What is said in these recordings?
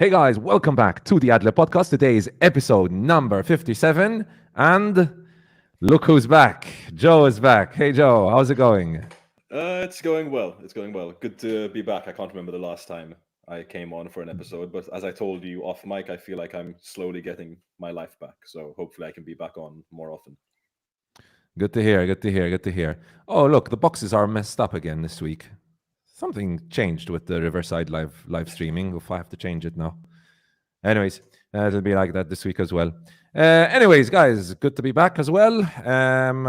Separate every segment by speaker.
Speaker 1: Hey guys, welcome back to the Adler podcast. Today is episode number 57, and look who's back. Joe is back. Hey Joe, how's it going?
Speaker 2: It's going well. It's going well. Good to be back. I can't remember the last time I came on for an episode, but as I told you off mic, I feel like I'm slowly getting my life back. So hopefully I can be back on more often.
Speaker 1: Good to hear, good to hear, good to hear. Oh, look, the boxes are messed up again this week. Something changed with the Riverside live streaming. If I have to change it now. Anyways, it'll be like that this week as well. Anyways, guys, good to be back as well.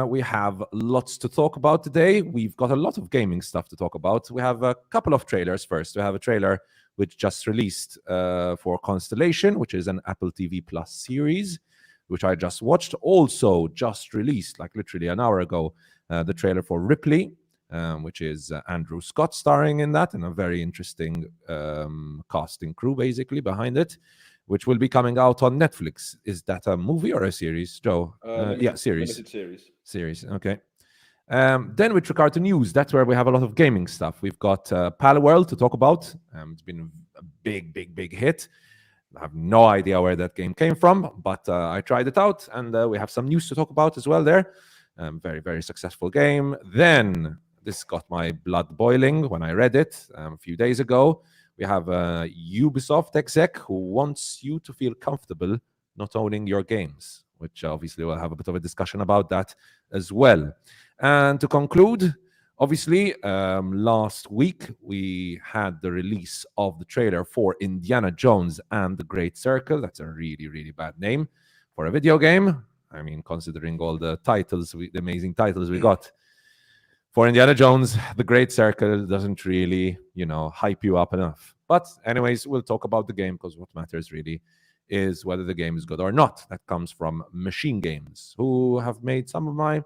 Speaker 1: We have lots to talk about today. We've got a lot of gaming stuff to talk about. We have a couple of trailers first. We have a trailer which just released for Constellation, which is an Apple TV Plus series, which I just watched. Also, just released, like literally an hour ago, the trailer for Ripley, which is Andrew Scott starring in that, and a very interesting casting crew basically behind it, which will be coming out on Netflix. Is that a movie or a series, Joe? Series.
Speaker 2: Limited series.
Speaker 1: Series, okay. Then with regard to news, that's where we have a lot of gaming stuff. We've got Palworld to talk about. It's been a big hit. I have no idea where that game came from, but I tried it out, and we have some news to talk about as well there. Very successful game. Then this got my blood boiling when I read it a few days ago. We have a Ubisoft exec who wants you to feel comfortable not owning your games, which obviously we'll have a bit of a discussion about that as well. And to conclude, obviously, last week we had the release of the trailer for Indiana Jones and the Great Circle. That's a really bad name for a video game. I mean, considering all the titles, the amazing titles we got. For Indiana Jones, the Great Circle doesn't really, hype you up enough. But anyways, we'll talk about the game because what matters really is whether the game is good or not. That comes from Machine Games, who have made some of my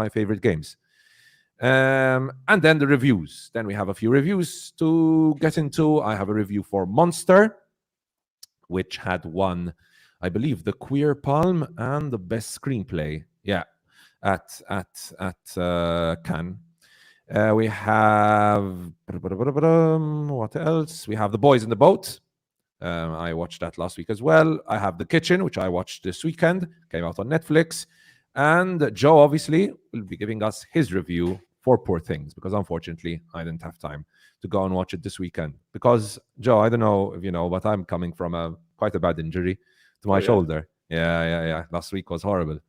Speaker 1: favorite games. And then the reviews. Then we have a few reviews to get into. I have a review for Monster, which had won, I believe, the Queer Palm and the best screenplay. Yeah, at Cannes. We have what else? We have The Boys in the Boat. I watched that last week as well. I have The Kitchen, which I watched this weekend. Came out on Netflix. And Joe, obviously, will be giving us his review for Poor Things, because unfortunately, I didn't have time to go and watch it this weekend. Because, Joe, I don't know if you know, but I'm coming from quite a bad injury to my shoulder. Yeah. Last week was horrible.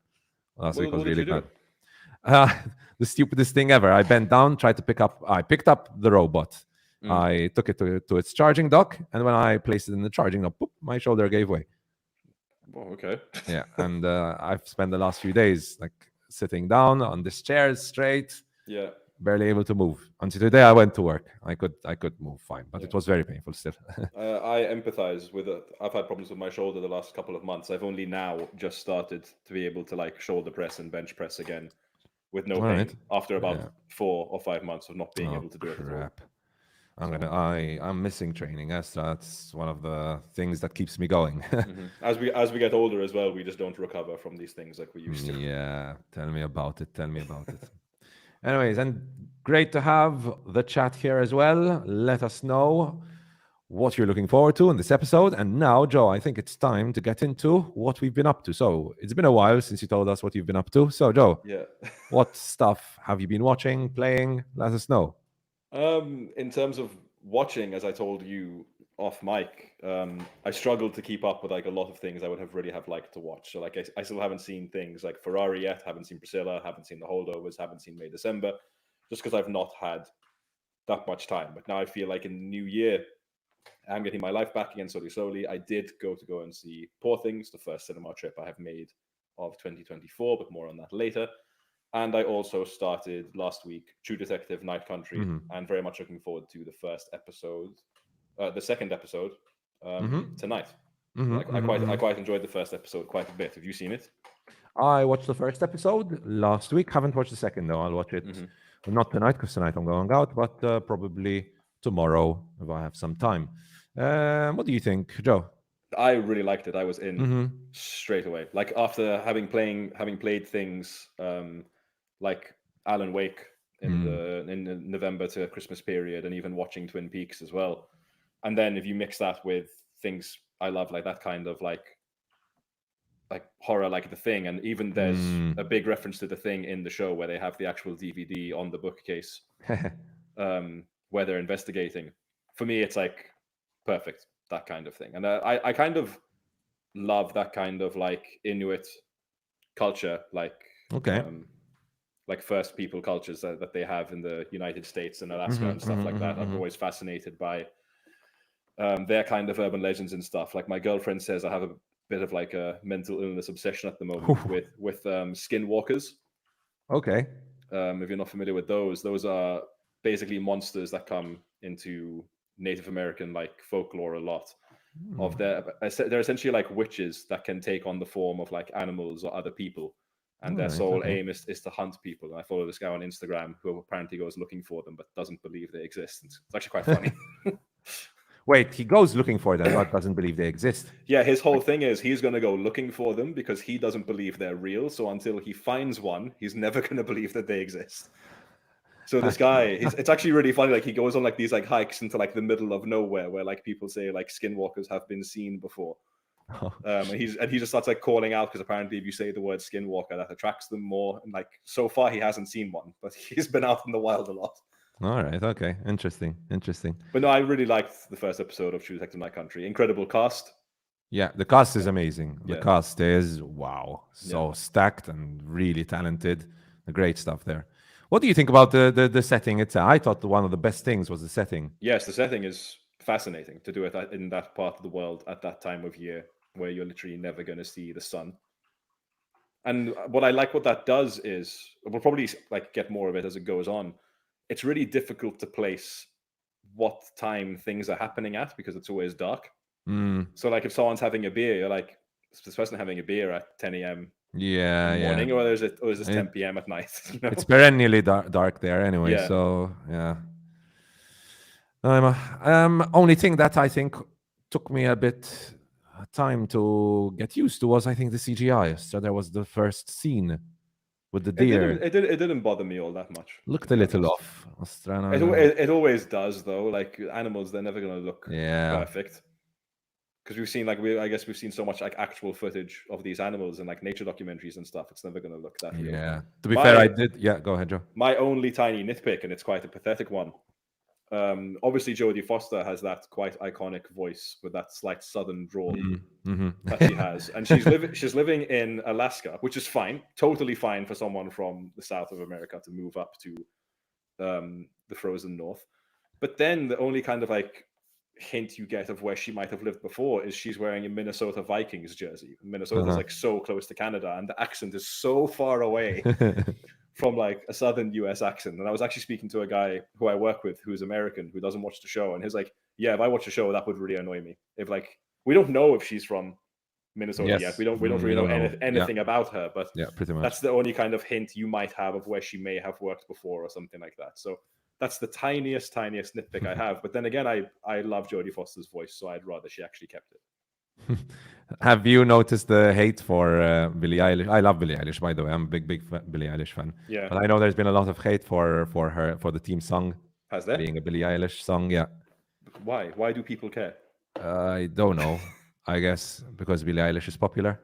Speaker 1: Last week was really bad. The stupidest thing ever. I bent down, I picked up the robot. I took it to its charging dock, and when I placed it in the charging dock, my shoulder gave way.
Speaker 2: Oh, okay.
Speaker 1: Yeah, and I've spent the last few days like sitting down on this chair straight.
Speaker 2: Yeah.
Speaker 1: Barely able to move. Until today, I went to work. I could move fine, but it was very painful still.
Speaker 2: I empathize with it. I've had problems with my shoulder the last couple of months. I've only now just started to be able to like shoulder press and bench press again with no pain after about 4 or 5 months of not being able to do it at all.
Speaker 1: I'm missing training. That's one of the things that keeps me going.
Speaker 2: As we get older as well, we just don't recover from these things like we used to.
Speaker 1: Yeah, tell me about it. Anyways, and great to have the chat here as well. Let us know what you're looking forward to in this episode. And now, Joe, I think it's time to get into what we've been up to. So it's been a while since you told us what you've been up to. So, Joe, what stuff have you been watching, playing? Let us know.
Speaker 2: In terms of watching, as I told you off mic, I struggled to keep up with like a lot of things I would have really liked to watch. So like I still haven't seen things like Ferrari yet, haven't seen Priscilla, haven't seen The Holdovers, haven't seen May December, just because I've not had that much time. But now I feel like in the new year, I'm getting my life back again slowly. I did go and see Poor Things, the first cinema trip I have made of 2024, but more on that later. And I also started last week True Detective Night Country, and very much looking forward to the second episode tonight. I quite enjoyed the first episode quite a bit. Have you seen it?
Speaker 1: I watched the first episode last week. Haven't watched the second though. I'll watch it not tonight because tonight I'm going out, but probably tomorrow if I have some time. What do you think, Joe?
Speaker 2: I really liked it. I was in straight away. Like after having played things like Alan Wake in the November to Christmas period, and even watching Twin Peaks as well. And then if you mix that with things I love, like that kind of like horror, like The Thing. And even there's a big reference to The Thing in the show where they have the actual DVD on the bookcase where they're investigating. For me, it's like perfect, that kind of thing. And I kind of love that kind of like Inuit culture, like First People cultures that they have in the United States and Alaska and stuff like that. I'm always fascinated by their kind of urban legends and stuff. Like my girlfriend says, I have a bit of like a mental illness obsession at the moment with skinwalkers.
Speaker 1: Okay.
Speaker 2: If you're not familiar with those are basically monsters that come into Native American like folklore a lot. They're essentially like witches that can take on the form of like animals or other people, and their sole aim is to hunt people. And I follow this guy on Instagram who apparently goes looking for them but doesn't believe they exist. It's actually quite funny.
Speaker 1: Wait, he goes looking for them but doesn't believe they exist?
Speaker 2: Yeah, his whole thing is he's going to go looking for them because he doesn't believe they're real. So until he finds one, he's never going to believe that they exist. So this guy, it's actually really funny. Like he goes on like these like hikes into like the middle of nowhere where like people say like skinwalkers have been seen before. And he just starts like calling out because apparently if you say the word skinwalker, that attracts them more. And like so far he hasn't seen one, but he's been out in the wild a lot.
Speaker 1: All right. Okay. Interesting.
Speaker 2: But no, I really liked the first episode of True Detective Night Country. Incredible cast.
Speaker 1: Yeah, the cast is amazing. The cast is so stacked and really talented. Great stuff there. What do you think about the setting? I thought one of the best things was the setting.
Speaker 2: Yes, the setting is fascinating to do it in that part of the world at that time of year where you're literally never going to see the sun. And what I like what that does is, we'll probably like get more of it as it goes on. It's really difficult to place what time things are happening at because it's always dark. So like if someone's having a beer, you're like, is this person having a beer at 10 a.m. in the morning, or is this 10 p.m. at night? You know?
Speaker 1: It's perennially dark there anyway. So yeah. Only thing that I think took me a bit time to get used to was I think the CGI. So there was the first scene with the deer.
Speaker 2: It didn't bother me all that much.
Speaker 1: Looked a little off.
Speaker 2: It always does though. Like animals, they're never going to look perfect. Because we've seen I guess we've seen so much like actual footage of these animals and like nature documentaries and stuff. It's never going to look that real.
Speaker 1: Yeah. To be fair, I did. Yeah, go ahead, Joe.
Speaker 2: My only tiny nitpick, and it's quite a pathetic one. Obviously, Jodie Foster has that quite iconic voice with that slight southern drawl that she has, and she's living in Alaska, which is fine, totally fine for someone from the South of America to move up to the frozen north. But then the only kind of like hint you get of where she might have lived before is she's wearing a Minnesota Vikings jersey. Minnesota's like so close to Canada, and the accent is so far away from like a southern US accent. And I was actually speaking to a guy who I work with who's American, who doesn't watch the show, and he's like, yeah, if I watch the show, that would really annoy me. If like, we don't know if she's from Minnesota yet. We don't really know anything about her, but
Speaker 1: pretty much.
Speaker 2: That's the only kind of hint you might have of where she may have worked before or something like that. So that's the tiniest nitpick I have. But then again, I love Jodie Foster's voice, so I'd rather she actually kept it.
Speaker 1: Have you noticed the hate for Billie Eilish? I love Billie Eilish, by the way. I'm a big Billie Eilish fan.
Speaker 2: Yeah.
Speaker 1: But I know there's been a lot of hate for her, for the theme song.
Speaker 2: Has there?
Speaker 1: Being a Billie Eilish song, yeah.
Speaker 2: Why? Why do people care?
Speaker 1: I don't know. I guess because Billie Eilish is popular.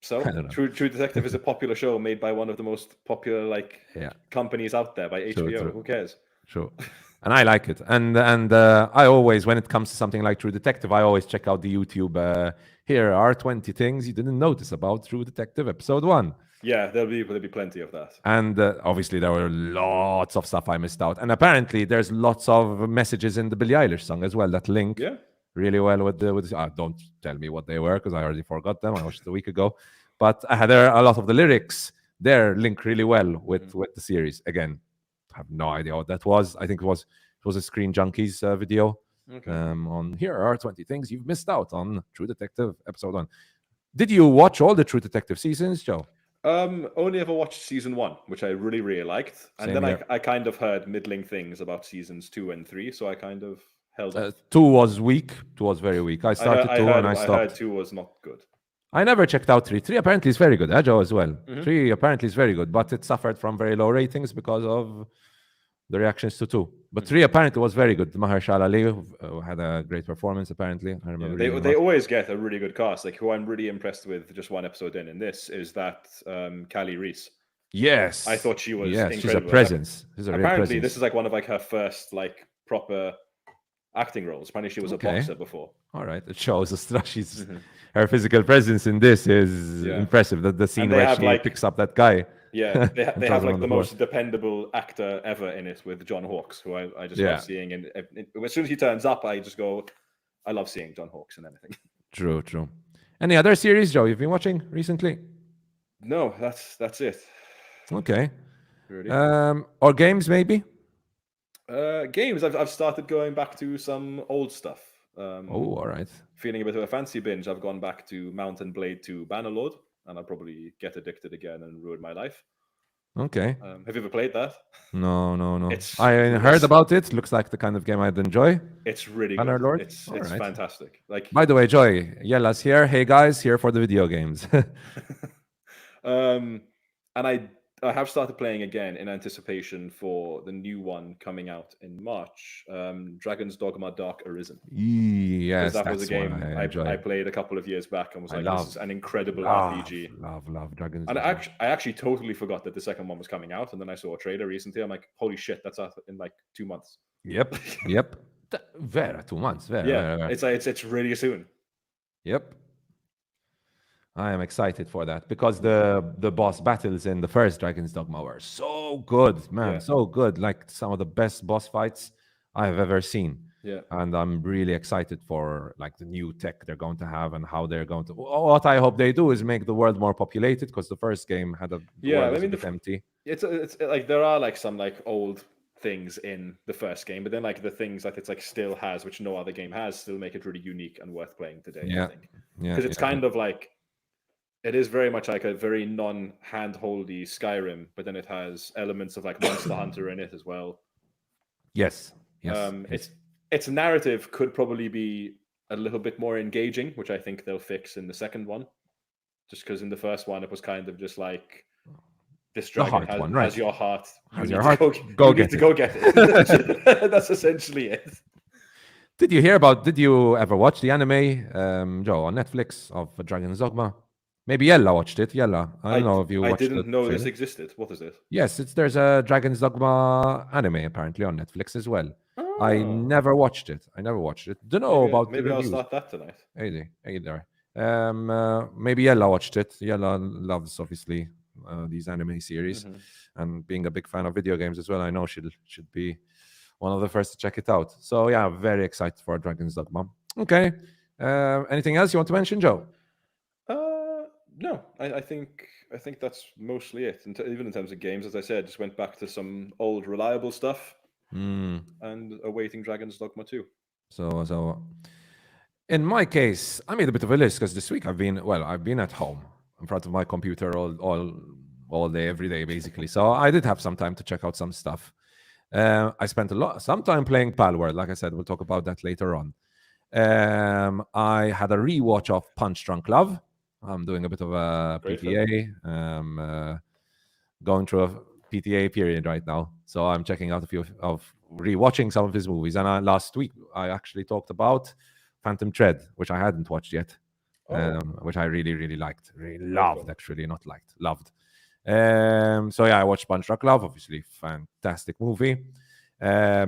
Speaker 2: So True Detective is a popular show made by one of the most popular companies out there, by HBO. True. Who cares?
Speaker 1: Sure. And I like it. And I always, when it comes to something like True Detective, I always check out the YouTube. Here are 20 things you didn't notice about True Detective episode 1.
Speaker 2: Yeah, there'll be plenty of that.
Speaker 1: And obviously there were lots of stuff I missed out. And apparently there's lots of messages in the Billie Eilish song as well that link really well with don't tell me what they were because I already forgot them. I watched it a week ago. But there are a lot of the lyrics there link really well with the series. Again, I have no idea what that was. I think it was a Screen Junkies video.
Speaker 2: Okay.
Speaker 1: On here are 20 things you've missed out on True Detective episode 1. Did you watch all the True Detective seasons, Joe?
Speaker 2: Only ever watched season 1, which I really, really liked. And then I kind of heard middling things about seasons 2 and 3, so I kind of held up.
Speaker 1: 2 was weak. 2 was very weak. I started 2 and I stopped.
Speaker 2: I heard 2 was not good.
Speaker 1: I never checked out 3. 3 apparently is very good, Joe, as well. 3 apparently is very good, but it suffered from very low ratings because of the reactions to 2. But 3 apparently was very good. Mahershala Ali had a great performance, apparently. I remember
Speaker 2: they always get a really good cast. Like, who I'm really impressed with just one episode in this is that Callie Reese.
Speaker 1: Yes.
Speaker 2: I thought she was incredible.
Speaker 1: She's a presence. She's a real
Speaker 2: Apparently,
Speaker 1: presence.
Speaker 2: this is like one of like her first like proper acting roles. Apparently, she was a boxer before.
Speaker 1: All right, it shows she's her physical presence in this is impressive. The scene where she picks up that guy.
Speaker 2: Yeah, they have like the most dependable actor ever in it with John Hawkes, who I just love seeing. And as soon as he turns up, I just go, I love seeing John Hawkes and anything.
Speaker 1: True. Any other series, Joe, you've been watching recently?
Speaker 2: No, that's it.
Speaker 1: Okay. Or games, maybe?
Speaker 2: Games. I've started going back to some old stuff.
Speaker 1: All right.
Speaker 2: Feeling a bit of a fancy binge. I've gone back to Mountain Blade 2 Bannerlord, and I'll probably get addicted again and ruin my life.
Speaker 1: Okay.
Speaker 2: Have you ever played that?
Speaker 1: No. I heard about it. Looks like the kind of game I'd enjoy.
Speaker 2: It's really
Speaker 1: Bannerlord?
Speaker 2: good. It's fantastic. Like,
Speaker 1: by the way, Joy, Yella's here. Hey guys, here for the video games.
Speaker 2: And I have started playing again in anticipation for the new one coming out in March, Dragon's Dogma Dark Arisen.
Speaker 1: Yes,
Speaker 2: that was a game I played a couple of years back and was like, this is an incredible RPG.
Speaker 1: Love Dragon's
Speaker 2: And
Speaker 1: Dogma.
Speaker 2: I actually totally forgot that the second one was coming out, and then I saw a trailer recently. I'm like, holy shit, that's out in like 2 months.
Speaker 1: Yep. Vera, 2 months. Vera.
Speaker 2: It's really soon.
Speaker 1: Yep. I am excited for that because the boss battles in the first Dragon's Dogma were so good, man. So good. Like some of the best boss fights I have ever seen.
Speaker 2: Yeah.
Speaker 1: And I'm really excited for like the new tech they're going to have and how they're going to. What I hope they do is make the world more populated, because the first game had a bit empty.
Speaker 2: It's like there are like some like old things in the first game, but then like the things that it's like still has, which no other game has, still make it really unique and worth playing today. I think. Because it's kind of like, it is very much like a very non-handholdy Skyrim, but then it has elements of like Monster Hunter in it as well.
Speaker 1: Yes.
Speaker 2: Its narrative could probably be a little bit more engaging, which I think they'll fix in the second one. Just because in the first one it was kind of just like, this dragon has your heart. Go get it. That's essentially it.
Speaker 1: Did you ever watch the anime, Joe, on Netflix of Dragon's Dogma? Maybe Yella watched it. Yella, I don't know if you watched it.
Speaker 2: I didn't know this existed. What is this?
Speaker 1: Yes, there's a Dragon's Dogma anime apparently on Netflix as well. Oh. I never watched it. Don't know about.
Speaker 2: Maybe I'll start that tonight.
Speaker 1: Hey there. Maybe Yella watched it. Yella loves obviously these anime series, and being a big fan of video games as well, I know should be one of the first to check it out. So yeah, very excited for Dragon's Dogma. Okay. Anything else you want to mention, Joe?
Speaker 2: No, I think that's mostly it. Even in terms of games, as I said, just went back to some old reliable stuff and awaiting Dragon's Dogma 2.
Speaker 1: So in my case, I made a bit of a list because this week I've been at home in front of my computer all day, every day, basically. So I did have some time to check out some stuff. I spent some time playing Palworld. Like I said, we'll talk about that later on. I had a rewatch of Punch Drunk Love. I'm doing a bit of a PTA. Going through a PTA period right now. So I'm checking out a few of rewatching some of his movies. And last week, I actually talked about Phantom Thread, which I hadn't watched yet, which I really, really liked. Really loved, actually, not liked. Loved. So yeah, I watched Punch Drunk Love, obviously fantastic movie. I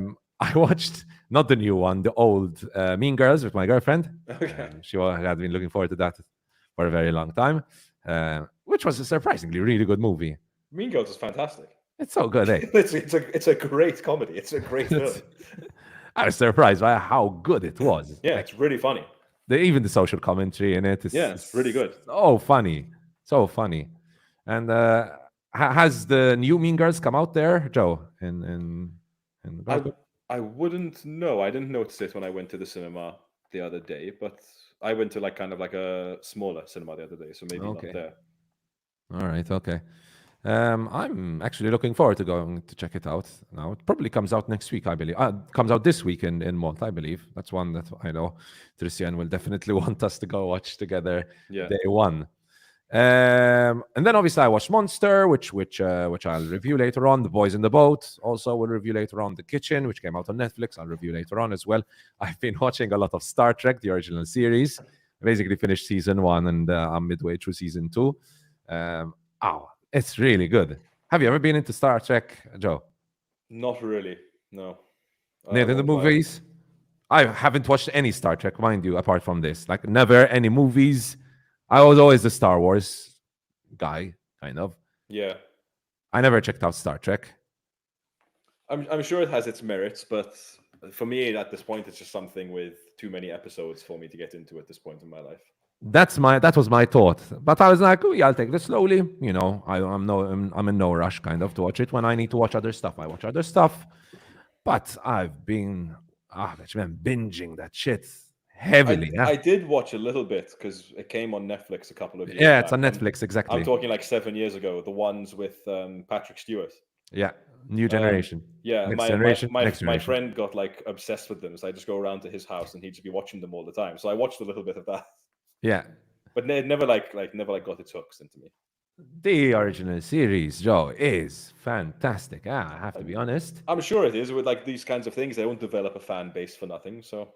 Speaker 1: watched not the new one, the old Mean Girls with my girlfriend.
Speaker 2: Okay.
Speaker 1: She had been looking forward to that for a very long time, which was a surprisingly really good movie.
Speaker 2: Mean Girls is fantastic.
Speaker 1: It's so good, eh?
Speaker 2: It's a great comedy. It's a great film.
Speaker 1: I was surprised by how good it was.
Speaker 2: Yeah, it's really funny.
Speaker 1: Even the social commentary in it is
Speaker 2: it's really good.
Speaker 1: So funny. And has the new Mean Girls come out there, Joe?
Speaker 2: I wouldn't know. I didn't notice it when I went to the cinema the other day, but I went to like kind of like a smaller cinema the other day, so maybe not there.
Speaker 1: All right, okay. I'm actually looking forward to going to check it out now. It probably comes out next week, I believe. Comes out this week in Malta, I believe. That's one that I know Tristian will definitely want us to go watch together day one. And then obviously I watched Monster, which I'll review later on. The Boys in the Boat also will review later on. The Kitchen, which came out on Netflix, I'll review later on as well. I've been watching a lot of Star Trek, the original series. I basically finished season 1 and I'm midway through season 2. It's really good. Have you ever been into Star Trek, Joe?
Speaker 2: Not really. No.
Speaker 1: Neither the
Speaker 2: won't lie.
Speaker 1: movies. I haven't watched any Star Trek, mind you, apart from this. Like never any movies. I was always the Star Wars guy, kind of.
Speaker 2: Yeah.
Speaker 1: I never checked out Star Trek.
Speaker 2: I'm sure it has its merits, but for me at this point, it's just something with too many episodes for me to get into at this point in my life.
Speaker 1: That was my thought, but I was like, oh yeah, I'll take this slowly. You know, I'm in no rush, kind of, to watch it. When I need to watch other stuff, I watch other stuff. But I've been binging that shit heavily.
Speaker 2: I did watch a little bit because it came on Netflix a couple of years
Speaker 1: Yeah,
Speaker 2: back.
Speaker 1: it's on Netflix, exactly.
Speaker 2: I'm talking like 7 years ago. The ones with Patrick Stewart.
Speaker 1: Yeah, new generation.
Speaker 2: Yeah,
Speaker 1: next generation.
Speaker 2: my friend got like obsessed with them, so I just go around to his house and he'd just be watching them all the time. So I watched a little bit of that.
Speaker 1: Yeah,
Speaker 2: but it never never got its hooks into me.
Speaker 1: The original series, Joe, is fantastic. I have to be honest.
Speaker 2: I'm sure it is. With like these kinds of things, they won't develop a fan base for nothing. So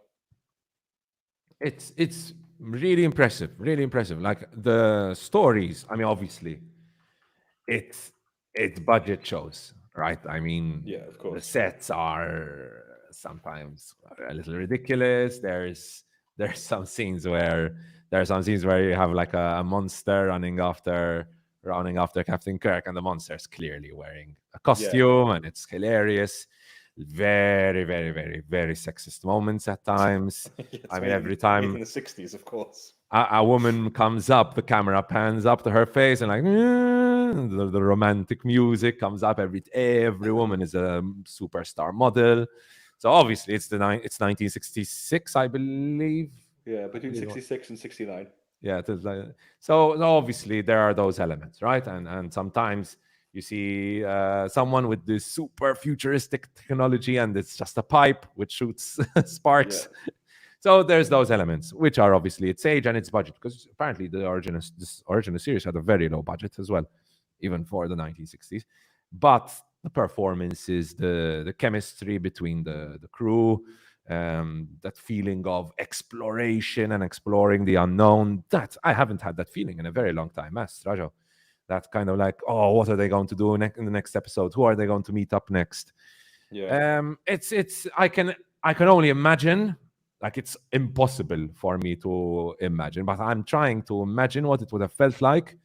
Speaker 1: it's really impressive, really impressive. Like the stories. I mean, obviously, it's budget shows, right? I mean,
Speaker 2: yeah, of
Speaker 1: the
Speaker 2: course.
Speaker 1: sets are sometimes a little ridiculous. There's some scenes where you have like a monster running after Captain Kirk, and the monster's clearly wearing a costume, and it's hilarious. Very, very, very, very sexist moments at times. I mean, every time
Speaker 2: in the 60s, of course,
Speaker 1: a woman comes up, the camera pans up to her face, and like the romantic music comes up. Every woman is a superstar model. So obviously, it's 1966, I believe.
Speaker 2: Yeah, between 66 and 69.
Speaker 1: Yeah, so obviously there are those elements, right? And sometimes you see someone with this super futuristic technology, and it's just a pipe which shoots sparks. Yeah. So there's those elements, which are obviously its age and its budget, because apparently this original series had a very low budget as well, even for the 1960s. But the performances, the chemistry between the crew, that feeling of exploration and exploring the unknown, that I haven't had that feeling in a very long time, Rajo. That kind of like, oh, what are they going to do in the next episode? Who are they going to meet up next?
Speaker 2: Yeah.
Speaker 1: It's I can only imagine. Like, it's impossible for me to imagine, but I'm trying to imagine what it would have felt like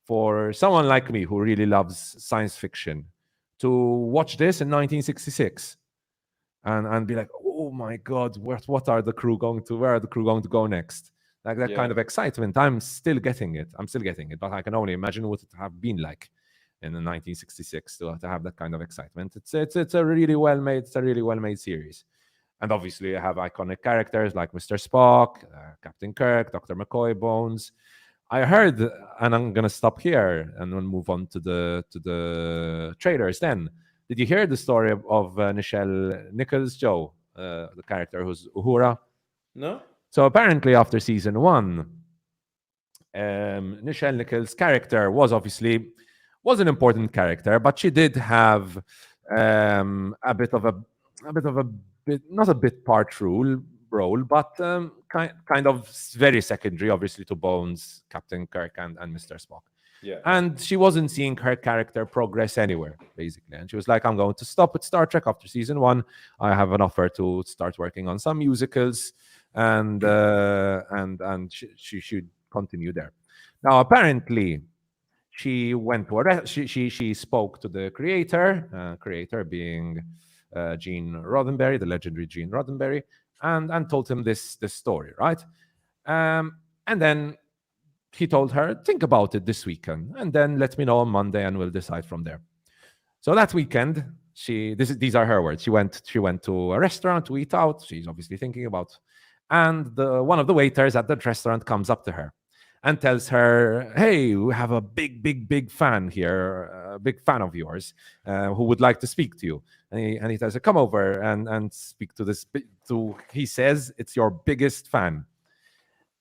Speaker 1: for someone like me who really loves science fiction to watch this in 1966 and be like, oh my God, where are the crew going to go next? Like that kind of excitement. I'm still getting it, but I can only imagine what it have been like in the 1966 to have that kind of excitement. It's a really well made series. And obviously, I have iconic characters like Mr. Spock, Captain Kirk, Dr. McCoy, Bones. I heard, and I'm gonna stop here and then move on to the trailers. Then, did you hear the story of Nichelle Nichols, Joe, the character who's Uhura?
Speaker 2: No.
Speaker 1: So apparently, after season 1, Nichelle Nichols' character was an important character, but she did have a bit of a not a bit part role, but kind of very secondary, obviously, to Bones, Captain Kirk, and Mr. Spock.
Speaker 2: Yeah.
Speaker 1: And she wasn't seeing her character progress anywhere, basically. And she was like, I'm going to stop with Star Trek after season 1. I have an offer to start working on some musicals, and she should continue there. Now, apparently, she went to she spoke to the creator being Gene Roddenberry, the legendary Gene Roddenberry, and told him this story, right? And then he told her, think about it this weekend, and then let me know on Monday, and we'll decide from there. So that weekend, these are her words. She went to a restaurant to eat out. She's obviously thinking about, and one of the waiters at that restaurant comes up to her and tells her, hey, we have a big fan here, a big fan of yours, who would like to speak to you. And he tells her, come over and speak to this. He says, it's your biggest fan.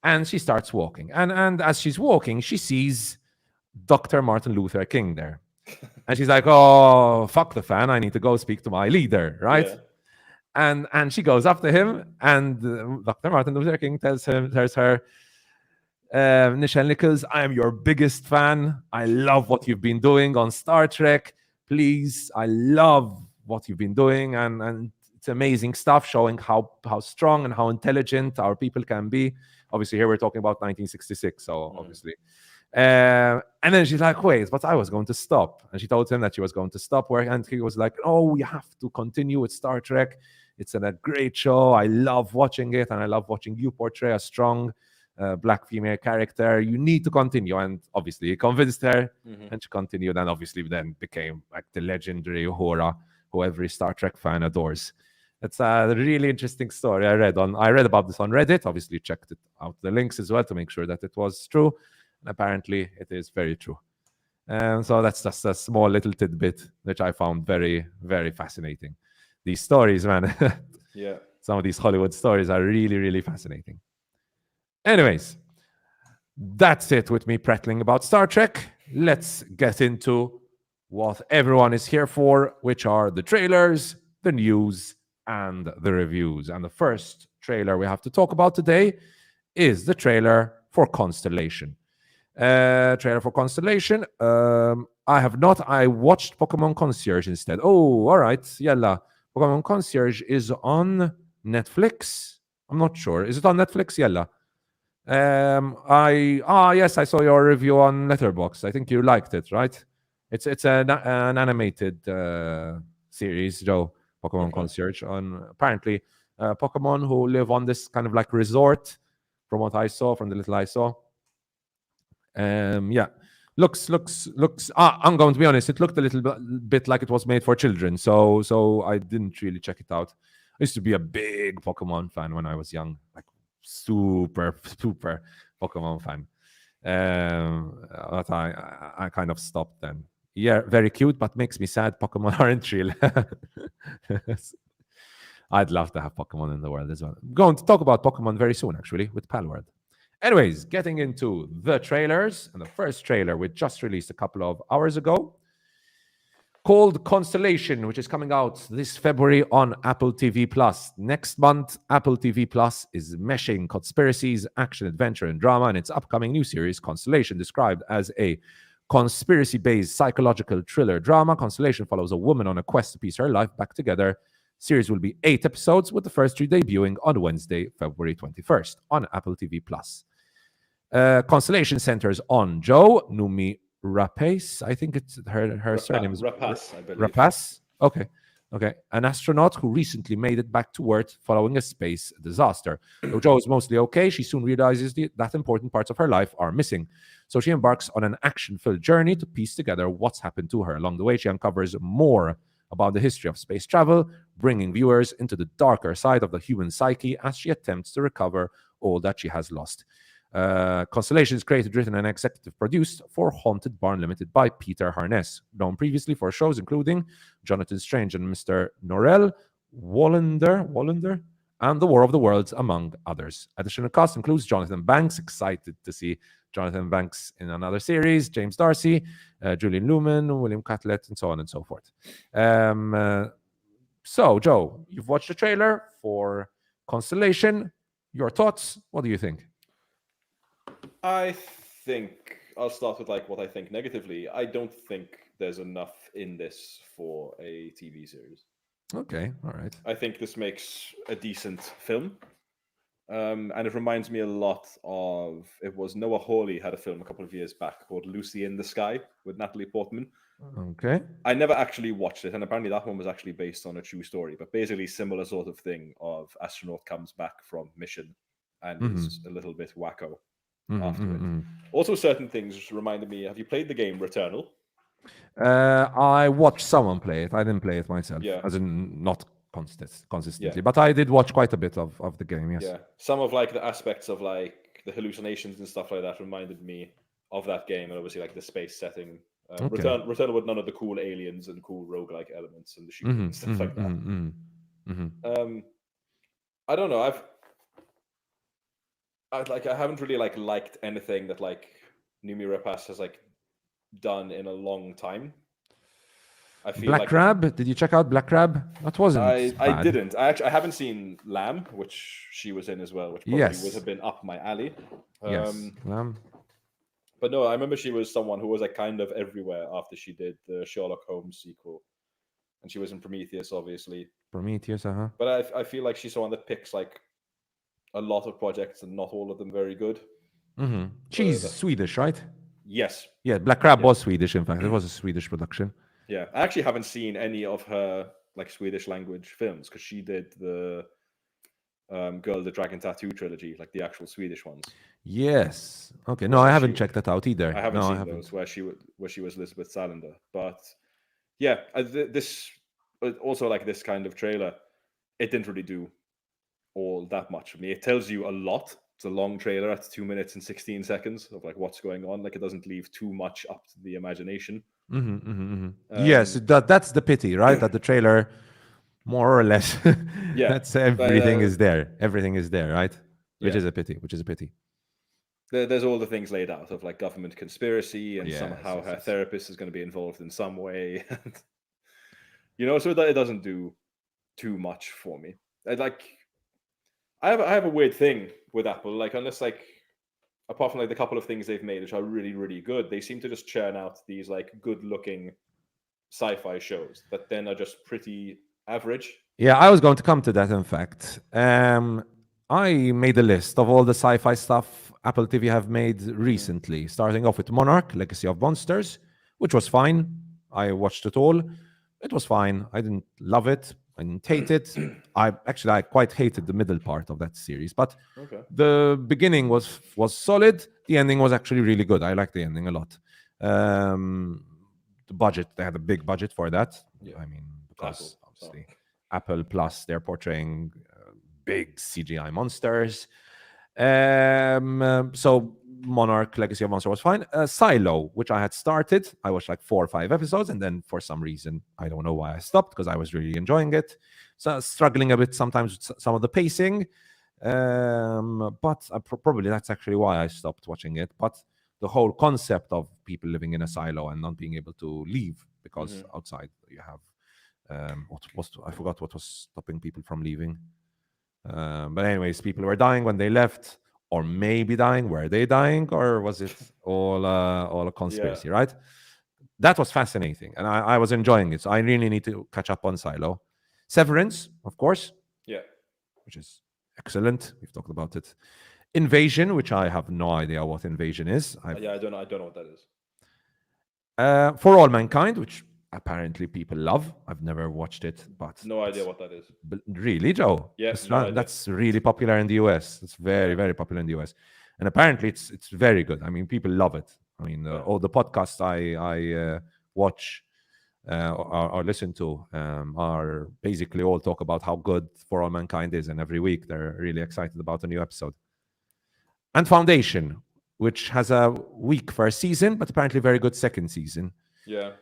Speaker 1: and she starts walking. And as she's walking, she sees Dr. Martin Luther King there. And she's like, oh, fuck the fan. I need to go speak to my leader, right?
Speaker 2: Yeah.
Speaker 1: And she goes up to him, and Dr. Martin Luther King tells her, Nichelle Nichols, I am your biggest fan. I love what you've been doing on Star Trek. Please, I love what you've been doing, and it's amazing stuff, showing how strong and how intelligent our people can be. Obviously, here we're talking about 1966, so obviously. And then she's like, wait, but I was going to stop. And she told him that she was going to stop work. And he was like, oh, we have to continue with Star Trek. It's a great show. I love watching it. And I love watching you portray a strong black female character. You need to continue. And obviously he convinced her, and she continued, and obviously then became like the legendary Uhura who every Star Trek fan adores. It's a really interesting story. I read about this on Reddit. Obviously checked it out, the links as well, to make sure that it was true. And apparently it is very true. And so that's just a small little tidbit which I found very, very fascinating. These stories, man.
Speaker 2: Yeah.
Speaker 1: Some of these Hollywood stories are really, really fascinating. Anyways, that's it with me prattling about Star Trek. Let's get into what everyone is here for, which are the trailers, the news, and the reviews. And the first trailer we have to talk about today is the trailer for Constellation. Trailer for Constellation. I watched Pokemon Concierge instead. Oh, all right. Yalla. Pokemon Concierge is on Netflix. I'm not sure. Is it on Netflix? Yalla. Yes, I saw your review on Letterboxd. I think you liked it, right? It's an animated series, Joe. Pokemon Concierge, on apparently Pokemon who live on this kind of like resort, from what I saw, from the little I saw. Yeah, looks. I'm going to be honest. It looked a little bit like it was made for children, so I didn't really check it out. I used to be a big Pokemon fan when I was young, like super Pokemon fan. But I kind of stopped then. Yeah, very cute, but makes me sad. Pokemon aren't real. I'd love to have Pokemon in the world as well. I'm going to talk about Pokemon very soon, actually, with Palworld. Anyways, getting into the trailers, and the first trailer we just released a couple of hours ago, called Constellation, which is coming out this February on Apple TV+. Next month, Apple TV+ is meshing conspiracies, action, adventure, and drama in its upcoming new series, Constellation, described as a conspiracy-based psychological thriller drama. Constellation follows a woman on a quest to piece her life back together. Series will be 8 episodes, with the first 3 debuting on Wednesday, February 21st on Apple TV+. Constellation centers on Joe Numi Rapace. I think it's her surname is
Speaker 2: Rapace, I believe.
Speaker 1: Rapace. Okay. An astronaut who recently made it back to Earth following a space disaster. Though Joe is mostly okay, she soon realizes that important parts of her life are missing. So she embarks on an action-filled journey to piece together what's happened to her. Along the way, she uncovers more about the history of space travel, bringing viewers into the darker side of the human psyche as she attempts to recover all that she has lost. Constellation is created, written, and executive produced for Haunted Barn Limited by Peter Harness, known previously for shows including Jonathan Strange and Mr. Norrell, Wallander, and The War of the Worlds, among others. Additional cast includes Jonathan Banks, excited to see Jonathan Banks in another series, James Darcy, Julian Lumen, William Catlett, and so on and so forth. So, Joe, you've watched the trailer for Constellation. Your thoughts? What do you think?
Speaker 2: I think I'll start with like what I think negatively. I don't think there's enough in this for a TV series.
Speaker 1: Okay, all right.
Speaker 2: I think this makes a decent film. And it reminds me a lot of, it was Noah Hawley had a film a couple of years back called Lucy in the Sky with Natalie Portman.
Speaker 1: Okay.
Speaker 2: I never actually watched it, and apparently that one was actually based on a true story, but basically similar sort of thing of astronaut comes back from mission and is a little bit wacko after it. Also, certain things reminded me, have you played the game Returnal?
Speaker 1: I watched someone play it. I didn't play it myself, as in not consistently, but I did watch quite a bit of the game, yes.
Speaker 2: Yeah, some of like the aspects of like the hallucinations and stuff like that reminded me of that game, and obviously like the space setting. Returnal with none of the cool aliens and cool roguelike elements and the shooting and stuff like that. I don't know. I haven't really liked anything that Numi Rapace has done in a long time. I feel
Speaker 1: Black Crab. Did you check out Black Crab? That wasn't
Speaker 2: I
Speaker 1: bad.
Speaker 2: didn't. I haven't seen Lamb, which she was in as well, which probably would
Speaker 1: Yes.
Speaker 2: have been up my alley.
Speaker 1: Yes.
Speaker 2: But no, I remember she was someone who was kind of everywhere after she did the Sherlock Holmes sequel, and she was in Prometheus, obviously.
Speaker 1: Prometheus,
Speaker 2: But I feel like she's someone that picks a lot of projects and not all of them very good.
Speaker 1: Mm-hmm. She's Swedish, right?
Speaker 2: Yes.
Speaker 1: Yeah, Black Crab was Swedish. In fact, it was a Swedish production.
Speaker 2: Yeah, I actually haven't seen any of her Swedish language films because she did the Girl the Dragon Tattoo trilogy, the actual Swedish ones.
Speaker 1: Yes. Okay. No, I haven't checked that out either.
Speaker 2: I haven't seen those where she was Elizabeth Salander. But yeah, this also this kind of trailer, it didn't really do all that much for me. It tells you a lot. It's a long trailer at 2 minutes and 16 seconds of what's going on. It doesn't leave too much up to the imagination.
Speaker 1: Yes, that's the pity, right? That the trailer, more or less, that's everything is there. Everything is there, right? Which is a pity.
Speaker 2: There's all the things laid out of government conspiracy and somehow her therapist is going to be involved in some way. So that it doesn't do too much for me. I have a weird thing with Apple. Unless apart from the couple of things they've made which are really, really good, they seem to just churn out these good-looking sci-fi shows that then are just pretty average.
Speaker 1: Yeah, I was going to come to that. In fact, I made a list of all the sci-fi stuff Apple TV have made recently, starting off with Monarch: Legacy of Monsters, which was fine. I watched it all. It was fine. I didn't love it. I didn't hate it. I quite hated the middle part of that series, but the beginning was solid. The ending was actually really good. I liked the ending a lot. The budget, they had a big budget for that. I mean, because obviously Apple Plus, they're portraying big CGI monsters. So Monarch: Legacy of Monster was fine. Silo, which I had started, I watched 4 or 5 episodes, and then for some reason, I don't know why I stopped, because I was really enjoying it. So struggling a bit sometimes with some of the pacing, but probably that's actually why I stopped watching it. But the whole concept of people living in a silo and not being able to leave because outside you have I forgot what was stopping people from leaving. But anyways, people were dying when they left, or maybe dying. Were they dying, or was it all a conspiracy? Right? That was fascinating, and I was enjoying it. So I really need to catch up on Silo. Severance, of course.
Speaker 2: Yeah,
Speaker 1: which is excellent. We've talked about it. Invasion, which I have no idea what Invasion is.
Speaker 2: I don't know what that is.
Speaker 1: For All Mankind, which apparently people love. I've never watched it, but
Speaker 2: no idea what that is.
Speaker 1: Really, Joe?
Speaker 2: Yes,
Speaker 1: that's really popular in the US. It's very, very popular in the US, and apparently it's very good. I mean, people love it. I mean, all the podcasts I watch or listen to are basically all talk about how good For All Mankind is, and every week they're really excited about a new episode. And Foundation, which has a weak first season, but apparently very good second season.
Speaker 2: Yeah.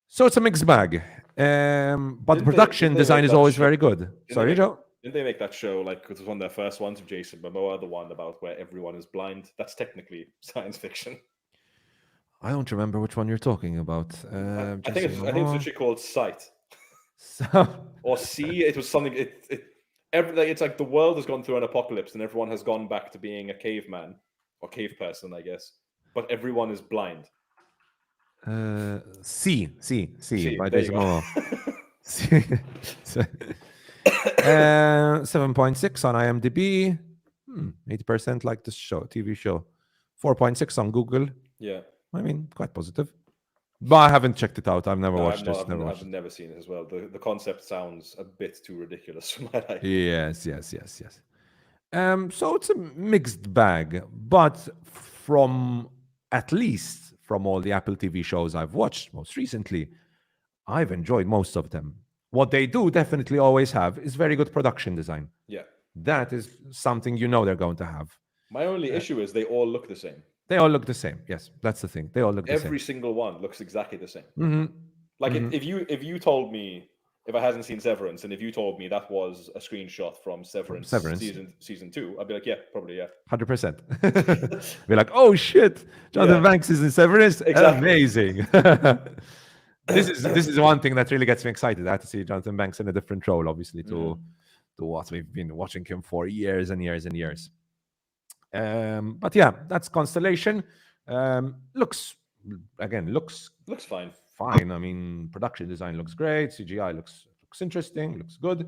Speaker 1: So it's a mixed bag. But the production design is always very good. Sorry, Joe?
Speaker 2: Didn't they make that show, it was one of their first ones with Jason Momoa, the one about where everyone is blind? That's technically science fiction.
Speaker 1: I don't remember which one you're talking about.
Speaker 2: I think it's literally called Sight. Or See. It was something. It's like the world has gone through an apocalypse and everyone has gone back to being a caveman or cave person, I guess. But everyone is blind.
Speaker 1: See by Jason Momoa. 7.6 on IMDb. 80% like this TV show. 4.6 on Google.
Speaker 2: Yeah.
Speaker 1: I mean, quite positive. But I haven't checked it out. I've never watched it.
Speaker 2: I've never seen it as well. The concept sounds a bit too ridiculous for my life.
Speaker 1: Yes. So it's a mixed bag. But at least from all the Apple TV shows I've watched most recently, I've enjoyed most of them. What they do definitely always have is very good production design.
Speaker 2: Yeah.
Speaker 1: That is something they're going to have.
Speaker 2: My only issue is they all look the same.
Speaker 1: They all look the same. Yes, that's the thing. They all look the same.
Speaker 2: Every single one looks exactly the same.
Speaker 1: Mm-hmm.
Speaker 2: If you told me if I hadn't seen Severance, and if you told me that was a screenshot from Severance, season 2, I'd be like, yeah, probably, yeah.
Speaker 1: 100%. Be like, oh shit, Jonathan Banks is in Severance.
Speaker 2: Exactly.
Speaker 1: Amazing. This is one thing that really gets me excited. I have to see Jonathan Banks in a different role, obviously, to what we've been watching him for years and years and years. But yeah, that's Constellation. Looks
Speaker 2: fine.
Speaker 1: Fine. I mean, production design looks great. CGI looks interesting. Looks good.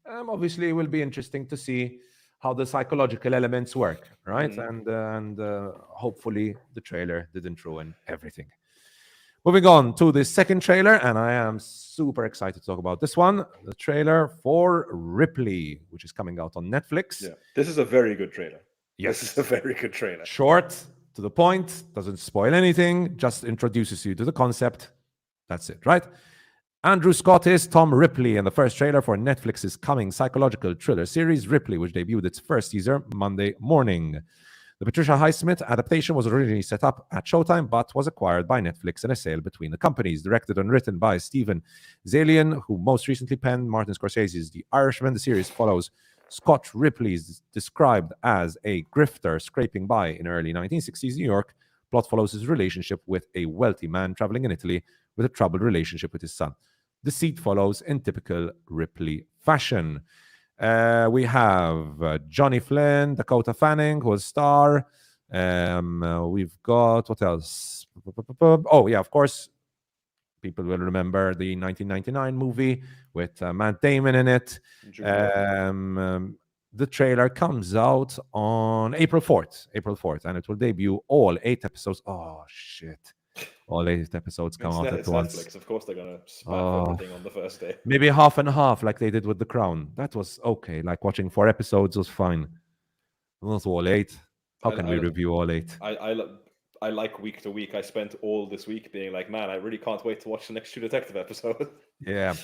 Speaker 1: Obviously, it will be interesting to see how the psychological elements work, right? And hopefully, the trailer didn't ruin everything. Moving on to the second trailer, and I am super excited to talk about this one. The trailer for Ripley, which is coming out on Netflix.
Speaker 2: Yeah, this is a very good trailer.
Speaker 1: Yes.
Speaker 2: This is a very good trailer.
Speaker 1: Short, to the point, doesn't spoil anything, just introduces you to the concept. That's it, right? Andrew Scott is Tom Ripley in the first trailer for Netflix's coming psychological thriller series Ripley, which debuted its first teaser Monday morning. The Patricia Highsmith adaptation was originally set up at Showtime, but was acquired by Netflix in a sale between the companies. Directed and written by Stephen Zalian, who most recently penned Martin Scorsese's The Irishman, the series follows Scott Ripley, described as a grifter scraping by in early 1960s New York. Plot follows his relationship with a wealthy man traveling in Italy with a troubled relationship with his son. The Deceit follows in typical Ripley fashion. We have Johnny Flynn, Dakota Fanning, who was star. We've got, what else? Oh, yeah, of course. People will remember the 1999 movie with Matt Damon in it. The trailer comes out on April 4th, and it will debut all 8 episodes. Oh, shit. All 8 episodes come out at once.
Speaker 2: Netflix. Of course, they're going to spam everything on the first day.
Speaker 1: Maybe half and half, like they did with The Crown. That was okay. Like watching 4 episodes was fine. Not all 8. How can we review all 8?
Speaker 2: I like week to week. I spent all this week being like, man, I really can't wait to watch the next True Detective episode.
Speaker 1: Yeah,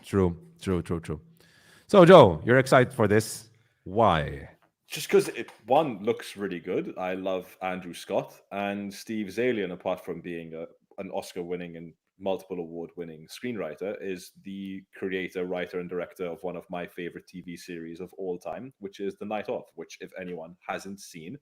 Speaker 1: true. So, Joe, you're excited for this. Why?
Speaker 2: Just because one looks really good. I love Andrew Scott and Steve Zalian, apart from being an Oscar-winning and multiple award-winning screenwriter, is the creator, writer, and director of one of my favorite TV series of all time, which is The Night Of, which if anyone hasn't seen,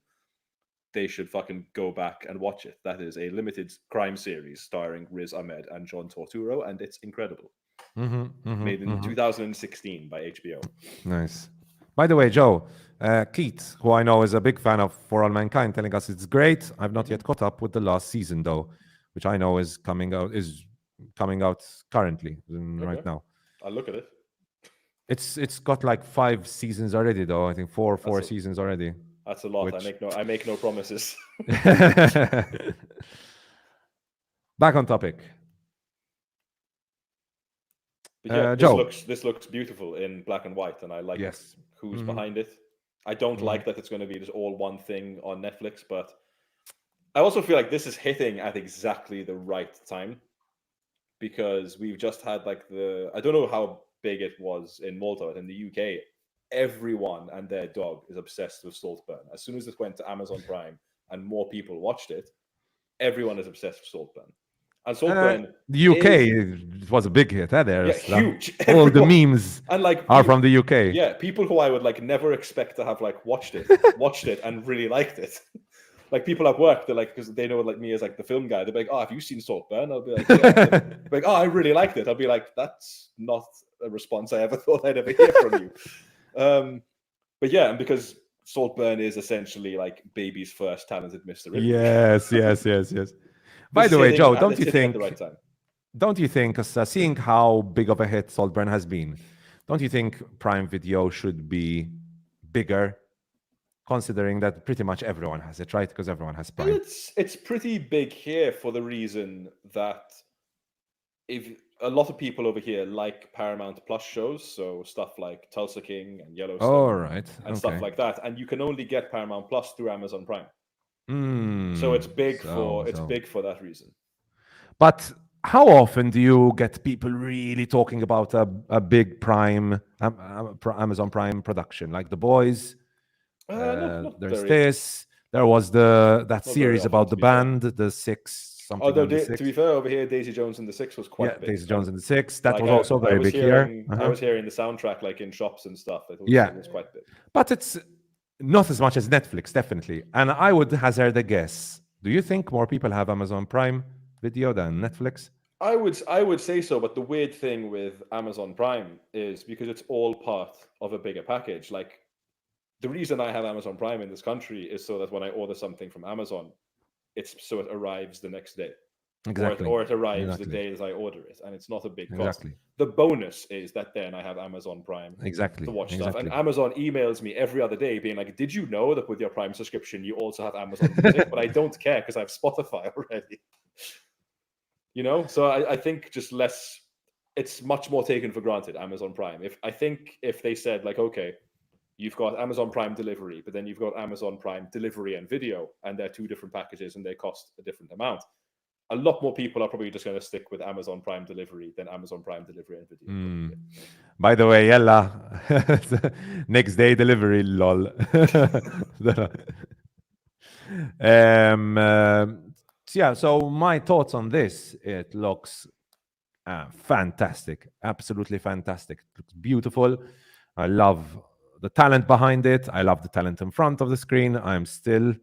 Speaker 2: they should fucking go back and watch it. That is a limited crime series starring Riz Ahmed and John Torturo, and it's incredible. Made in 2016 by HBO.
Speaker 1: Nice. By the way, Joe, Keith, who I know is a big fan of For All Mankind, telling us it's great. I've not yet caught up with the last season, though, which I know is coming out currently, right now.
Speaker 2: I'll look at it.
Speaker 1: It's got like 5 seasons already, though. I think 4 seasons already.
Speaker 2: That's a lot. I make no promises.
Speaker 1: Back on topic.
Speaker 2: But yeah,
Speaker 1: Joe.
Speaker 2: This looks beautiful in black and white, and I like who's behind it. I don't like that it's going to be just all one thing on Netflix, but I also feel like this is hitting at exactly the right time, because we've just had like I don't know how big it was in Malta, but in the UK, everyone and their dog is obsessed with Saltburn. As soon as it went to Amazon Prime and more people watched it, everyone is obsessed with Saltburn. And Saltburn,
Speaker 1: the UK, it was a big hit.
Speaker 2: Huge.
Speaker 1: All the memes
Speaker 2: and
Speaker 1: are from the UK.
Speaker 2: Yeah, people who I would like never expect to have like watched it and really liked it. Like people at work, they're like, because they know like me as like the film guy, they're like, oh, have you seen Saltburn? I'll be like, yeah. Like, oh, I really liked it. I'll be like, that's not a response I ever thought I'd ever hear from you. But yeah, and because Saltburn is essentially like baby's first talented Mr. Ripley.
Speaker 1: Yes. By the way, Joe, don't you think?
Speaker 2: Right time.
Speaker 1: Don't you think, seeing how big of a hit Saltburn has been, don't you think Prime Video should be bigger, considering that pretty much everyone has it, right? Because everyone has Prime.
Speaker 2: Well, it's pretty big here for the reason that if a lot of people over here like Paramount Plus shows, so stuff like Tulsa King and Yellowstone, and stuff like that, and you can only get Paramount Plus through Amazon Prime. So it's big for that reason.
Speaker 1: But how often do you get people really talking about a big Prime Amazon Prime production, like The Boys? There's this. There was that series about the band, the Six something
Speaker 2: Although
Speaker 1: on the
Speaker 2: to
Speaker 1: 6th.
Speaker 2: be fair, over here, Daisy Jones and the Six was quite
Speaker 1: Yeah,
Speaker 2: big.
Speaker 1: Daisy Jones and the 6th. That
Speaker 2: Like
Speaker 1: was also very big here.
Speaker 2: I was hearing the soundtrack like in shops and stuff. It
Speaker 1: Yeah.
Speaker 2: was quite big.
Speaker 1: But it's not as much as Netflix, definitely. And I would hazard a guess. Do you think more people have Amazon Prime Video than Netflix?
Speaker 2: I would say so, but the weird thing with Amazon Prime is because it's all part of a bigger package. Like the reason I have Amazon Prime in this country is so that when I order something from Amazon, it's so it arrives the next day.
Speaker 1: Exactly.
Speaker 2: Or it arrives the day that I order it, and it's not a big cost.
Speaker 1: Exactly.
Speaker 2: The bonus is that then I have Amazon Prime
Speaker 1: Exactly.
Speaker 2: to watch stuff.
Speaker 1: Exactly.
Speaker 2: And Amazon emails me every other day being like, did you know that with your Prime subscription, you also have Amazon Music? But I don't care because I have Spotify already. You know? So I think just less, it's much more taken for granted, Amazon Prime. If they said like, okay, you've got Amazon Prime delivery, but then you've got Amazon Prime delivery and video, and they're two different packages and they cost a different amount. A lot more people are probably just going to stick with Amazon Prime delivery than Amazon Prime delivery and video.
Speaker 1: By the way, Yella, next day delivery, lol. Yeah, so my thoughts on this, it looks fantastic, absolutely fantastic. It looks beautiful. I love the talent behind it. I love the talent in front of the screen. I'm still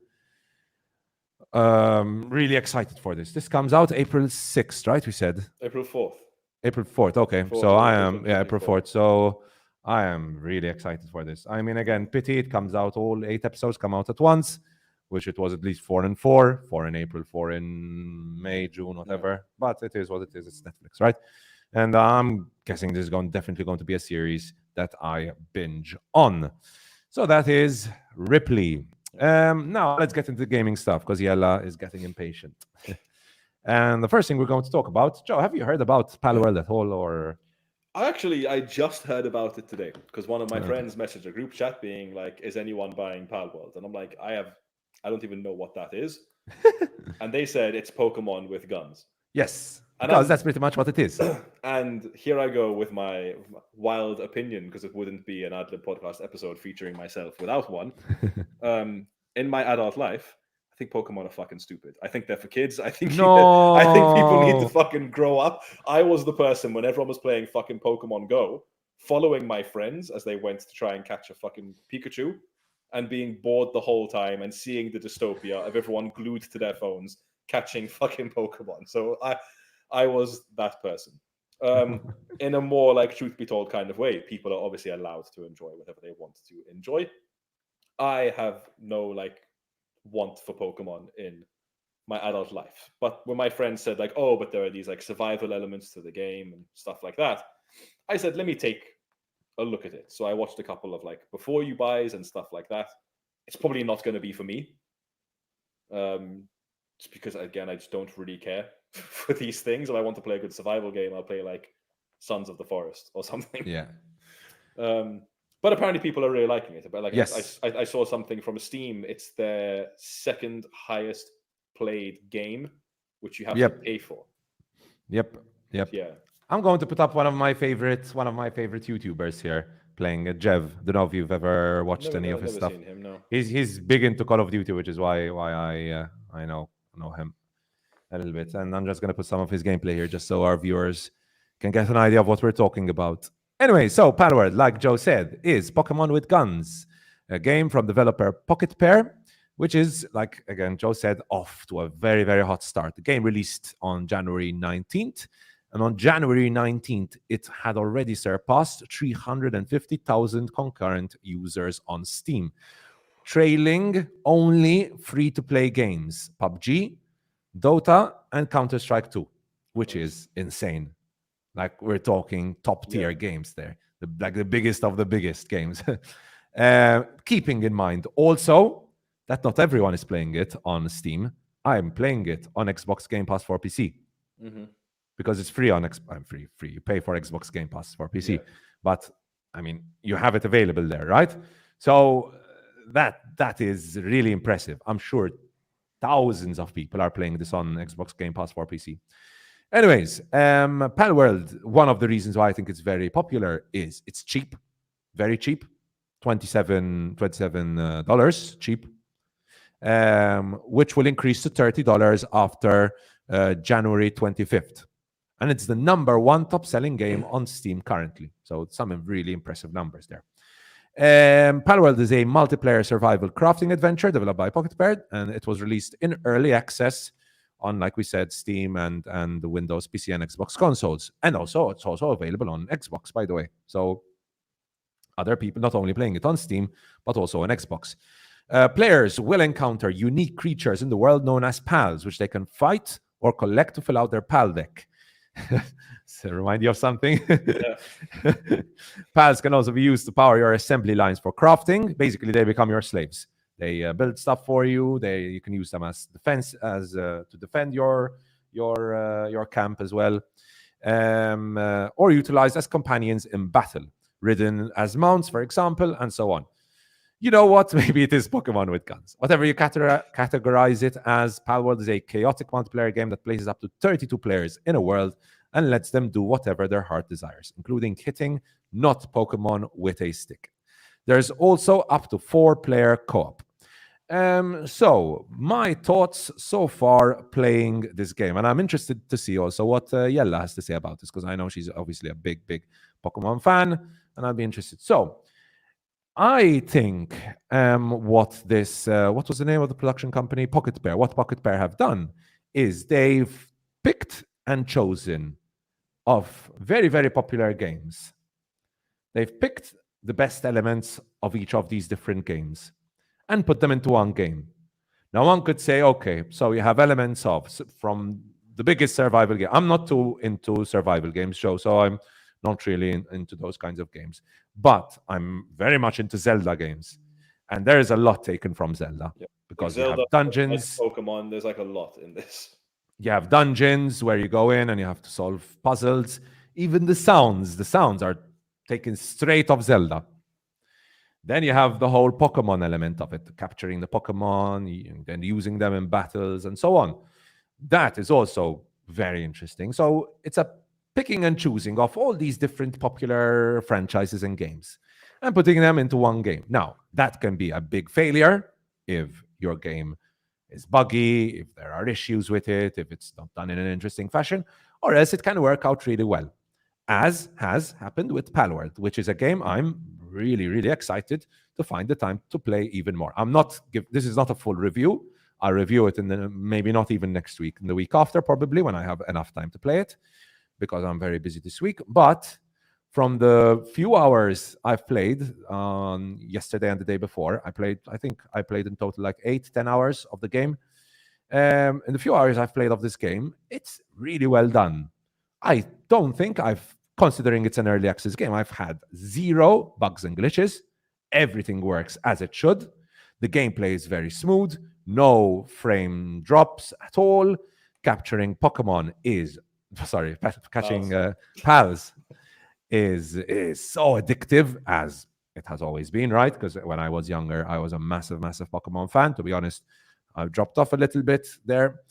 Speaker 1: really excited for this. This comes out April 6th, right? We said
Speaker 2: April 4th.
Speaker 1: April 4th. Okay.
Speaker 2: 4th
Speaker 1: So
Speaker 2: of
Speaker 1: I
Speaker 2: April
Speaker 1: am, yeah, April
Speaker 2: 2024.
Speaker 1: 4th. So I am really excited for this. I mean, again, pity it comes out, all 8 episodes come out at once, which it was at least 4 and 4, 4 in April, 4 in May, June, whatever. But it is what it is. It's Netflix, right? And I'm guessing this is definitely going to be a series that I binge on. So that is Ripley. Now let's get into the gaming stuff because Yella is getting impatient. And the first thing we're going to talk about, Joe, have you heard about Palworld at all, or?
Speaker 2: I just heard about it today because one of my friends messaged a group chat being like, "Is anyone buying Palworld?" And I'm like, I don't even know what that is. And they said it's Pokemon with guns.
Speaker 1: Yes,
Speaker 2: And
Speaker 1: because that's pretty much what it is.
Speaker 2: And here I go with my wild opinion because it wouldn't be an Adlib podcast episode featuring myself without one. In my adult life, I think Pokemon are fucking stupid. I think they're for kids. I think people need to fucking grow up. I was the person when everyone was playing fucking Pokemon Go, following my friends as they went to try and catch a fucking Pikachu, and being bored the whole time and seeing the dystopia of everyone glued to their phones catching fucking Pokemon. So I was that person. In a more like truth be told kind of way, people are obviously allowed to enjoy whatever they want to enjoy. I have no like want for Pokemon in my adult life. But when my friends said like, oh, but there are these like survival elements to the game and stuff like that, I said, let me take a look at it. So I watched a couple of like before you buys and stuff like that. It's probably not going to be for me. Just because again, I just don't really care for these things. If I want to play a good survival game, I'll play like Sons of the Forest or something.
Speaker 1: Yeah.
Speaker 2: But apparently people are really liking it. But like,
Speaker 1: yes.
Speaker 2: I saw something from Steam. It's their second highest played game, which you have to pay for.
Speaker 1: Yep.
Speaker 2: Yeah.
Speaker 1: I'm going to put up one of my favorite YouTubers here playing Jev. Don't know if you've ever watched any of his stuff.
Speaker 2: Seen him, no.
Speaker 1: He's big into Call of Duty, which is why I know him a little bit. And I'm just going to put some of his gameplay here just so our viewers can get an idea of what we're talking about. Anyway, so Palworld, like Joe said, is Pokemon with guns, a game from developer Pocket Pair, which is, like, again, Joe said, off to a very, very hot start. The game released on January 19th, and on January 19th, it had already surpassed 350,000 concurrent users on Steam, trailing only free-to-play games, PUBG, Dota, and Counter-Strike 2, which is insane. Like, we're talking top-tier games there, the biggest of the biggest games. Keeping in mind also that not everyone is playing it on Steam. I'm playing it on Xbox Game Pass for PC. Because it's free on free. You pay for Xbox Game Pass for PC. Yeah. But, I mean, you have it available there, right? So that is really impressive. I'm sure thousands of people are playing this on Xbox Game Pass for PC. Anyways, Palworld, one of the reasons why I think it's very popular is it's cheap, very cheap, $27 cheap, which will increase to $30 after January 25th. And it's the #1 top-selling game on Steam currently. So some really impressive numbers there. Palworld is a multiplayer survival crafting adventure developed by Pocket Bear, and it was released in early access on, like we said, Steam and the Windows PC and Xbox consoles. And also, it's also available on Xbox, by the way. So other people not only playing it on Steam, but also on Xbox. Players will encounter unique creatures in the world known as pals, which they can fight or collect to fill out their pal deck. So remind you of something?
Speaker 2: Yeah.
Speaker 1: Pals can also be used to power your assembly lines for crafting. Basically, they become your slaves. They build stuff for you. You can use them as defense, to defend your camp as well, or utilized as companions in battle, ridden as mounts, for example, and so on. You know what? Maybe it is Pokemon with guns. Whatever you categorize it as, Palworld is a chaotic multiplayer game that places up to 32 players in a world and lets them do whatever their heart desires, including hitting not Pokemon with a stick. There's also up to 4-player co-op. So my thoughts so far playing this game, and I'm interested to see also what Yella has to say about this, because I know she's obviously a big Pokemon fan, and I'll be interested. So I think what was the name of the production company? Pocket Bear. What Pocket Bear have done is they've picked and chosen of very popular games. They've picked the best elements of each of these different games and put them into one game. Now, one could say, okay, so you have elements from the biggest survival game. I'm not too into survival games, Joe, so I'm not really into those kinds of games. But I'm very much into Zelda games. And there is a lot taken from Zelda.
Speaker 2: Yep.
Speaker 1: Because
Speaker 2: Zelda,
Speaker 1: you have dungeons.
Speaker 2: like Pokemon, there's like a lot in this.
Speaker 1: You have dungeons where you go in and you have to solve puzzles. Even the sounds are taken straight off Zelda. Then you have the whole Pokemon element of it, capturing the Pokemon and using them in battles and so on. That is also very interesting. So it's a picking and choosing of all these different popular franchises and games and putting them into one game. Now, that can be a big failure if your game is buggy, if there are issues with it, if it's not done in an interesting fashion, or else it can work out really well, as has happened with Palworld, which is a game I'm really excited to find the time to play even more. This is not a full review. I'll review it maybe not even next week, in the week after, probably, when I have enough time to play it, because I'm very busy this week. But from the few hours I've played yesterday and the day before, I think I played in total like 8-10 hours of the game. In the few hours I've played of this game, it's really well done. I don't think considering it's an early access game, I've had 0 bugs and glitches. Everything works as it should. The gameplay is very smooth. No frame drops at all. Catching pals is so addictive, as it has always been, right? Because when I was younger, I was a massive Pokemon fan. To be honest, I've dropped off a little bit there.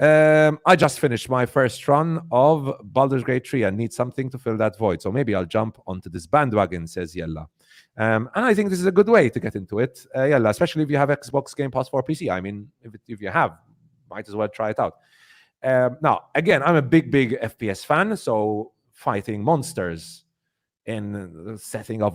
Speaker 1: I just finished my first run of Baldur's Gate 3 and need something to fill that void. So maybe I'll jump onto this bandwagon, says Yella. And I think this is a good way to get into it, Yella, especially if you have Xbox Game Pass for PC. I mean, if you have, might as well try it out. Now, again, I'm a big FPS fan, so fighting monsters in the setting of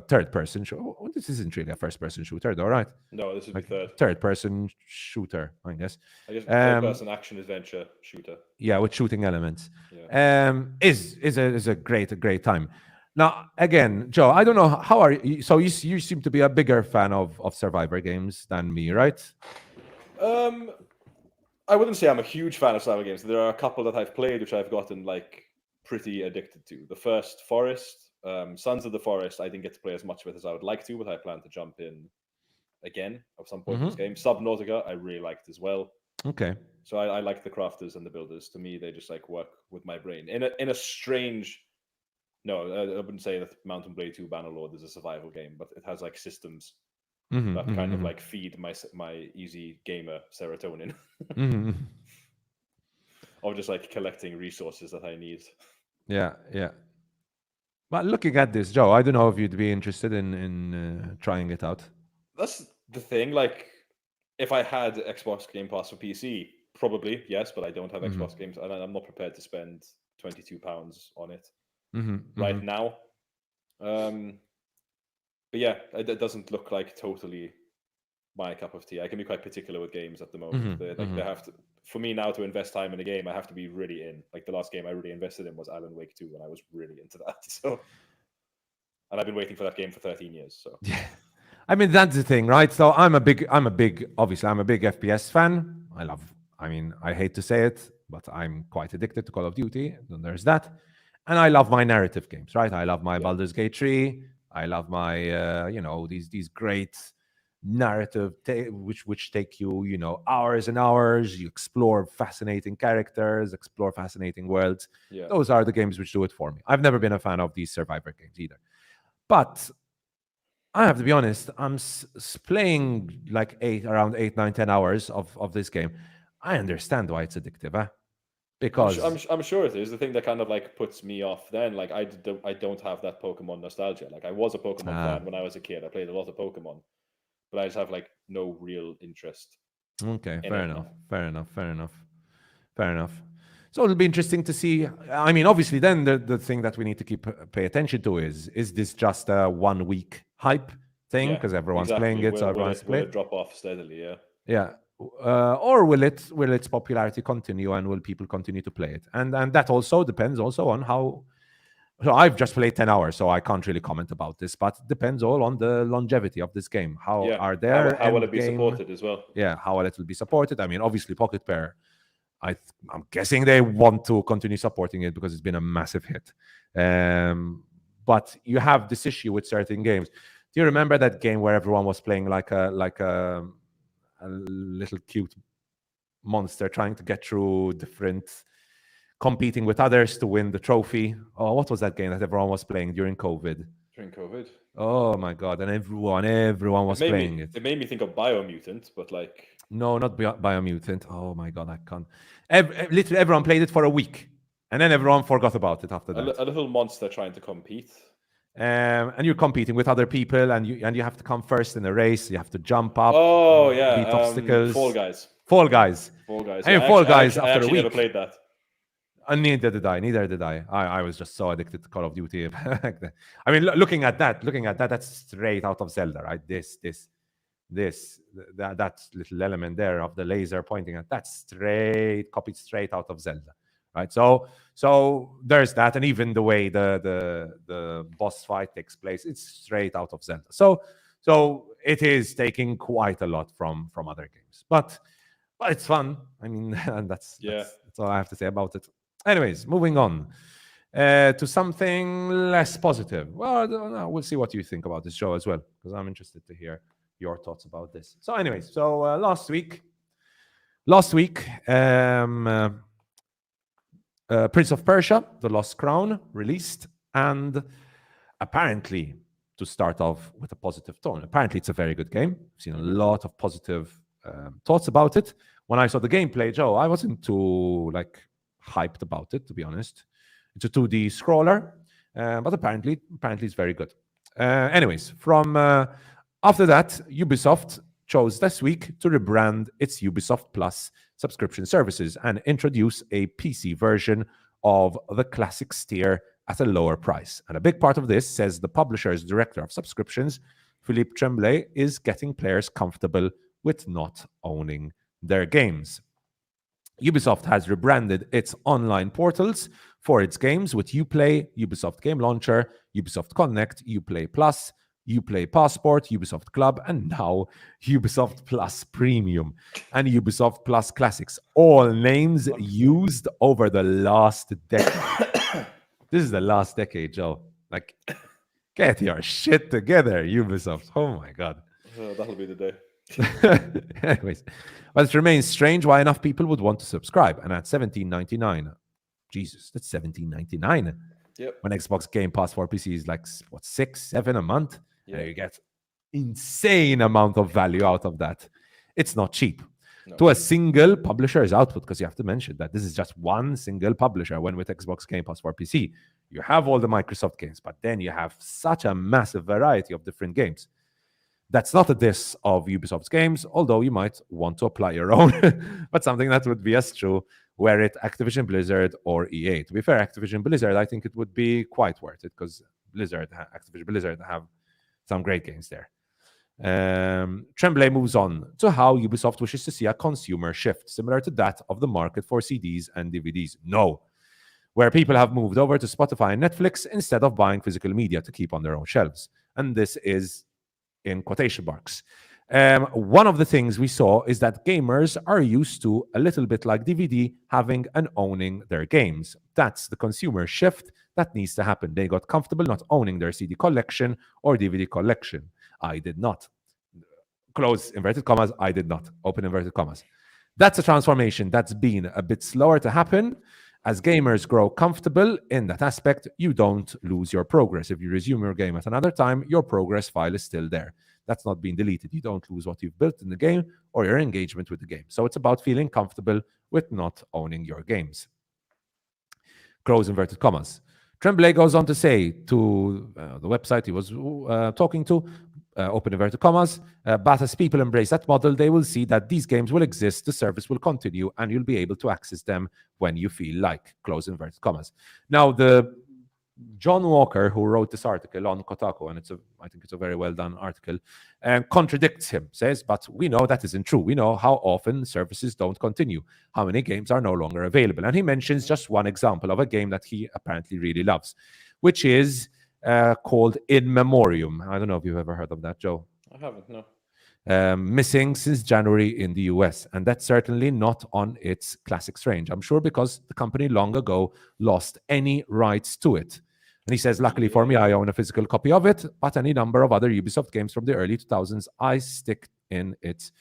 Speaker 1: third-person shooter. This isn't really a first-person shooter, though, right?
Speaker 2: No, this would be
Speaker 1: third-person shooter, I guess.
Speaker 2: Third-person action adventure shooter.
Speaker 1: Yeah, with shooting elements.
Speaker 2: Yeah.
Speaker 1: Is a great time. Now, again, Joe, I don't know, how are you? So you seem to be a bigger fan of survivor games than me, right?
Speaker 2: I wouldn't say I'm a huge fan of survival games. There are a couple that I've played which I've gotten like pretty addicted to. The first, Forest, Sons of the Forest, I didn't get to play as much with as I would like to, but I plan to jump in again at some point in this game. Subnautica, I really liked as well.
Speaker 1: Okay.
Speaker 2: So I like the crafters and the builders. To me, they just like work with my brain in a strange. No, I wouldn't say that Mountain Blade 2 Bannerlord is a survival game, but it has like systems that kind of like feed my easy gamer serotonin. Of just like collecting resources that I need.
Speaker 1: Yeah. But looking at this, Joe, I don't know if you'd be interested in trying it out.
Speaker 2: That's the thing. Like, if I had Xbox Game Pass for PC, probably yes, but I don't have
Speaker 1: Mm-hmm.
Speaker 2: Xbox Games, and I'm not prepared to spend £22 on it
Speaker 1: Mm-hmm.
Speaker 2: right
Speaker 1: Mm-hmm.
Speaker 2: now. But yeah, it doesn't look like totally my cup of tea. I can be quite particular with games at the moment.
Speaker 1: Mm-hmm.
Speaker 2: They
Speaker 1: Mm-hmm.
Speaker 2: have to, for me now to invest time in a game, I have to be really in. Like the last game I really invested in was Alan Wake 2, and I was really into that. So, and I've been waiting for that game for 13 years. So
Speaker 1: Yeah. I mean, that's the thing, right? So obviously, I'm a big FPS fan. I hate to say it, but I'm quite addicted to Call of Duty. And there's that. And I love my narrative games, right? I love my
Speaker 2: yeah,
Speaker 1: Baldur's Gate 3. I love my, these great narrative, which take you, hours and hours. You explore fascinating characters, explore fascinating worlds.
Speaker 2: yeah.
Speaker 1: Those are the games which do it for me. I've never been a fan of these Survivor games either. But I have to be honest, I'm playing like around 8, 9, 10 hours of this game. I understand why it's addictive, because
Speaker 2: I'm sure it is. The thing that kind of like puts me off then, like I don't have that Pokemon nostalgia. Like I was a Pokemon fan when I was a kid. I played a lot of Pokemon, but I just have like no real interest
Speaker 1: okay,
Speaker 2: in
Speaker 1: fair
Speaker 2: it
Speaker 1: enough,
Speaker 2: now.
Speaker 1: fair enough, fair enough, fair enough. So it'll be interesting to see. I mean, obviously, then the thing that we need to pay attention to is this just a 1 week hype thing
Speaker 2: Yeah,
Speaker 1: because everyone's playing
Speaker 2: exactly.
Speaker 1: it, so everyone's
Speaker 2: Will
Speaker 1: playing.
Speaker 2: it drop off steadily? Yeah.
Speaker 1: Yeah. Or will its popularity continue and will people continue to play it? And that also depends also on how. So I've just played 10 hours, so I can't really comment about this, but it depends all on the longevity of this game. How
Speaker 2: Yeah.
Speaker 1: are their
Speaker 2: How will
Speaker 1: end
Speaker 2: it be
Speaker 1: game?
Speaker 2: supported as well?
Speaker 1: Yeah, how will it will be supported? I mean, obviously, Pocket Pair. I'm guessing they want to continue supporting it because it's been a massive hit. But you have this issue with certain games. Do you remember that game where everyone was playing like a little cute monster trying to get through different, competing with others to win the trophy? Oh, what was that game that everyone was playing during COVID?
Speaker 2: During COVID.
Speaker 1: Oh my god! And everyone was playing it.
Speaker 2: It made me think of Biomutant, but like
Speaker 1: No, not Biomutant. Oh my god, I can't. Literally, everyone played it for a week, and then everyone forgot about it after that.
Speaker 2: a little monster trying to compete.
Speaker 1: And you're competing with other people, and you have to come first in a race. You have to jump up,
Speaker 2: Oh yeah,
Speaker 1: beat obstacles.
Speaker 2: Fall Guys.
Speaker 1: Fall Guys.
Speaker 2: Fall Guys.
Speaker 1: I
Speaker 2: Yeah,
Speaker 1: mean, Fall Guys
Speaker 2: I
Speaker 1: after a
Speaker 2: actually never
Speaker 1: week.
Speaker 2: played that.
Speaker 1: Neither did I. Neither did I. I was just so addicted to Call of Duty back then. I mean, looking at that, that's straight out of Zelda, right? That little element there of the laser pointing at that's copied straight out of Zelda, right? So there's that, and even the way the boss fight takes place, it's straight out of Zelda. So it is taking quite a lot from other games, but it's fun. I mean, and that's all I have to say about it. Anyways, moving on to something less positive. Well, no, we'll see what you think about this show as well, because I'm interested to hear your thoughts about this. So, anyways, last week, Prince of Persia: The Lost Crown released, and apparently, to start off with a positive tone, apparently it's a very good game. I've seen a lot of positive thoughts about it. When I saw the gameplay, Joe, I wasn't too hyped about it, to be honest. It's a 2D scroller, but apparently it's very good. Anyways, from after that, Ubisoft chose this week to rebrand its Ubisoft Plus subscription services and introduce a PC version of the classic tier at a lower price. And a big part of this, says the publisher's director of subscriptions, Philippe Tremblay, is getting players comfortable with not owning their games. Ubisoft has rebranded its online portals for its games with Uplay, Ubisoft Game Launcher, Ubisoft Connect, Uplay Plus, Uplay Passport, Ubisoft Club, and now Ubisoft Plus Premium and Ubisoft Plus Classics, all names used over the last decade. This is the last decade, Joe. Get your shit together, Ubisoft. Oh my God.
Speaker 2: That'll be the day.
Speaker 1: Anyways, but it remains strange why enough people would want to subscribe. And at $17.99, Jesus, that's $17.99.
Speaker 2: Yep.
Speaker 1: When Xbox Game Pass for PC is like what, $6, $7 a month,
Speaker 2: yeah.
Speaker 1: And you get insane amount of value out of that. It's not cheap.
Speaker 2: No.
Speaker 1: To a single publisher's output, because you have to mention that this is just one single publisher. When with Xbox Game Pass for PC, you have all the Microsoft games, but then you have such a massive variety of different games. That's not a diss of Ubisoft's games, although you might want to apply your own, but something that would be as true were it Activision Blizzard or EA. To be fair, Activision Blizzard, I think it would be quite worth it because Activision Blizzard have some great games there. Tremblay moves on to how Ubisoft wishes to see a consumer shift, similar to that of the market for CDs and DVDs. No, where people have moved over to Spotify and Netflix instead of buying physical media to keep on their own shelves. And this is in quotation marks. One of the things we saw is that gamers are used to, a little bit like DVD, having and owning their games. That's the consumer shift that needs to happen. They got comfortable not owning their CD collection or DVD collection. I did not. Close inverted commas, I did not. Open inverted commas. That's a transformation that's been a bit slower to happen. As gamers grow comfortable in that aspect, you don't lose your progress. If you resume your game at another time, your progress file is still there. That's not being deleted. You don't lose what you've built in the game or your engagement with the game. So it's about feeling comfortable with not owning your games. Close inverted commas. Tremblay goes on to say to the website he was talking to, open inverted commas, but as people embrace that model, they will see that these games will exist, the service will continue, and you'll be able to access them when you feel like, close inverted commas. Now, the John Walker, who wrote this article on Kotaku, and I think it's a very well done article, contradicts him, says, but we know that isn't true. We know how often services don't continue, how many games are no longer available. And he mentions just one example of a game that he apparently really loves, which is called In Memoriam. I don't know if you've ever heard of that, Joe.
Speaker 2: I haven't, no.
Speaker 1: Missing since January in the US, and that's certainly not on its classics range. I'm sure because the company long ago lost any rights to it. And he says, luckily for me, I own a physical copy of it, but any number of other Ubisoft games from the early 2000s I stick in its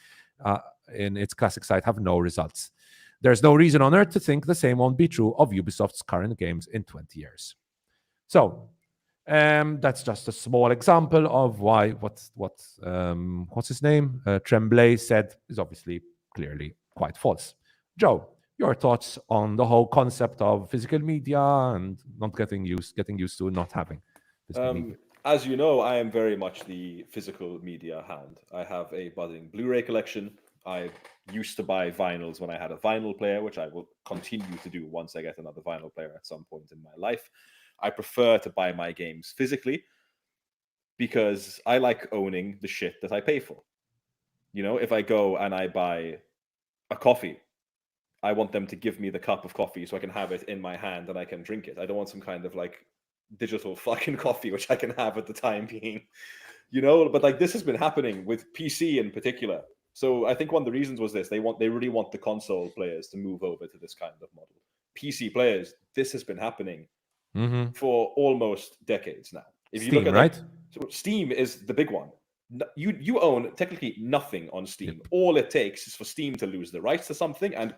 Speaker 1: classic site have no results. There's no reason on earth to think the same won't be true of Ubisoft's current games in 20 years. So that's just a small example of why what's his name? Tremblay said is obviously clearly quite false. Joe, your thoughts on the whole concept of physical media and not getting used to not having physical media?
Speaker 2: As you know, I am very much the physical media hand. I have a budding Blu-ray collection. I used to buy vinyls when I had a vinyl player, which I will continue to do once I get another vinyl player at some point in my life. I prefer to buy my games physically because I like owning the shit that I pay for. You know, if I go and I buy a coffee, I want them to give me the cup of coffee so I can have it in my hand and I can drink it. I don't want some kind of like digital fucking coffee, which I can have at the time being, you know, but like this has been happening with PC in particular. So I think one of the reasons was this, they really want the console players to move over to this kind of model. PC players, this has been happening for almost decades now. If
Speaker 1: Steam,
Speaker 2: you look at
Speaker 1: right?
Speaker 2: So Steam is the big one. You own technically nothing on Steam. Yep. All it takes is for Steam to lose the rights to something and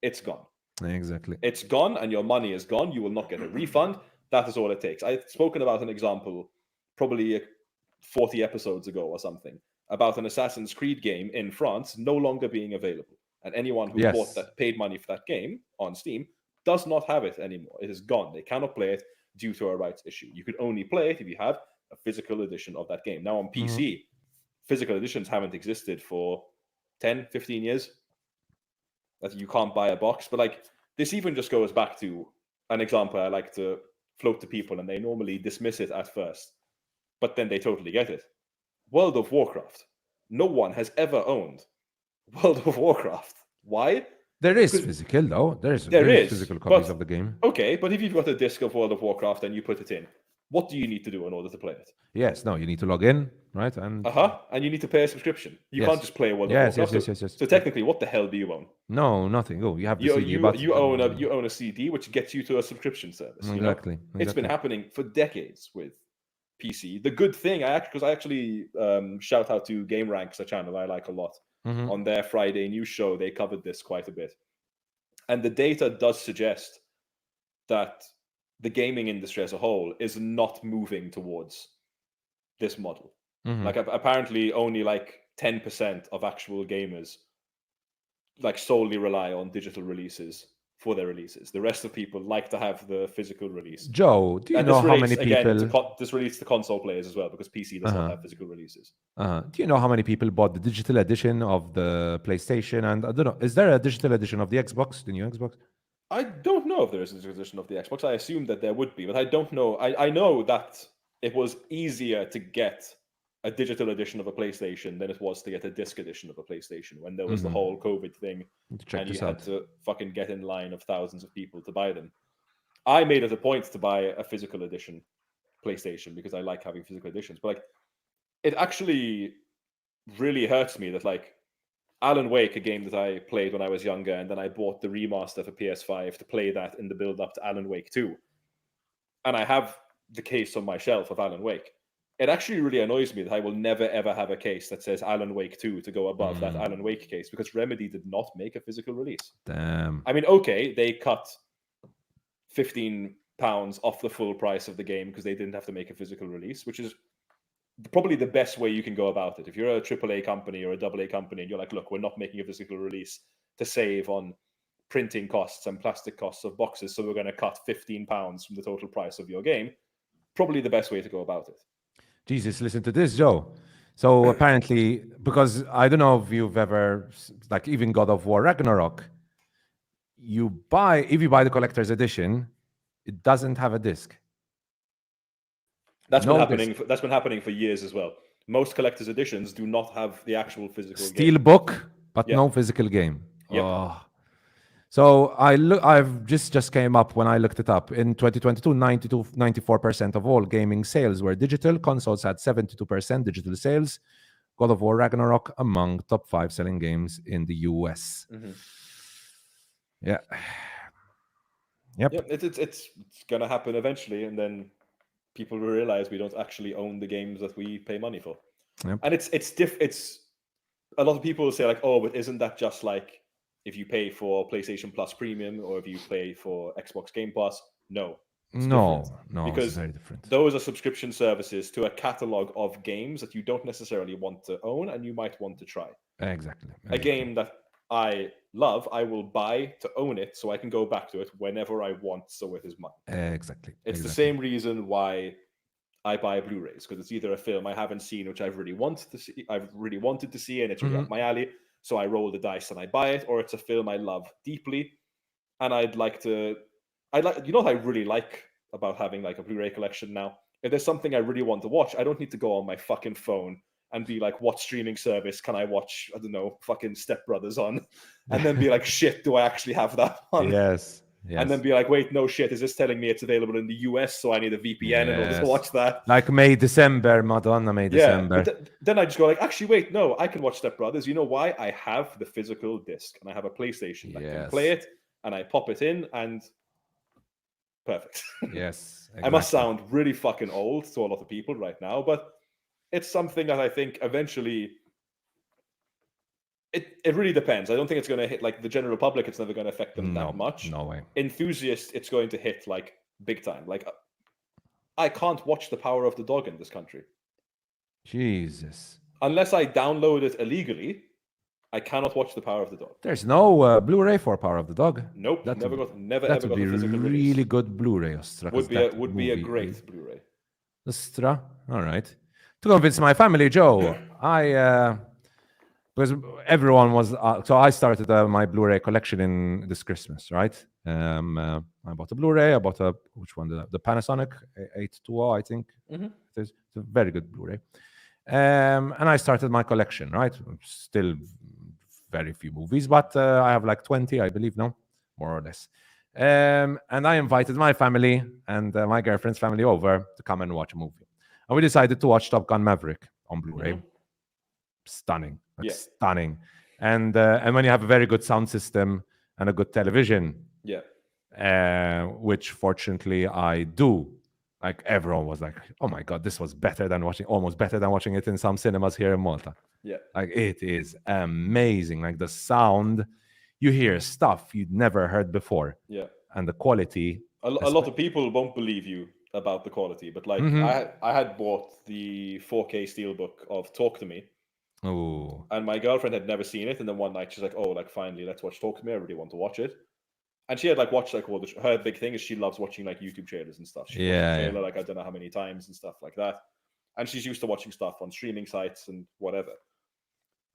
Speaker 2: it's gone.
Speaker 1: Exactly.
Speaker 2: It's gone and your money is gone. You will not get a refund. That is all it takes. I've spoken about an example probably 40 episodes ago or something about an Assassin's Creed game in France no longer being available. And anyone who paid money for that game on Steam does not have it anymore. It is gone. They cannot play it due to a rights issue. You could only play it if you have a physical edition of that game. Now on PC, physical editions haven't existed for 10, 15 years. That you can't buy a box. But like this even just goes back to an example I like to float to people and they normally dismiss it at first, but then they totally get it. World of Warcraft. No one has ever owned World of Warcraft. Why?
Speaker 1: There is physical though. There is physical copies of the game.
Speaker 2: Okay, but if you've got a disc of World of Warcraft and you put it in, what do you need to do in order to play it?
Speaker 1: Yes, no, you need to log in, right? And
Speaker 2: and you need to pay a subscription. You can't just play World of Warcraft.
Speaker 1: Yes.
Speaker 2: So technically, what the hell do you own?
Speaker 1: No, nothing. Oh, you have the CD,
Speaker 2: you own a CD which gets you to a subscription service.
Speaker 1: Exactly.
Speaker 2: It's been happening for decades with PC. The good thing, I actually shout out to Game Ranks, a channel I like a lot. On their Friday news show, they covered this quite a bit. And the data does suggest that the gaming industry as a whole is not moving towards this model. Like apparently only like 10% of actual gamers like solely rely on digital releases for their releases. The rest of people like to have the physical release.
Speaker 1: Joe, do you
Speaker 2: And
Speaker 1: know
Speaker 2: this
Speaker 1: how
Speaker 2: relates
Speaker 1: many people?
Speaker 2: again to this relates to console players as well, because PC does not have physical releases.
Speaker 1: Do you know how many people bought the digital edition of the PlayStation? And I don't know, is there a digital edition of the Xbox, the new Xbox?
Speaker 2: I don't know if there is a digital edition of the Xbox. I assume that there would be, but I don't know. I know that it was easier to get a digital edition of a PlayStation than it was to get a disc edition of a PlayStation when there was the whole COVID thing
Speaker 1: Check
Speaker 2: and
Speaker 1: this
Speaker 2: you had
Speaker 1: out.
Speaker 2: to fucking get in line of thousands of people to buy them. I made it a point to buy a physical edition PlayStation because I like having physical editions. But like, it actually really hurts me that like Alan Wake, a game that I played when I was younger, and then I bought the remaster for PS5 to play that in the build up to Alan Wake 2. And I have the case on my shelf of Alan Wake. It actually really annoys me that I will never ever have a case that says Alan Wake 2 to go above that Alan Wake case because Remedy did not make a physical release.
Speaker 1: Damn.
Speaker 2: I mean, okay, they cut £15 off the full price of the game because they didn't have to make a physical release, which is probably the best way you can go about it. If you're a AAA company or a AA company and you're like, look, we're not making a physical release to save on printing costs and plastic costs of boxes, so we're going to cut £15 from the total price of your game, probably the best way to go about it.
Speaker 1: Jesus, listen to this, Joe. So apparently, because I don't know if you've ever, like even God of War Ragnarok, if you buy the collector's edition, it doesn't have a disc.
Speaker 2: That's been happening for years as well. Most collector's editions do not have the actual physical
Speaker 1: Steel
Speaker 2: game.
Speaker 1: book, but no physical game.
Speaker 2: Yep.
Speaker 1: Oh. So I've just came up when I looked it up. In 2022, 94% of all gaming sales were digital. Consoles had 72% digital sales. God of War Ragnarok among top 5 selling games in the US. Yeah. Yep.
Speaker 2: It's gonna happen eventually, and then people will realize we don't actually own the games that we pay money for.
Speaker 1: Yep.
Speaker 2: And it's a lot of people will say like, oh, but isn't that just like if you pay for PlayStation Plus Premium or if you pay for Xbox Game Pass? No.
Speaker 1: No,
Speaker 2: because
Speaker 1: it's very different.
Speaker 2: Those are subscription services to a catalog of games that you don't necessarily want to own and you might want to try.
Speaker 1: Exactly.
Speaker 2: A game that I love, I will buy to own it so I can go back to it whenever I want, so it is mine.
Speaker 1: Exactly.
Speaker 2: It's the same reason why I buy Blu-rays, because it's either a film I haven't seen which I've really wanted to see and it's really up my alley, so I roll the dice and I buy it, or it's a film I love deeply and you know what I really like about having like a Blu-ray collection now? If there's something I really want to watch, I don't need to go on my fucking phone and be like, what streaming service can I watch, I don't know, fucking Step Brothers on? And then be like, shit, do I actually have that on?
Speaker 1: Yes.
Speaker 2: And then be like, wait, no shit, is this telling me it's available in the US, so I need a VPN in order to watch that?
Speaker 1: Like December, Madonna, December.
Speaker 2: But then I just go like, actually, wait, no, I can watch Step Brothers. You know why? I have the physical disc, and I have a PlayStation that can play it, and I pop it in, and perfect.
Speaker 1: Yes. Exactly.
Speaker 2: I must sound really fucking old to a lot of people right now, but it's something that I think eventually it really depends. I don't think it's going to hit like the general public. It's never going to affect them that much.
Speaker 1: No way.
Speaker 2: Enthusiasts, it's going to hit like big time. Like I can't watch The Power of the Dog in this country.
Speaker 1: Jesus.
Speaker 2: Unless I download it illegally, I cannot watch The Power of the Dog.
Speaker 1: There's no Blu-ray for Power of the Dog.
Speaker 2: Nope. Never ever got a physical
Speaker 1: really
Speaker 2: release.
Speaker 1: Good Blu-ray. Ostra,
Speaker 2: would be a great Blu-ray.
Speaker 1: Ostra. All right. To convince my family, Joe, because everyone was so I started my Blu-ray collection this Christmas, right? I bought a Blu-ray. I bought which one? The Panasonic 820, I think. It's a very good Blu-ray. And I started my collection, right? Still very few movies, but I have like 20, I believe, now, more or less. And I invited my family and my girlfriend's family over to come and watch a movie. And we decided to watch Top Gun Maverick on Blu-ray. Stunning, stunning. And when you have a very good sound system and a good television, which fortunately I do, like everyone was like, "Oh my god, this was almost better than watching it in some cinemas here in Malta."
Speaker 2: Yeah,
Speaker 1: like it is amazing. Like the sound, you hear stuff you'd never heard before.
Speaker 2: Yeah,
Speaker 1: and the quality.
Speaker 2: A lot of people won't believe you about the quality, but like I had bought the 4K steelbook of Talk to Me.
Speaker 1: Oh.
Speaker 2: And my girlfriend had never seen it, and then one night she's like, "Oh, like finally, let's watch Talk to Me. I really want to watch it." And she had like watched like all her big thing is she loves watching like YouTube trailers and stuff. She watched the trailer like I don't know how many times and stuff like that. And she's used to watching stuff on streaming sites and whatever.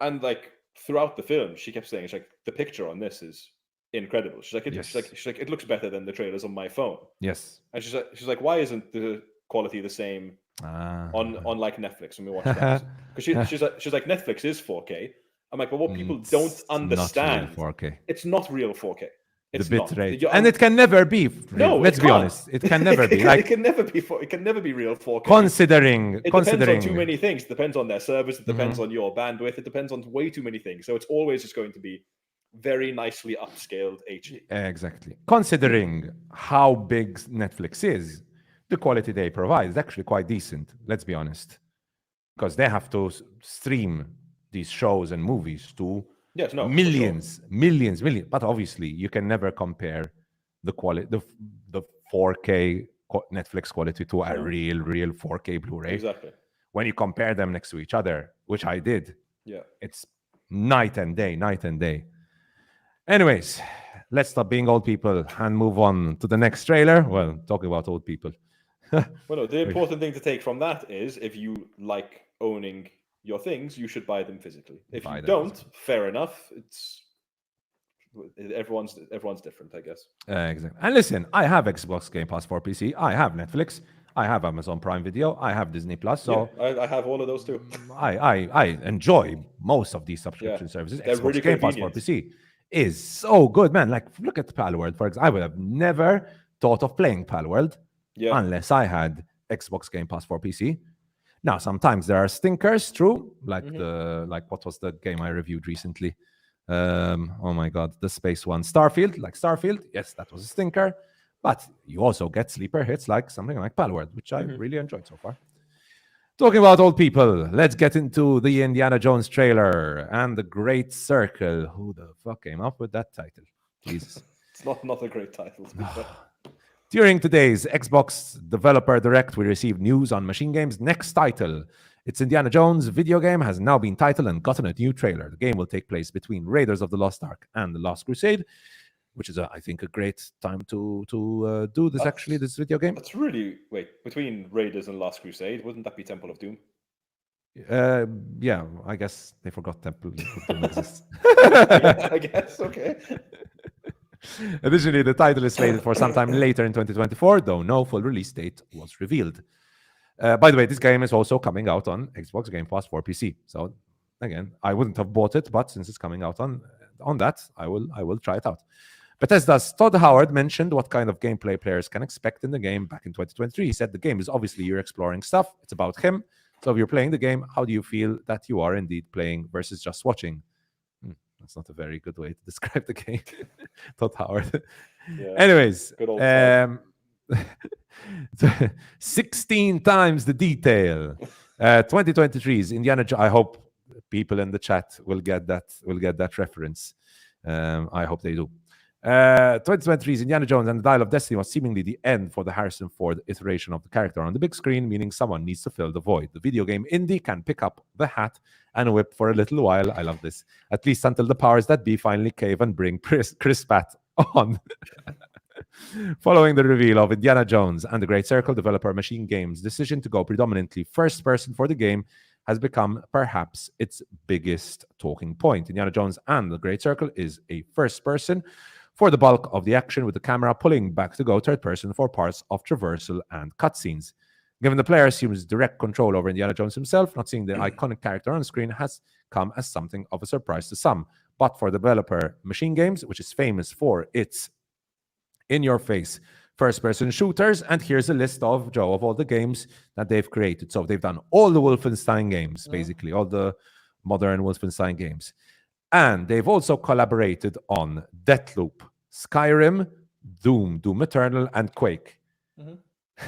Speaker 2: And like throughout the film, she kept saying, "She's like, the picture on this is incredible." She's like, she's like, "It looks better than the trailers on my phone."
Speaker 1: Yes.
Speaker 2: And she's like, "Why isn't the quality the same on like Netflix when we watch that?" Because she's like, "Netflix is 4K." I'm like, "But what people don't understand,
Speaker 1: not real 4K.
Speaker 2: It's not real 4K. It's
Speaker 1: the
Speaker 2: not.
Speaker 1: bit rate, and it can never be.
Speaker 2: No,
Speaker 1: let's be honest. It can never be.
Speaker 2: It can never be. It can never be real 4K.
Speaker 1: Considering
Speaker 2: it depends on too many things. It depends on their service. It depends on your bandwidth. It depends on way too many things. So it's always just going to be very nicely upscaled HD.
Speaker 1: Exactly. Considering how big Netflix is, the quality they provide is actually quite decent. Let's be honest, because they have to stream these shows and movies to millions. But obviously, you can never compare the quality, the 4K Netflix quality to a real 4K Blu-ray.
Speaker 2: Exactly.
Speaker 1: When you compare them next to each other, which I did, it's night and day. Anyways, let's stop being old people and move on to the next trailer. Well, talking about old people.
Speaker 2: Well, no, the important thing to take from that is if you like owning your things, you should buy them physically. If you don't, fair enough. It's everyone's different, I guess.
Speaker 1: Exactly. And listen, I have Xbox Game Pass for PC. I have Netflix. I have Amazon Prime Video. I have Disney Plus. So
Speaker 2: I have all of those too.
Speaker 1: I enjoy most of these subscription services.
Speaker 2: They're
Speaker 1: Xbox
Speaker 2: really
Speaker 1: Game Pass for PC is so good, man. Like, look at Palworld, for example. I would have never thought of playing Palworld unless I had Xbox Game Pass for PC. Now, sometimes there are stinkers, true. Like what was the game I reviewed recently? Oh my God, the space one, Starfield. Like Starfield, yes, that was a stinker. But you also get sleeper hits like something like Palworld, which I really enjoyed so far. Talking about old people, let's get into the Indiana Jones trailer and the Great Circle. Who the fuck came up with that title? Jesus.
Speaker 2: It's not a great title, to be fair.
Speaker 1: During today's Xbox Developer Direct, we received news on Machine Games' next title. Its Indiana Jones video game has now been titled and gotten a new trailer. The game will take place between Raiders of the Lost Ark and The Last Crusade, which is, I think, a great time to do this, this video game.
Speaker 2: That's really... Wait, between Raiders and Last Crusade, wouldn't that be Temple of Doom?
Speaker 1: Yeah, I guess they forgot Temple of Doom exists.
Speaker 2: Yeah, I guess, okay.
Speaker 1: Additionally, the title is slated for sometime later in 2024, though no full release date was revealed. By the way, this game is also coming out on Xbox Game Pass for PC. So again, I wouldn't have bought it, but since it's coming out on that, I will try it out. Bethesda's Todd Howard mentioned what kind of gameplay players can expect in the game back in 2023. He said the game is obviously you're exploring stuff. It's about him. So if you're playing the game, how do you feel that you are indeed playing versus just watching? That's not a very good way to describe the game. Todd Howard. Yeah, anyways,
Speaker 2: good old
Speaker 1: 16 times the detail. 2023's Indiana Jones. I hope people in the chat will get that reference. I hope they do. 2023's Indiana Jones and the Dial of Destiny was seemingly the end for the Harrison Ford iteration of the character on the big screen, meaning someone needs to fill the void. The video game indie can pick up the hat and whip for a little while. I love this. At least until the powers that be finally cave and bring Chris Pratt on. Following the reveal of Indiana Jones and the Great Circle, developer Machine Games' decision to go predominantly first person for the game has become perhaps its biggest talking point. Indiana Jones and the Great Circle is a first person for the bulk of the action, with the camera pulling back to go third person for parts of traversal and cutscenes. Given the player assumes direct control over Indiana Jones himself, not seeing the iconic character on screen has come as something of a surprise to some. But for developer Machine Games, which is famous for its in-your-face first-person shooters, and here's a list of, Joe, of all the games that they've created. So they've done all the Wolfenstein games, basically, all the modern Wolfenstein games. And they've also collaborated on Deathloop, Skyrim, Doom Eternal, and Quake.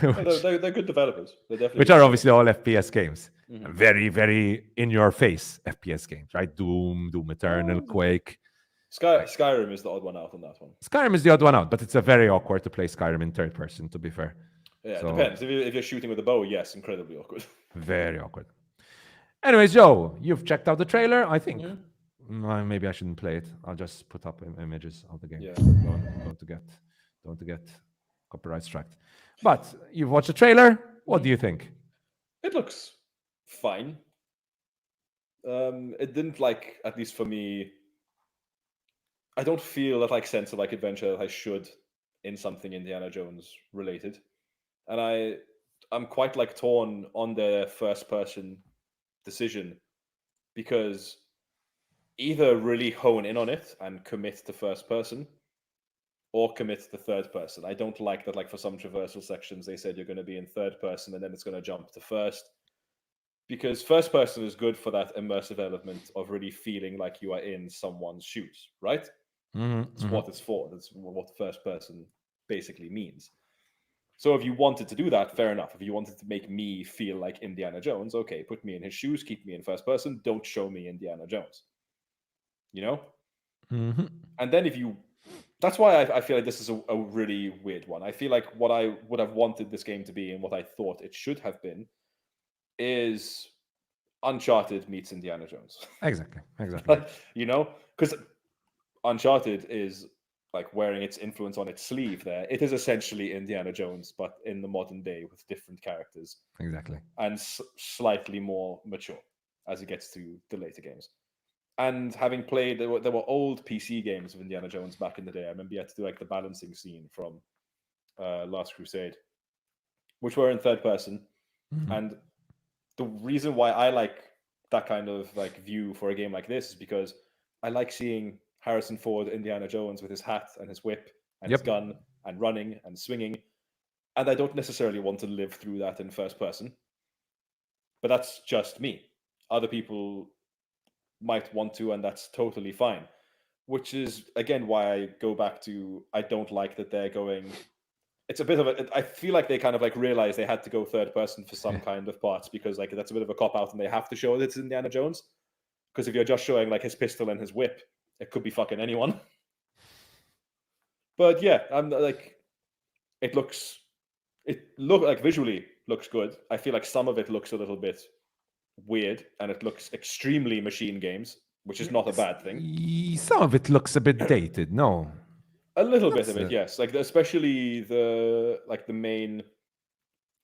Speaker 2: They're good developers.
Speaker 1: Which are obviously all FPS games. Very, very in-your-face FPS games, right? Doom Eternal, Quake.
Speaker 2: Skyrim is the odd one out on that one.
Speaker 1: Skyrim is the odd one out, but it's a very awkward to play Skyrim in third person, to be fair.
Speaker 2: Yeah, so, it depends. If you're shooting with a bow, yes, incredibly awkward.
Speaker 1: Very awkward. Anyways, Joe, you've checked out the trailer, I think. Maybe I shouldn't play it. I'll just put up images of the game.
Speaker 2: Yeah.
Speaker 1: Don't to get copyright striked. But you've watched the trailer. What do you think?
Speaker 2: It looks fine. It didn't like, at least for me, I don't feel that like sense of like adventure that I should in something Indiana Jones related. And I'm quite like torn on the first person decision, because either really hone in on it and commit to first person, or commit to third person. I don't like that, like for some traversal sections, they said you're going to be in third person and then it's going to jump to first. Because first person is good for that immersive element of really feeling like you are in someone's shoes, right? That's what it's for. That's what first person basically means. So if you wanted to do that, fair enough. If you wanted to make me feel like Indiana Jones, okay, put me in his shoes, keep me in first person, don't show me Indiana Jones. You know? And then that's why I feel like this is a really weird one. I feel like what I would have wanted this game to be and what I thought it should have been is Uncharted meets Indiana Jones.
Speaker 1: Exactly.
Speaker 2: You know? Because Uncharted is like wearing its influence on its sleeve there. It is essentially Indiana Jones, but in the modern day with different characters.
Speaker 1: Exactly.
Speaker 2: And slightly more mature as it gets to the later games. And having played, there were old PC games of Indiana Jones back in the day. I remember you had to do like the balancing scene from Last Crusade, which were in third person. And the reason why I like that kind of like view for a game like this is because I like seeing Harrison Ford, Indiana Jones, with his hat and his whip and his gun and running and swinging. And I don't necessarily want to live through that in first person. But that's just me. Other people might want to, and that's totally fine. Which is, again, why I go back to, I don't like that they're going... It's a bit of a... I feel like they kind of like realized they had to go third person for some kind of parts, because like that's a bit of a cop-out and they have to show that it's Indiana Jones. Because if you're just showing like his pistol and his whip, it could be fucking anyone. But yeah, I'm like... It like visually looks good. I feel like some of it looks a little bit weird, and it looks extremely Machine Games, which is not a bad thing.
Speaker 1: Some of it looks a bit dated, no?
Speaker 2: A little bit of it, yes. Like especially the main,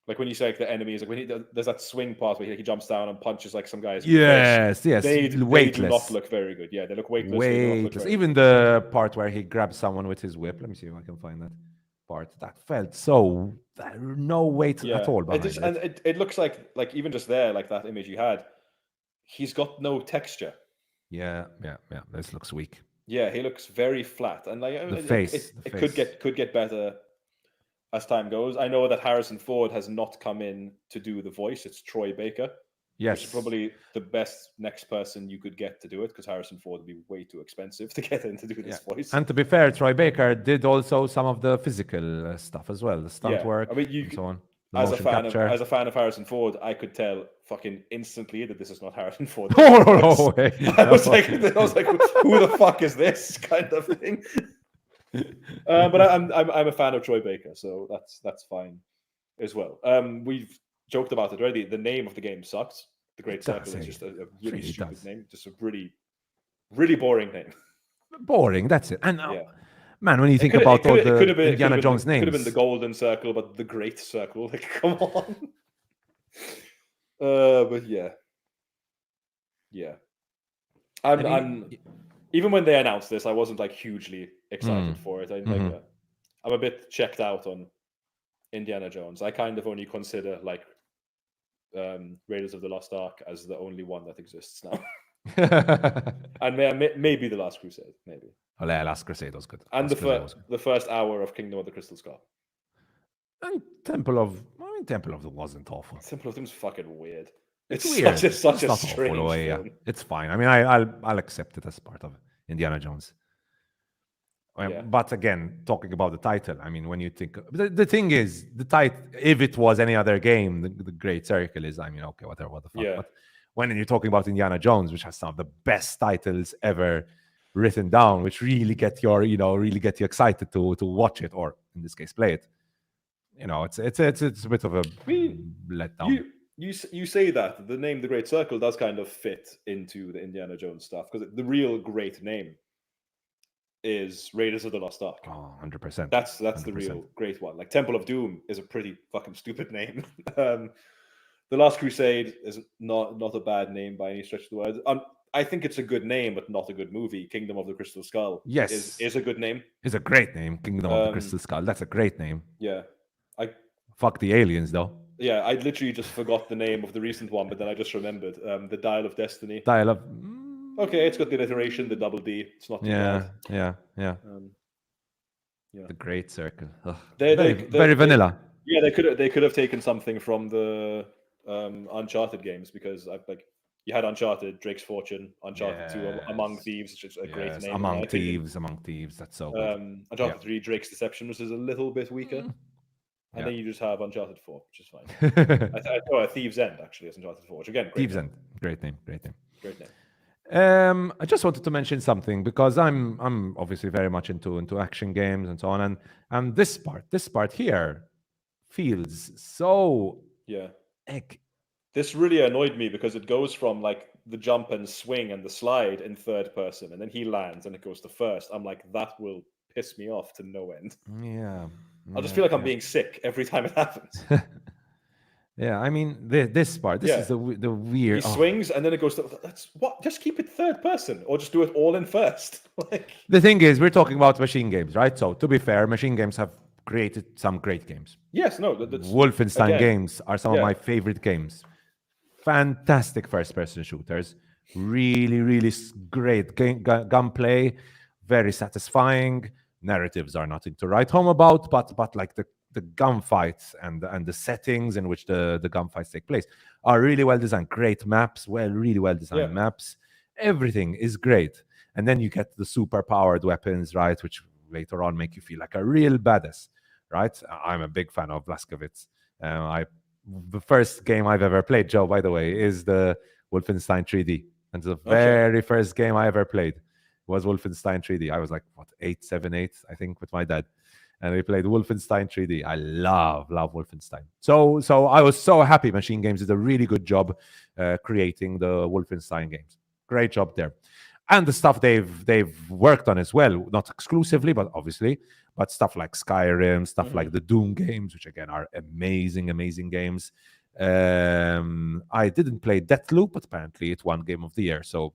Speaker 2: like when you say like the enemies, like when there's that swing part where he jumps down and punches like some guys.
Speaker 1: Yes.
Speaker 2: They do not look very good. Yeah, they look weightless.
Speaker 1: Even the part where he grabs someone with his whip. Let me see if I can find that part. That felt so no weight at all behind it.
Speaker 2: And it looks like even just there, like that image you had, he's got no texture.
Speaker 1: Yeah. This looks weak.
Speaker 2: Yeah, he looks very flat, and like
Speaker 1: the face
Speaker 2: could get better as time goes. I know that Harrison Ford has not come in to do the voice; it's Troy Baker.
Speaker 1: Yes,
Speaker 2: which is probably the best next person you could get to do it, because Harrison Ford would be way too expensive to get in to do this voice.
Speaker 1: And to be fair, Troy Baker did also some of the physical stuff as well, the stunt work, and so on.
Speaker 2: As a fan of Harrison Ford, I could tell fucking instantly that this is not Harrison Ford.
Speaker 1: No way.
Speaker 2: I was like, who the fuck is this kind of thing? But I'm a fan of Troy Baker, so that's fine as well. We've joked about it already. The name of the game sucks. The Great Circle is just a really stupid name, just a really, really boring name.
Speaker 1: Boring, that's it. And man, when you think about all the Indiana Jones names,
Speaker 2: it could have been the Golden Circle, but the Great Circle. Like, come on. But yeah. I'm even when they announced this, I wasn't like hugely excited for it. I'm a bit checked out on Indiana Jones. I kind of only consider like Raiders of the Lost Ark as the only one that exists now. And maybe The Last Crusade, maybe.
Speaker 1: Oh, yeah, Last Crusade was good.
Speaker 2: And the first hour of Kingdom of the Crystal Skull.
Speaker 1: And Temple of Doom wasn't awful.
Speaker 2: Temple of Doom's fucking weird.
Speaker 1: It's weird.
Speaker 2: Such a strange
Speaker 1: way,
Speaker 2: film.
Speaker 1: Yeah. It's fine. I mean, I'll accept it as part of Indiana Jones. But again, talking about the title, I mean, when you think... The thing is, the title, if it was any other game, the Great Circle is, I mean, okay, whatever, what the fuck.
Speaker 2: Yeah.
Speaker 1: But when you're talking about Indiana Jones, which has some of the best titles ever written down, which really get you excited to watch it, or in this case, play it. You know, it's a bit of a letdown.
Speaker 2: you say that the name The Great Circle does kind of fit into the Indiana Jones stuff, because the real great name is Raiders of the Lost Ark.
Speaker 1: Oh, 100%.
Speaker 2: That's the
Speaker 1: 100%.
Speaker 2: real great one. Like Temple of Doom is a pretty fucking stupid name. The Last Crusade is not a bad name by any stretch of the word. I think it's a good name, but not a good movie. Kingdom of the Crystal Skull
Speaker 1: Yes.
Speaker 2: is a good name.
Speaker 1: It's a great name. Kingdom of the Crystal Skull. That's a great name.
Speaker 2: Yeah.
Speaker 1: Fuck the aliens, though.
Speaker 2: Yeah, I literally just forgot the name of the recent one, but then I just remembered. The Dial of Destiny.
Speaker 1: Dial of...
Speaker 2: Okay, it's got the alliteration, the double D. It's not too bad.
Speaker 1: Yeah.
Speaker 2: Yeah.
Speaker 1: The Great Circle. Ugh.
Speaker 2: They-
Speaker 1: Very vanilla.
Speaker 2: Yeah, they could have taken something from the Uncharted games, because you had Uncharted, Drake's Fortune, Uncharted 2, Among
Speaker 1: Yes.
Speaker 2: Thieves, which is a great name. in
Speaker 1: Among
Speaker 2: my opinion.
Speaker 1: Thieves. That's so good.
Speaker 2: Uncharted 3, Drake's Deception, which is a little bit weaker. And then you just have Uncharted 4, which is fine. I thought Thieves End actually is Uncharted 4, which again, great
Speaker 1: Thieves
Speaker 2: name.
Speaker 1: End. Great name.
Speaker 2: Great name.
Speaker 1: I just wanted to mention something, because I'm obviously very much into action games and so on, and this part here feels so
Speaker 2: This really annoyed me, because it goes from like the jump and swing and the slide in third person, and then he lands and it goes to first. I'm like, that will piss me off to no end.
Speaker 1: Yeah.
Speaker 2: I'll just feel like I'm being sick every time it happens.
Speaker 1: Yeah, I mean this part. This is the weird.
Speaker 2: He swings and then it goes to that's what. Just keep it third person, or just do it all in first.
Speaker 1: The thing is, we're talking about machine games, right? So to be fair, machine games have created some great games.
Speaker 2: Yes, no, that's,
Speaker 1: Wolfenstein games are some of my favorite games. Fantastic first-person shooters, really great gunplay, very satisfying. Narratives are nothing to write home about, but like the gunfights and the settings in which the gunfights take place are really well designed. Great maps, really well designed maps. Everything is great, and then you get the super powered weapons, right, which later on make you feel like a real badass, right? I'm a big fan of Blazkowicz. The first game I've ever played, Joe, by the way, is the Wolfenstein 3D, and the very first game I ever played was Wolfenstein 3D. I was like, 7, 8, I think, with my dad. And we played Wolfenstein 3D. I love Wolfenstein. So I was so happy Machine Games did a really good job creating the Wolfenstein games. Great job there. And the stuff they've worked on as well, not exclusively, but obviously, but stuff like Skyrim, stuff like the Doom games, which again are amazing games. I didn't play Deathloop, but apparently it won Game of the Year. So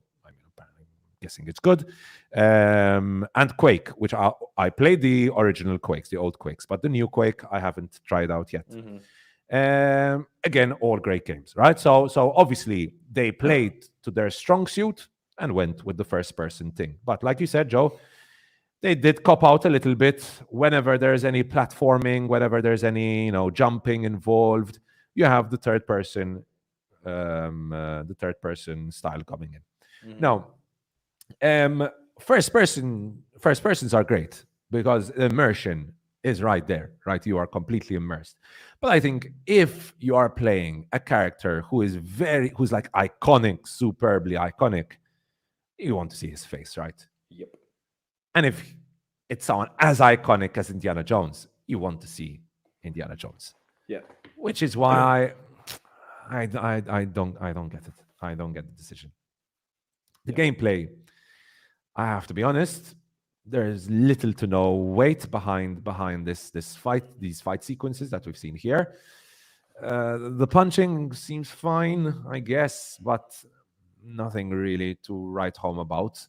Speaker 1: guessing it's good. And Quake, which I played the original Quakes, the old Quakes, but the new Quake I haven't tried out yet. Again, all great games, right? So obviously they played to their strong suit and went with the first person thing. But like you said, Joe, they did cop out a little bit whenever there's any platforming, whenever there's any jumping involved. You have the third person style coming in. Now, first persons are great because immersion is right there, right? You are completely immersed. But I think if you are playing a character who's like iconic, superbly iconic, you want to see his face, right?
Speaker 2: Yep.
Speaker 1: And if it's someone as iconic as Indiana Jones, you want to see Indiana Jones.
Speaker 2: Yeah.
Speaker 1: Which is why I don't get it. I don't get the decision. The gameplay, I have to be honest, there's little to no weight behind these fight sequences that we've seen here. The punching seems fine, I guess, but nothing really to write home about.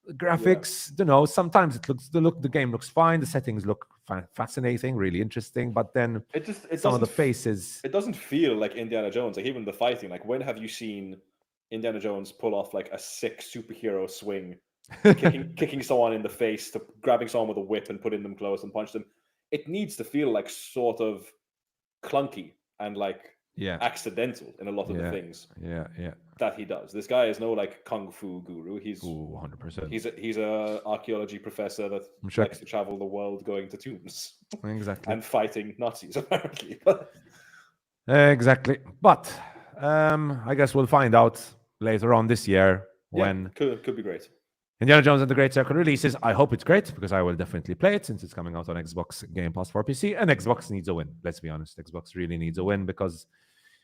Speaker 1: The graphics, sometimes the game looks fine, the settings look fascinating, really interesting, but then some of the faces,
Speaker 2: it doesn't feel like Indiana Jones. Like even the fighting, like when have you seen Indiana Jones pull off like a sick superhero swing, kicking someone in the face, to grabbing someone with a whip and putting them close and punch them? It needs to feel like sort of clunky and like accidental in a lot of the things that he does. This guy is no like kung fu guru. He's
Speaker 1: 100%.
Speaker 2: He's a archaeology professor that likes to travel the world going to tombs.
Speaker 1: Exactly.
Speaker 2: And fighting Nazis, apparently.
Speaker 1: Exactly. But I guess we'll find out later on this year when
Speaker 2: could be great.
Speaker 1: Indiana Jones and the Great Circle releases. I hope it's great because I will definitely play it since it's coming out on Xbox Game Pass for PC. And Xbox needs a win. Let's be honest. Xbox really needs a win because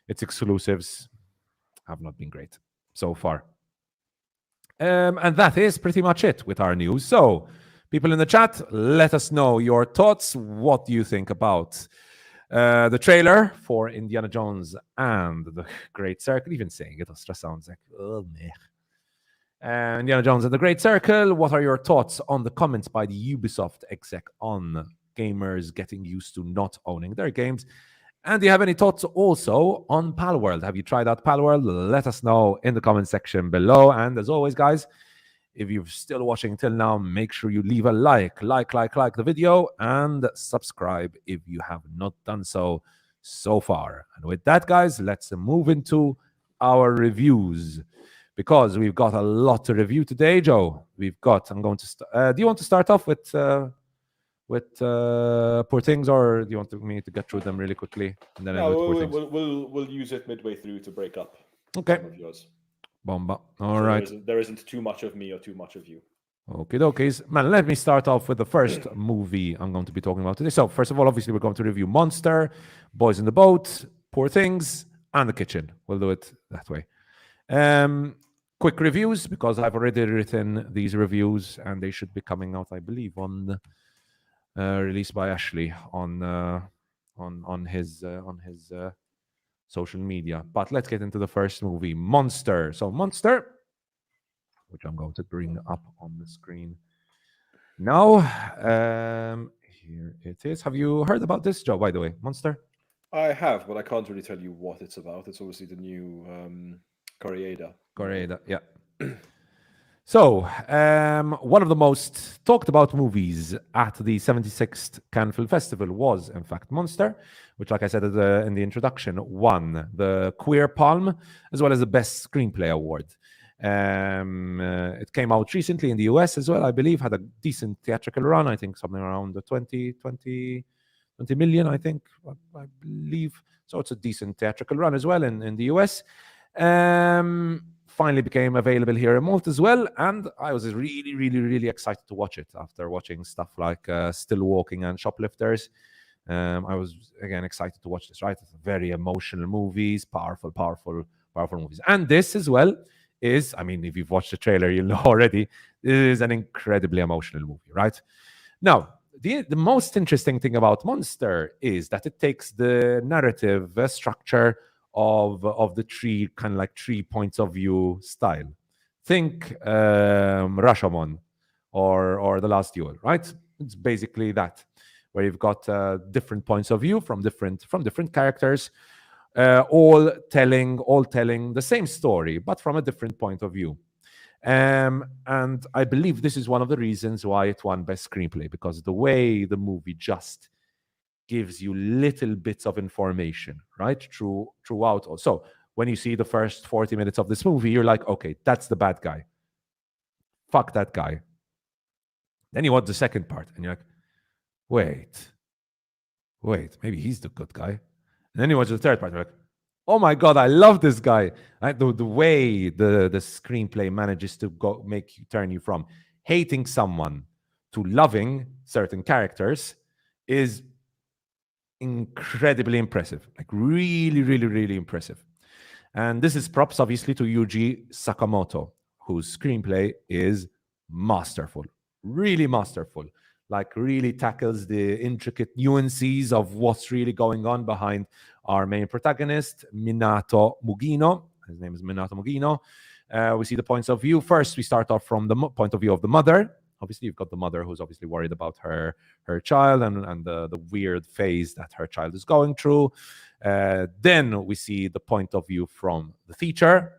Speaker 1: Its exclusives have not been great so far. And that is pretty much it with our news. So, people in the chat, let us know your thoughts. What do you think about the trailer for Indiana Jones and the Great Circle? Even saying it just sounds like, oh, meh. Indiana Jones and the Great Circle. What are your thoughts on the comments by the Ubisoft exec on gamers getting used to not owning their games? And do you have any thoughts also on Palworld? Have you tried out Palworld? Let us know in the comment section below. And as always, guys, if you're still watching till now, make sure you leave a like the video, and subscribe if you have not done so far. And with that, guys, let's move into our reviews, because we've got a lot to review today, Joe. I'm going to do you want to start off with Poor Things, or do you want me to get through them really quickly and then
Speaker 2: we'll use it midway through to break up.
Speaker 1: Okay.
Speaker 2: Some of yours.
Speaker 1: Bomba. All right.
Speaker 2: There isn't too much of me or too much of you.
Speaker 1: Okay, dokies. Man, let me start off with the first movie I'm going to be talking about today. So, first of all, obviously, we're going to review Monster, Boys in the Boat, Poor Things, and The Kitchen. We'll do it that way. Quick reviews, because I've already written these reviews, and they should be coming out, I believe, on released by Ashley on his social media. But let's get into the first movie, Monster. So, Monster, which I'm going to bring up on the screen now. Here it is. Have you heard about this, Joe, by the way? Monster?
Speaker 2: I have, but I can't really tell you what it's about. It's obviously the new Koreeda.
Speaker 1: Koreeda, yeah. So, one of the most talked about movies at the 76th Cannes Film Festival was, in fact, Monster, which, like I said in the introduction, won the Queer Palm as well as the Best Screenplay Award. It came out recently in the US as well, I believe, had a decent theatrical run, I think something around the 20 million, I think, I believe. So it's a decent theatrical run as well in the US. Finally became available here in Malta as well, and I was really excited to watch it after watching stuff like Still Walking and Shoplifters. I was, again, excited to watch this, right? It's very emotional movies, powerful movies. And this as well is, I mean, if you've watched the trailer, you'll know already, it is an incredibly emotional movie, right? Now, the most interesting thing about Monster is that it takes the narrative structure of the three points of view style. Think Rashomon or The Last Duel, right? It's basically that, where you've got different points of view from different characters, all telling the same story, but from a different point of view. And I believe this is one of the reasons why it won Best Screenplay, because the way the movie just gives you little bits of information, right, throughout. So when you see the first 40 minutes of this movie, you're like, okay, that's the bad guy. Fuck that guy. Then you watch the second part, and you're like, wait, maybe he's the good guy. And then you watch the third part, you're like, oh my God, I love this guy. Right? The way the screenplay manages to turn you from hating someone to loving certain characters is incredibly impressive. Like really impressive. And this is props, obviously, to Yuji Sakamoto, whose screenplay is masterful. Really masterful. Like, really tackles the intricate nuances of what's really going on behind our main protagonist, Minato Mugino. His name is Minato Mugino. We see the points of view. First, we start off from the point of view of the mother. Obviously, you've got the mother who's obviously worried about her child and the weird phase that her child is going through. Then we see the point of view from the teacher,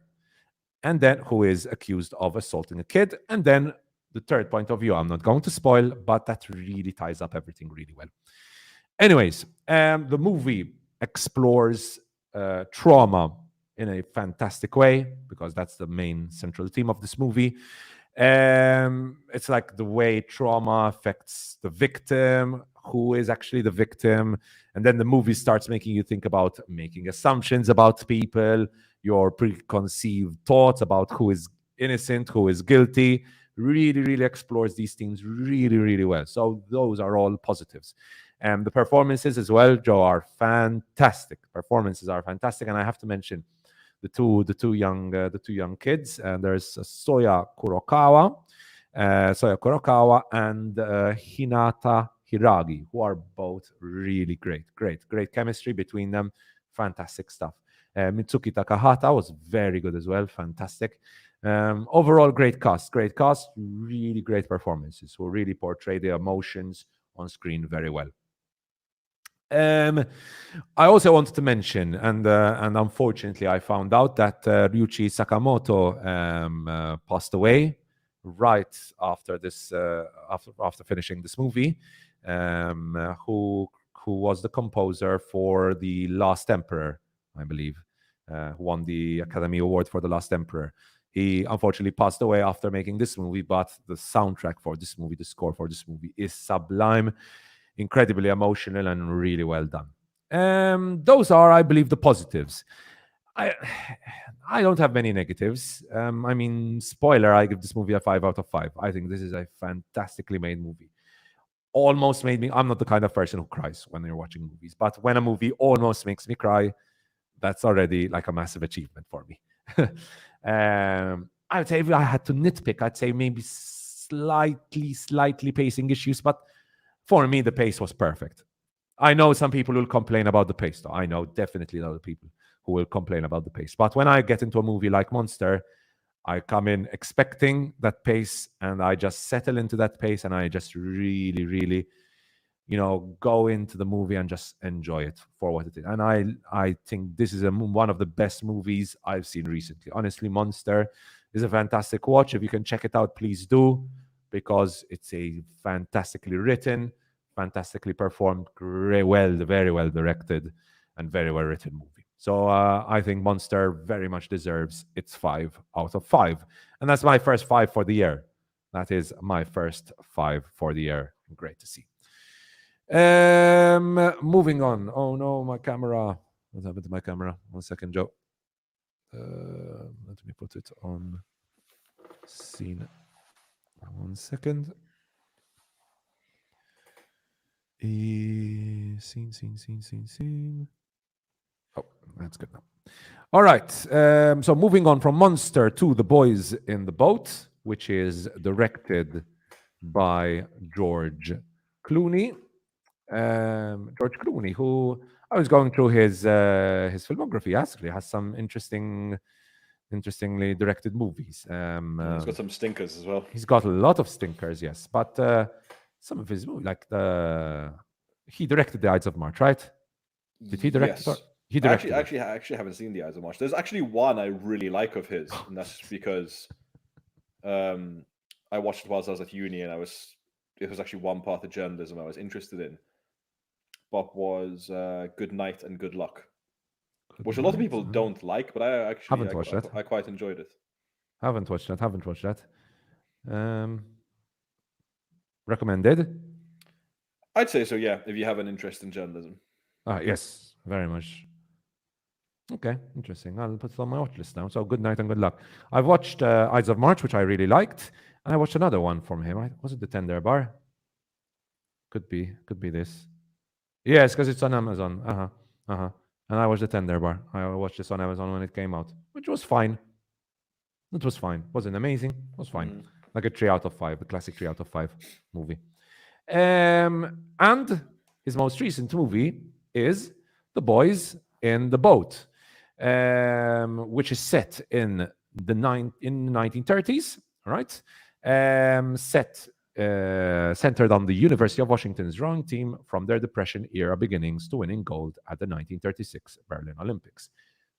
Speaker 1: and then who is accused of assaulting a kid. And then the third point of view, I'm not going to spoil, but that really ties up everything really well. Anyways, the movie explores trauma in a fantastic way, because that's the main central theme of this movie. It's like the way trauma affects the victim, who is actually the victim. And then the movie starts making you think about making assumptions about people, your preconceived thoughts about who is innocent, who is guilty. Really explores these themes really well. So those are all positives. The performances as well, Joe, are fantastic. Performances are fantastic, and I have to mention the two young kids. And there's Soya Kurokawa and Hinata Hiragi, who are both really great chemistry between them. Fantastic stuff. Mitsuki Takahata was very good as well. Fantastic. Overall, great cast, really great performances who really portray the emotions on screen very well. I also wanted to mention, and unfortunately, I found out that Ryuichi Sakamoto passed away right after this, after finishing this movie. Who was the composer for The Last Emperor, I believe, who won the Academy Award for The Last Emperor. He unfortunately passed away after making this movie, but the soundtrack for this movie, the score for this movie, is sublime, incredibly emotional, and really well done. Those are, I believe, the positives. I don't have many negatives. I mean, spoiler, I give this movie a 5 out of 5. I think this is a fantastically made movie. Almost made me, I'm not the kind of person who cries when you're watching movies, but when a movie almost makes me cry, that's already like a massive achievement for me. I would say if I had to nitpick, I'd say maybe slightly pacing issues, but for me, the pace was perfect. I know some people will complain about the pace, though. I know definitely other people who will complain about the pace. But when I get into a movie like Monster, I come in expecting that pace, and I just settle into that pace, and I just really, go into the movie and just enjoy it for what it is. And I think this is one of the best movies I've seen recently. Honestly, Monster is a fantastic watch. If you can check it out, please do, because it's a fantastically written, fantastically performed, very well directed, and very well written movie. So I think Monster very much deserves its 5 out of 5. And that's my first 5 for the year. That is my first 5 for the year. Great to see. Moving on. Oh no, my camera. What happened to my camera? 1 second, Joe. Let me put it on scene. 1 second. Scene. Oh, that's good now. All right. So moving on from Monster to The Boys in the Boat, which is directed by George Clooney. George Clooney, who I was going through his filmography, actually has some interestingly directed movies.
Speaker 2: He's got some stinkers as well.
Speaker 1: He's got a lot of stinkers, yes, but some of his movies, like he directed The Ides of March, right? Did he direct?
Speaker 2: Yes.
Speaker 1: He directed.
Speaker 2: I actually haven't seen The Ides of March. There's actually one I really like of his, and that's because I watched it whilst I was at uni, and it was actually one part of journalism I was interested in. But was Good Night and Good Luck, which a lot of people don't like, but I actually
Speaker 1: haven't watched that.
Speaker 2: I quite enjoyed it.
Speaker 1: Haven't watched that. Recommended?
Speaker 2: I'd say so, yeah, if you have an interest in journalism.
Speaker 1: Yes, very much. Okay, interesting. I'll put it on my watch list now. So Good Night and Good Luck. I've watched Ides of March, which I really liked, and I watched another one from him. Was it The Tender Bar? Could be this. Yes, because it's on Amazon. And I watched The Tender Bar. I watched this on Amazon when it came out, which was fine. It was fine. Wasn't amazing. It was fine. Like a 3 out of 5, a classic 3 out of 5 movie. And his most recent movie is The Boys in the Boat, which is set in the 1930s, right? Centered on the University of Washington's rowing team from their Depression-era beginnings to winning gold at the 1936 Berlin Olympics.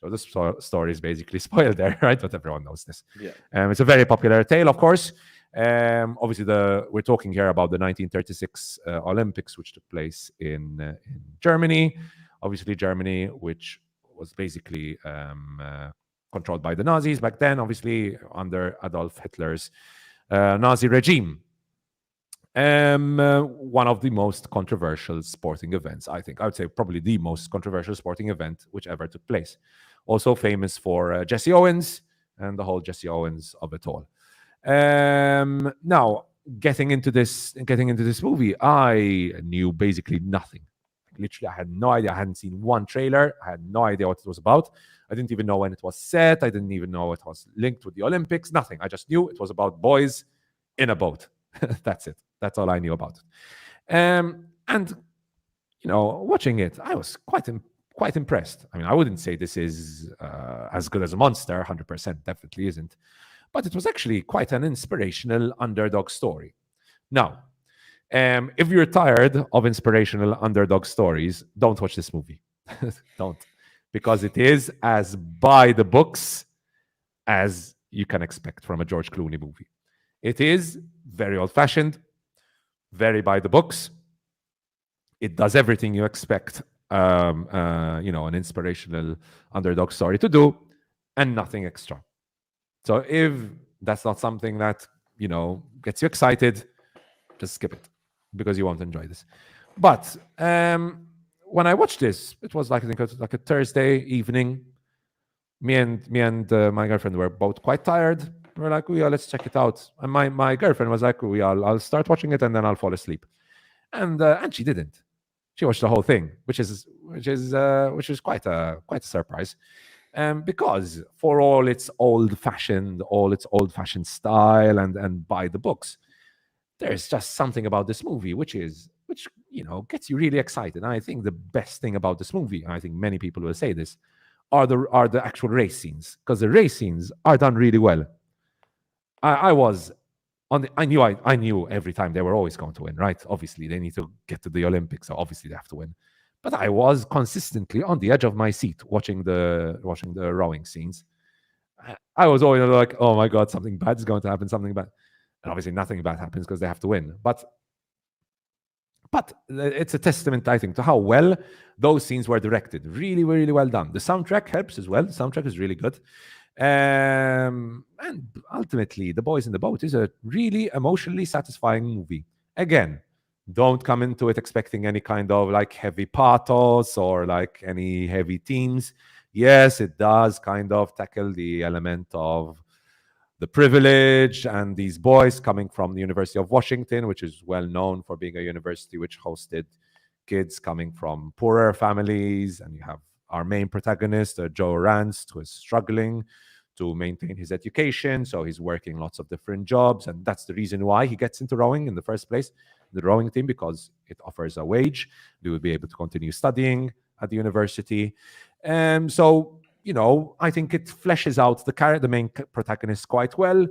Speaker 1: So the story is basically spoiled there, right? But everyone knows this.
Speaker 2: Yeah.
Speaker 1: It's a very popular tale, of course. Obviously, we're talking here about the 1936 Olympics, which took place in Germany. Obviously, Germany, which was basically controlled by the Nazis back then, obviously under Adolf Hitler's Nazi regime. One of the most controversial sporting events, I think. I would say probably the most controversial sporting event which ever took place. Also famous for Jesse Owens and the whole Jesse Owens of it all. Now, getting into this movie, I knew basically nothing. Literally, I had no idea. I hadn't seen one trailer. I had no idea what it was about. I didn't even know when it was set. I didn't even know it was linked with the Olympics. Nothing. I just knew it was about boys in a boat. That's it. That's all I knew about it. And watching it, I was quite impressed. I mean, I wouldn't say this is as good as a Monster. 100% definitely isn't. But it was actually quite an inspirational underdog story. Now, if you're tired of inspirational underdog stories, don't watch this movie. Don't. Because it is as by the books as you can expect from a George Clooney movie. It is very old-fashioned, very by the books. It does everything you expect, an inspirational underdog story to do, and nothing extra. So if that's not something that gets you excited, just skip it because you won't enjoy this. But when I watched this, it was like I think it was like a Thursday evening. Me and my girlfriend were both quite tired. We were like, "Oh yeah, let's check it out." And my girlfriend was like, "Oh yeah, I'll start watching it and then I'll fall asleep." And she didn't. She watched the whole thing, which is quite a surprise. Because for all its old-fashioned style and by the books, there's just something about this movie which gets you really excited. And I think the best thing about this movie, and I think many people will say this, are the actual race scenes, because the race scenes are done really well. I knew every time they were always going to win, right? Obviously, they need to get to the Olympics, so obviously they have to win. But I was consistently on the edge of my seat watching the rowing scenes. I was always like, "Oh my god, something bad is going to happen, something bad," and obviously nothing bad happens because they have to win. But it's a testament, I think, to how well those scenes were directed. Really, really well done. The soundtrack helps as well. The soundtrack is really good. And ultimately, The Boys in the Boat is a really emotionally satisfying movie. Again, don't come into it expecting any kind of like heavy pathos or like any heavy themes. Yes, it does kind of tackle the element of the privilege and these boys coming from the University of Washington, which is well known for being a university which hosted kids coming from poorer families. And you have our main protagonist, Joe Ranst, who is struggling to maintain his education. So he's working lots of different jobs. And that's the reason why he gets into rowing in the first place, the rowing team, because it offers a wage. He will be able to continue studying at the university. I think it fleshes out the main protagonist quite well.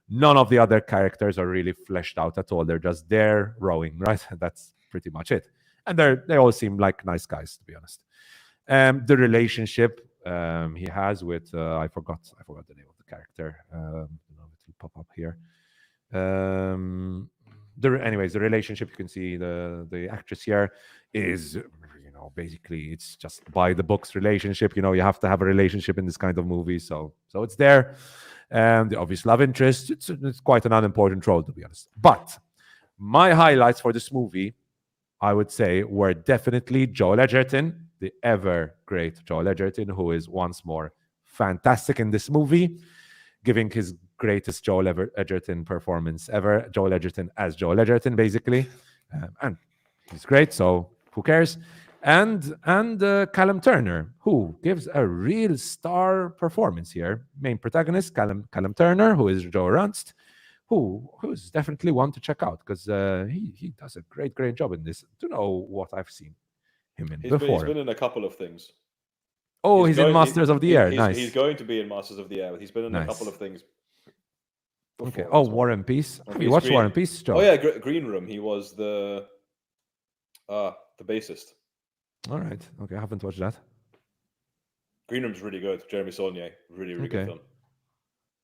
Speaker 1: None of the other characters are really fleshed out at all. They're just there rowing, right? That's pretty much it. And they all seem like nice guys, to be honest. The relationship he has with I forgot the name of the character. It will pop up here. Anyways, the relationship, you can see the actress here is basically it's just by the books relationship. You have to have a relationship in this kind of movie, so it's there. The obvious love interest, it's quite an unimportant role, to be honest. But my highlights for this movie, I would say, were definitely Joel Edgerton, the ever great Joel Edgerton, who is once more fantastic in this movie, giving his greatest Joel Edgerton performance ever. Joel Edgerton as Joel Edgerton, basically, and he's great. So who cares? And Callum Turner, who gives a real star performance here. Main protagonist, Callum Turner, who is Joe Ranst, who's definitely one to check out because he does a great job in this. To know what I've seen him in before.
Speaker 2: He's been in a couple of things.
Speaker 1: Oh, he's in Masters of the Air. Nice.
Speaker 2: He's going to be in Masters of the Air. He's been in a couple of things.
Speaker 1: Okay. Oh, War and Peace. Have you watched War and Peace, Joe?
Speaker 2: Oh yeah, Green Room. He was the bassist.
Speaker 1: All right. Okay, I haven't watched that.
Speaker 2: Green Room's really good. Jeremy Saulnier, really good film.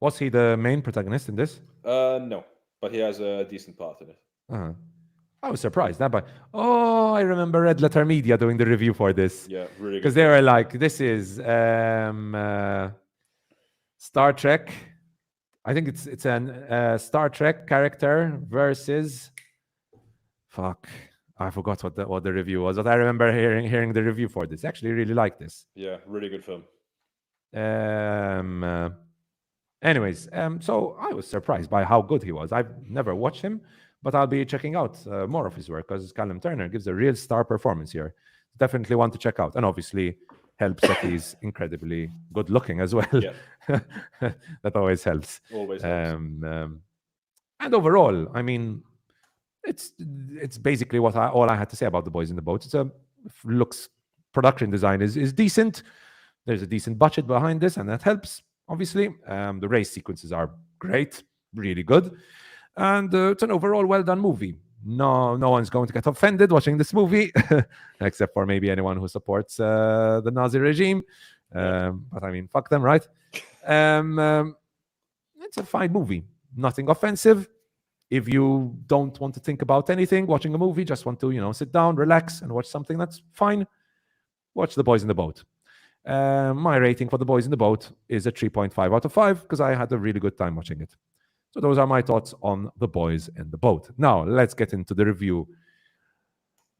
Speaker 1: Was he the main protagonist in this?
Speaker 2: No, but he has a decent part in it.
Speaker 1: I was surprised. I remember Red Letter Media doing the review for this.
Speaker 2: Yeah, really good.
Speaker 1: Because they were like, this is Star Trek. I think it's an Star Trek character versus. Fuck. I forgot what the review was, but I remember hearing the review for this. Actually, really like this.
Speaker 2: Yeah, really good film.
Speaker 1: Anyways, so I was surprised by how good he was. I've never watched him, but I'll be checking out more of his work because Callum Turner gives a real star performance here. Definitely one to check out, and obviously helps that he's incredibly good looking as well.
Speaker 2: Yeah.
Speaker 1: That always helps.
Speaker 2: Always helps.
Speaker 1: And overall, I mean, it's basically all I had to say about The Boys in the Boat. Looks production design is decent. There's a decent budget behind this, and that helps. Obviously, the race sequences are great, really good, and it's an overall well done movie. No one's going to get offended watching this movie, except for maybe anyone who supports the Nazi regime. But I mean, fuck them, right? It's a fine movie. Nothing offensive. If you don't want to think about anything watching a movie, just want to, sit down, relax, and watch something, that's fine. Watch The Boys in the Boat. My rating for The Boys in the Boat is a 3.5 out of 5 because I had a really good time watching it. So those are my thoughts on The Boys in the Boat. Now, let's get into the review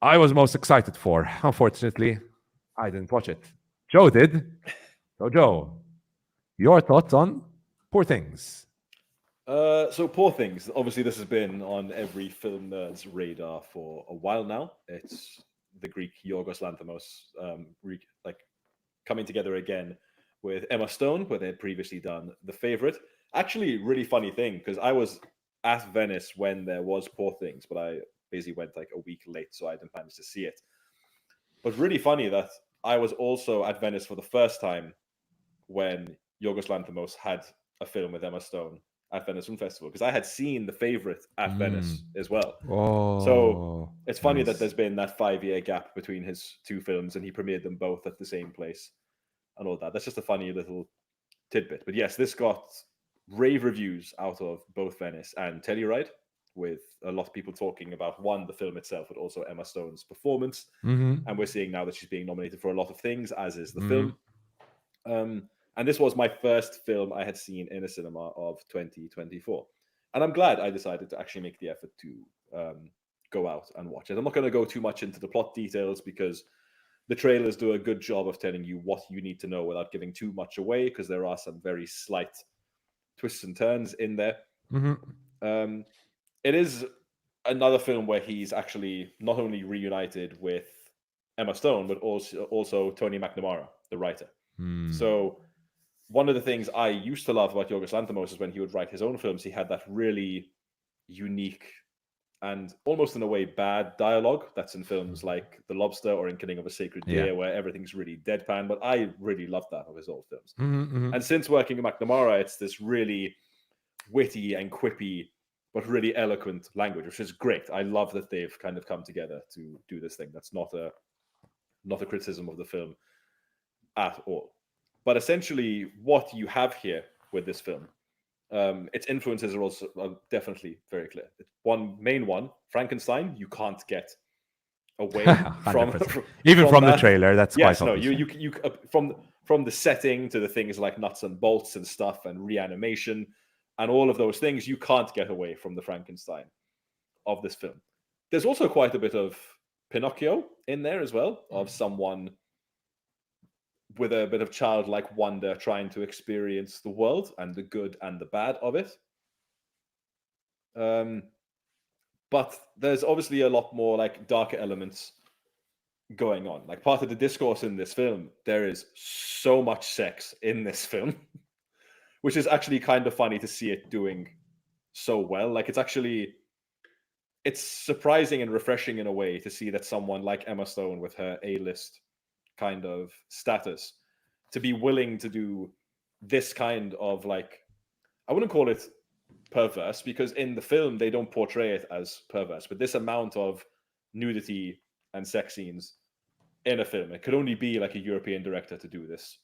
Speaker 1: I was most excited for. Unfortunately, I didn't watch it. Joe did. So, Joe, your thoughts on Poor Things?
Speaker 2: So Poor Things, obviously this has been on every film nerd's radar for a while now. It's the Greek Yorgos Lanthimos coming together again with Emma Stone, where they had previously done The Favourite. Actually, really funny thing, because I was at Venice when there was Poor Things, but I basically went like a week late, so I didn't manage to see it. But really funny that I was also at Venice for the first time when Yorgos Lanthimos had a film with Emma Stone at Venice Film Festival, because I had seen The Favourite at Venice as well. So it's funny that there's been that 5-year gap between his two films, and he premiered them both at the same place and all that. That's just a funny little tidbit. But yes, this got rave reviews out of both Venice and Telluride, with a lot of people talking about, one, the film itself, but also Emma Stone's performance. And we're seeing now that she's being nominated for a lot of things, as is the film. And this was my first film I had seen in a cinema of 2024. And I'm glad I decided to actually make the effort to go out and watch it. I'm not going to go too much into the plot details because the trailers do a good job of telling you what you need to know without giving too much away, because there are some very slight twists and turns in there. It is another film where he's actually not only reunited with Emma Stone, but also Tony McNamara, the writer. So one of the things I used to love about Yorgos Lanthimos is when he would write his own films, he had that really unique and almost in a way bad dialogue that's in films like The Lobster or in Killing of a Sacred Deer, where everything's really deadpan. But I really loved that of his old films. And since working with McNamara, it's this really witty and quippy, but really eloquent language, which is great. I love that they've kind of come together to do this thing. That's not a criticism of the film at all. But essentially, what you have here with this film, its influences are also definitely very clear. One main one, Frankenstein, you can't get away from
Speaker 1: even from
Speaker 2: that.
Speaker 1: the trailer. That's
Speaker 2: yes,
Speaker 1: quite
Speaker 2: no.
Speaker 1: obvious.
Speaker 2: You from the setting to the things like nuts and bolts and stuff and reanimation and all of those things, you can't get away from the Frankenstein of this film. There's also quite a bit of Pinocchio in there as well, of someone with a bit of childlike wonder trying to experience the world and the good and the bad of it. But there's obviously a lot more like darker elements going on. Like part of the discourse in this film, there is so much sex in this film, which is actually kind of funny to see it doing so well. Like it's surprising and refreshing in a way to see that someone like Emma Stone with her A-list kind of status to be willing to do this kind of like, I wouldn't call it perverse, because in the film they don't portray it as perverse, but this amount of nudity and sex scenes in a film, it could only be like a European director to do this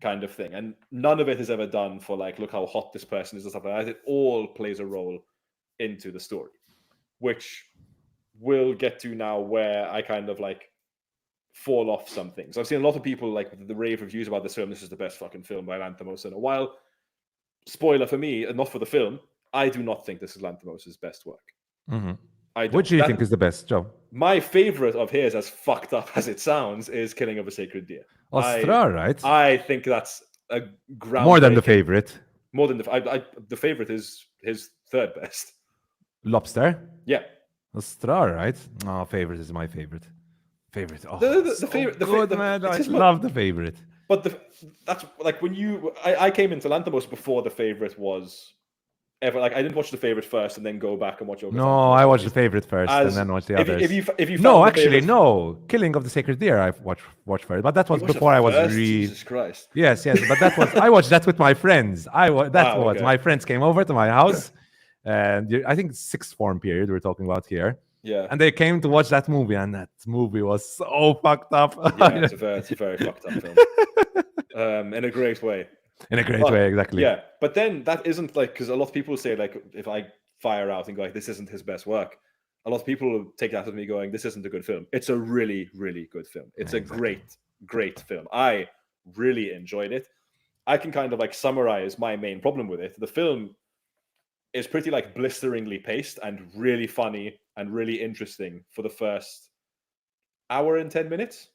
Speaker 2: kind of thing. And none of it is ever done for like, look how hot this person is and stuff like that. It all plays a role into the story, which we'll get to now, where I kind of like fall off some things. I've seen a lot of people like the rave reviews about this film. This is the best fucking film by Lanthimos in a while. Spoiler for me, and not for the film, I do not think this is Lanthimos' best work.
Speaker 1: What do you think is the best, Joe?
Speaker 2: My favorite of his, as fucked up as it sounds, is Killing of a Sacred Deer.
Speaker 1: Right?
Speaker 2: I think that's a ground
Speaker 1: more than The Favourite.
Speaker 2: More than the Favourite is his third best.
Speaker 1: Lobster.
Speaker 2: Yeah.
Speaker 1: All right. Oh, favorite is my favorite. Favorite. Oh,
Speaker 2: The
Speaker 1: so
Speaker 2: favorite,
Speaker 1: good, man.
Speaker 2: it's
Speaker 1: I
Speaker 2: just
Speaker 1: love the favorite.
Speaker 2: but that's like when I came into Lanthimos before the favorite was ever, like I didn't watch the favorite first and then go back and watch Yorgos
Speaker 1: No, I
Speaker 2: Lanthimos
Speaker 1: watched the
Speaker 2: movies.
Speaker 1: favorite first and
Speaker 2: As
Speaker 1: then watched the others.
Speaker 2: if you
Speaker 1: No,
Speaker 2: found the
Speaker 1: actually,
Speaker 2: favorite,
Speaker 1: no. Killing of the Sacred Deer, I've watched first, but that
Speaker 2: you
Speaker 1: was
Speaker 2: watched the
Speaker 1: before I was
Speaker 2: first. Jesus Christ!
Speaker 1: Yes, yes, but that was I watched that with my friends. That's
Speaker 2: Wow.
Speaker 1: what
Speaker 2: Okay.
Speaker 1: my friends came over to my house, and I think sixth form period we're talking about here,
Speaker 2: Yeah.
Speaker 1: and they came to watch that movie, and that movie was so fucked up.
Speaker 2: Yeah. It's a very fucked up film. In a great way.
Speaker 1: In a great
Speaker 2: But
Speaker 1: way, exactly.
Speaker 2: yeah, but then that isn't like, because a lot of people say like if I fire out and go like this isn't his best work, a lot of people take that with me going this isn't a good film. It's a really really good film. It's a great film. I really enjoyed it. I can kind of like summarize my main problem with it. The film is pretty like blisteringly paced and really funny and really interesting for the first hour and 10 minutes.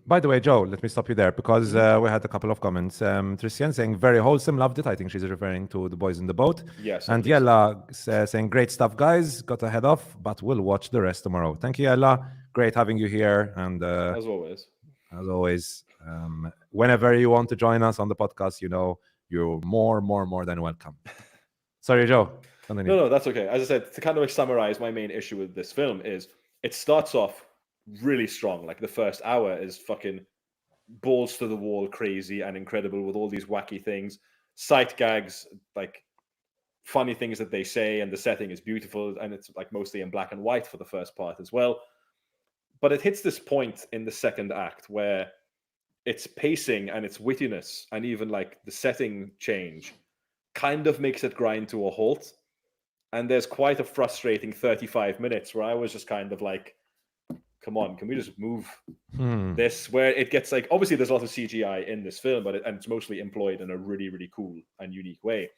Speaker 1: By the way, Joe, let me stop you there because we had a couple of comments. Tristian saying very wholesome, loved it. I think she's referring to The Boys in the Boat.
Speaker 2: Yes.
Speaker 1: And Yella saying great stuff, guys. Got to head off, but we'll watch the rest tomorrow. Thank you, Yella. Great having you here. And
Speaker 2: As always.
Speaker 1: Whenever you want to join us on the podcast, you know you're more than welcome. Sorry, Joe. Continue.
Speaker 2: No, that's okay. As I said, to kind of like summarize my main issue with this film is it starts off really strong. Like the first hour is fucking balls to the wall crazy and incredible with all these wacky things, sight gags, like funny things that they say, and the setting is beautiful, and it's like mostly in black and white for the first part as well. But it hits this point in the second act where its pacing and its wittiness and even like the setting change kind of makes it grind to a halt. And there's quite a frustrating 35 minutes where I was just kind of like, come on, can we just move this? Where it gets like, obviously there's a lot of CGI in this film, and it's mostly employed in a really, really cool and unique way.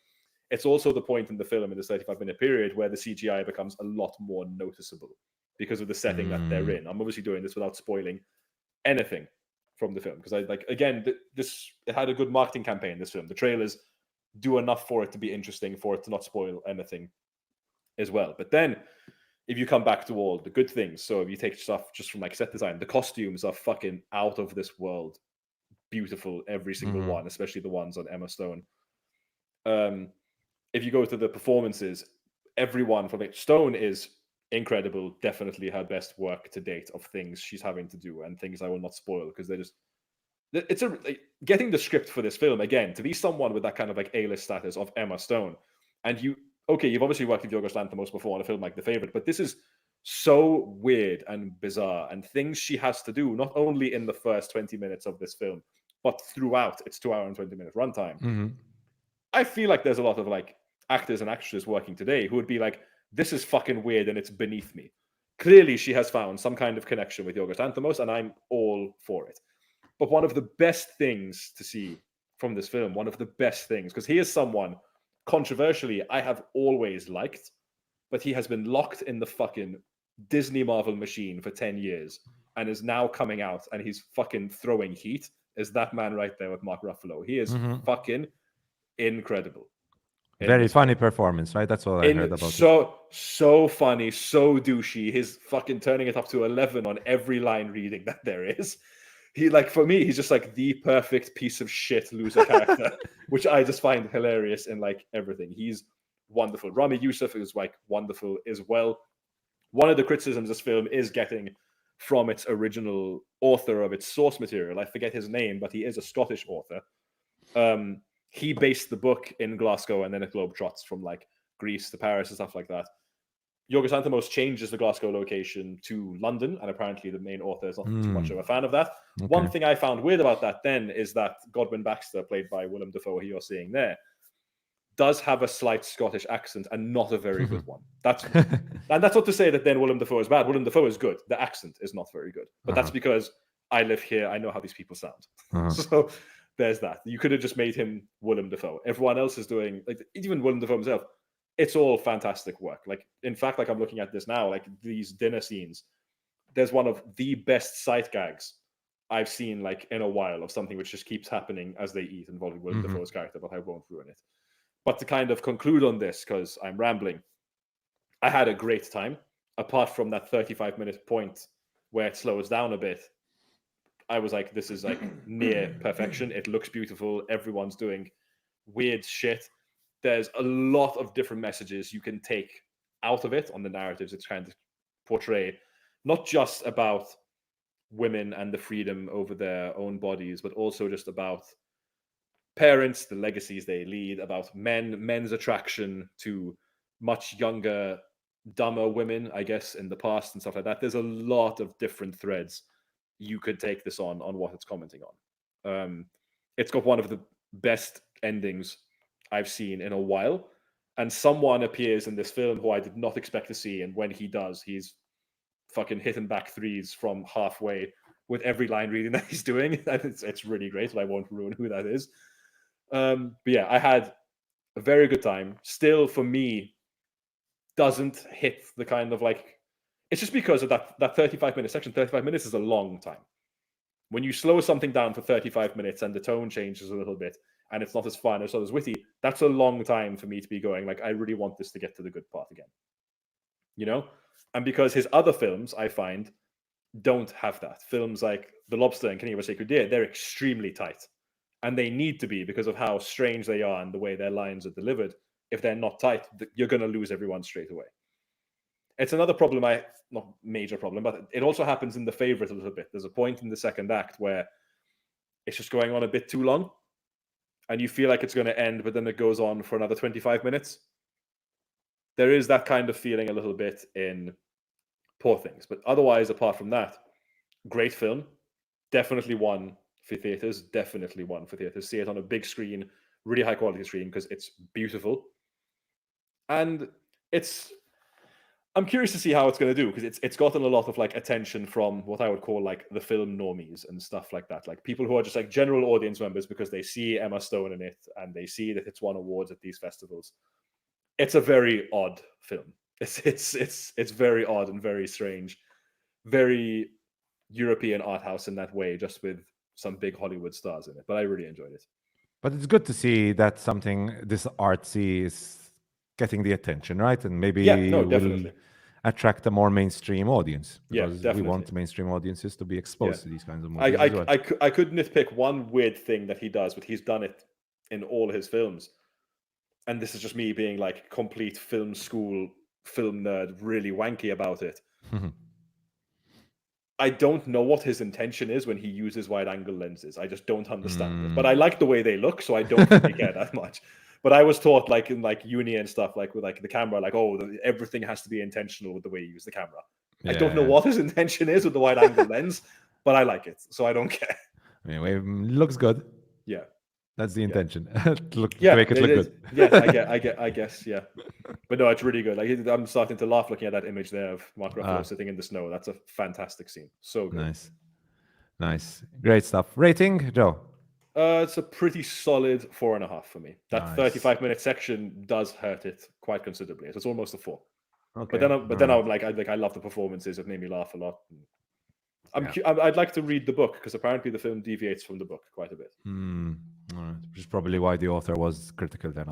Speaker 2: It's also the point in the film in this 35-minute period where the CGI becomes a lot more noticeable because of the setting that they're in. I'm obviously doing this without spoiling anything from the film because I like, again, it had a good marketing campaign, this film. The trailers do enough for it to be interesting, for it to not spoil anything as well. But then if you come back to all the good things, so if you take stuff just from like set design, the costumes are fucking out of this world beautiful, every single one, especially the ones on Emma Stone. If you go to the performances, everyone from Stone is incredible, definitely her best work to date of things she's having to do and things I will not spoil because they're just, it's getting the script for this film, again, to be someone with that kind of like A-list status of Emma Stone, and you've obviously worked with Yorgos Lanthimos before on a film like The Favourite, but this is so weird and bizarre, and things she has to do, not only in the first 20 minutes of this film, but throughout its 2 hour and 20 minute runtime. I feel like there's a lot of like actors and actresses working today who would be like, this is fucking weird and it's beneath me. Clearly, she has found some kind of connection with Yorgos Lanthimos, and I'm all for it. But one of the best things to see from this film, one of the best things, because he is someone, controversially, I have always liked, but he has been locked in the fucking Disney Marvel machine for 10 years and is now coming out and he's fucking throwing heat, is that man right there with Mark Ruffalo. He is fucking incredible.
Speaker 1: Very funny performance, right? That's all I heard about it.
Speaker 2: So funny, so douchey. His fucking turning it up to 11 on every line reading that there is. He, like, for me, he's just like the perfect piece of shit loser character, which I just find hilarious in like everything. He's wonderful. Rami Youssef is like wonderful as well. One of the criticisms this film is getting from its original author of its source material, I forget his name, but he is a Scottish author. He based the book in Glasgow and then it globetrots from like Greece to Paris and stuff like that. Yorgos Lanthimos changes the Glasgow location to London, and apparently the main author is not too much of a fan of that. Okay. One thing I found weird about that then is that Godwin Baxter, played by Willem Dafoe, who you're seeing there, does have a slight Scottish accent and not a very good one. And that's not to say that then Willem Dafoe is bad. Willem Dafoe is good. The accent is not very good. But that's because I live here. I know how these people sound. So there's that. You could have just made him Willem Dafoe. Everyone else is doing, like, even Willem Dafoe himself, it's all fantastic work. Like, in fact, like I'm looking at this now, like these dinner scenes, there's one of the best sight gags I've seen like in a while of something which just keeps happening as they eat involving Willem Dafoe's character, but I won't ruin it. But to kind of conclude on this, because I'm rambling, I had a great time. Apart from that 35-minute point where it slows down a bit, I was like, this is like near perfection. It looks beautiful. Everyone's doing weird shit. There's a lot of different messages you can take out of it on the narratives it's trying to portray, not just about women and the freedom over their own bodies, but also just about parents, the legacies they lead, about men's attraction to much younger, dumber women, I guess, in the past and stuff like that. There's a lot of different threads you could take this on what it's commenting on. It's got one of the best endings I've seen in a while, and someone appears in this film who I did not expect to see, and when he does, he's fucking hitting back threes from halfway with every line reading that he's doing. It's really great, but I won't ruin who that is. But yeah, I had a very good time. Still, for me, doesn't hit the kind of like, it's just because of that 35-minute section. 35 minutes is a long time. When you slow something down for 35 minutes and the tone changes a little bit and it's not as fun or not as witty, that's a long time for me to be going like, I really want this to get to the good part again. You know? And because his other films, I find, don't have that. Films like The Lobster and Kenny of a Sacred Deer, they're extremely tight. And they need to be because of how strange they are and the way their lines are delivered. If they're not tight, you're going to lose everyone straight away. It's another problem, not major problem, but it also happens in The Favourite a little bit. There's a point in the second act where it's just going on a bit too long and you feel like it's going to end, but then it goes on for another 25 minutes. There is that kind of feeling a little bit in Poor Things. But otherwise, apart from that, great film. Definitely one for theaters. Definitely one for theaters. See it on a big screen, really high quality screen, because it's beautiful. And I'm curious to see how it's going to do, because it's gotten a lot of like attention from what I would call like the film normies and stuff like that. Like people who are just like general audience members because they see Emma Stone in it and they see that it's won awards at these festivals. It's a very odd film. It's very odd and very strange, very European art house in that way, just with some big Hollywood stars in it. But I really enjoyed it.
Speaker 1: But it's good to see that something this artsy is getting the attention, right? And maybe will attract a more mainstream audience, because we want mainstream audiences to be exposed to these kinds of movies as well.
Speaker 2: I could nitpick one weird thing that he does, but he's done it in all his films. And this is just me being like complete film school film nerd, really wanky about it. I don't know what his intention is when he uses wide-angle lenses. I just don't understand it. But I like the way they look, so I don't really care that much. But I was taught, like in like uni and stuff, like with like the camera, like everything has to be intentional with the way you use the camera. I don't know what his intention is with the wide-angle lens, but I like it, so I don't care.
Speaker 1: Anyway, it looks good.
Speaker 2: Yeah,
Speaker 1: that's the intention. To make it look good.
Speaker 2: Yeah, I guess. Yeah, but no, it's really good. Like I'm starting to laugh looking at that image there of Mark Ruffalo sitting in the snow. That's a fantastic scene. So good.
Speaker 1: Nice, great stuff. Rating, Joe?
Speaker 2: It's a pretty solid 4.5 for me. That 35-minute section does hurt it quite considerably. It's almost a 4. Okay. But then I'm like, I love the performances. It made me laugh a lot. I'd like to read the book, because apparently the film deviates from the book quite a bit.
Speaker 1: Which is probably why the author was critical then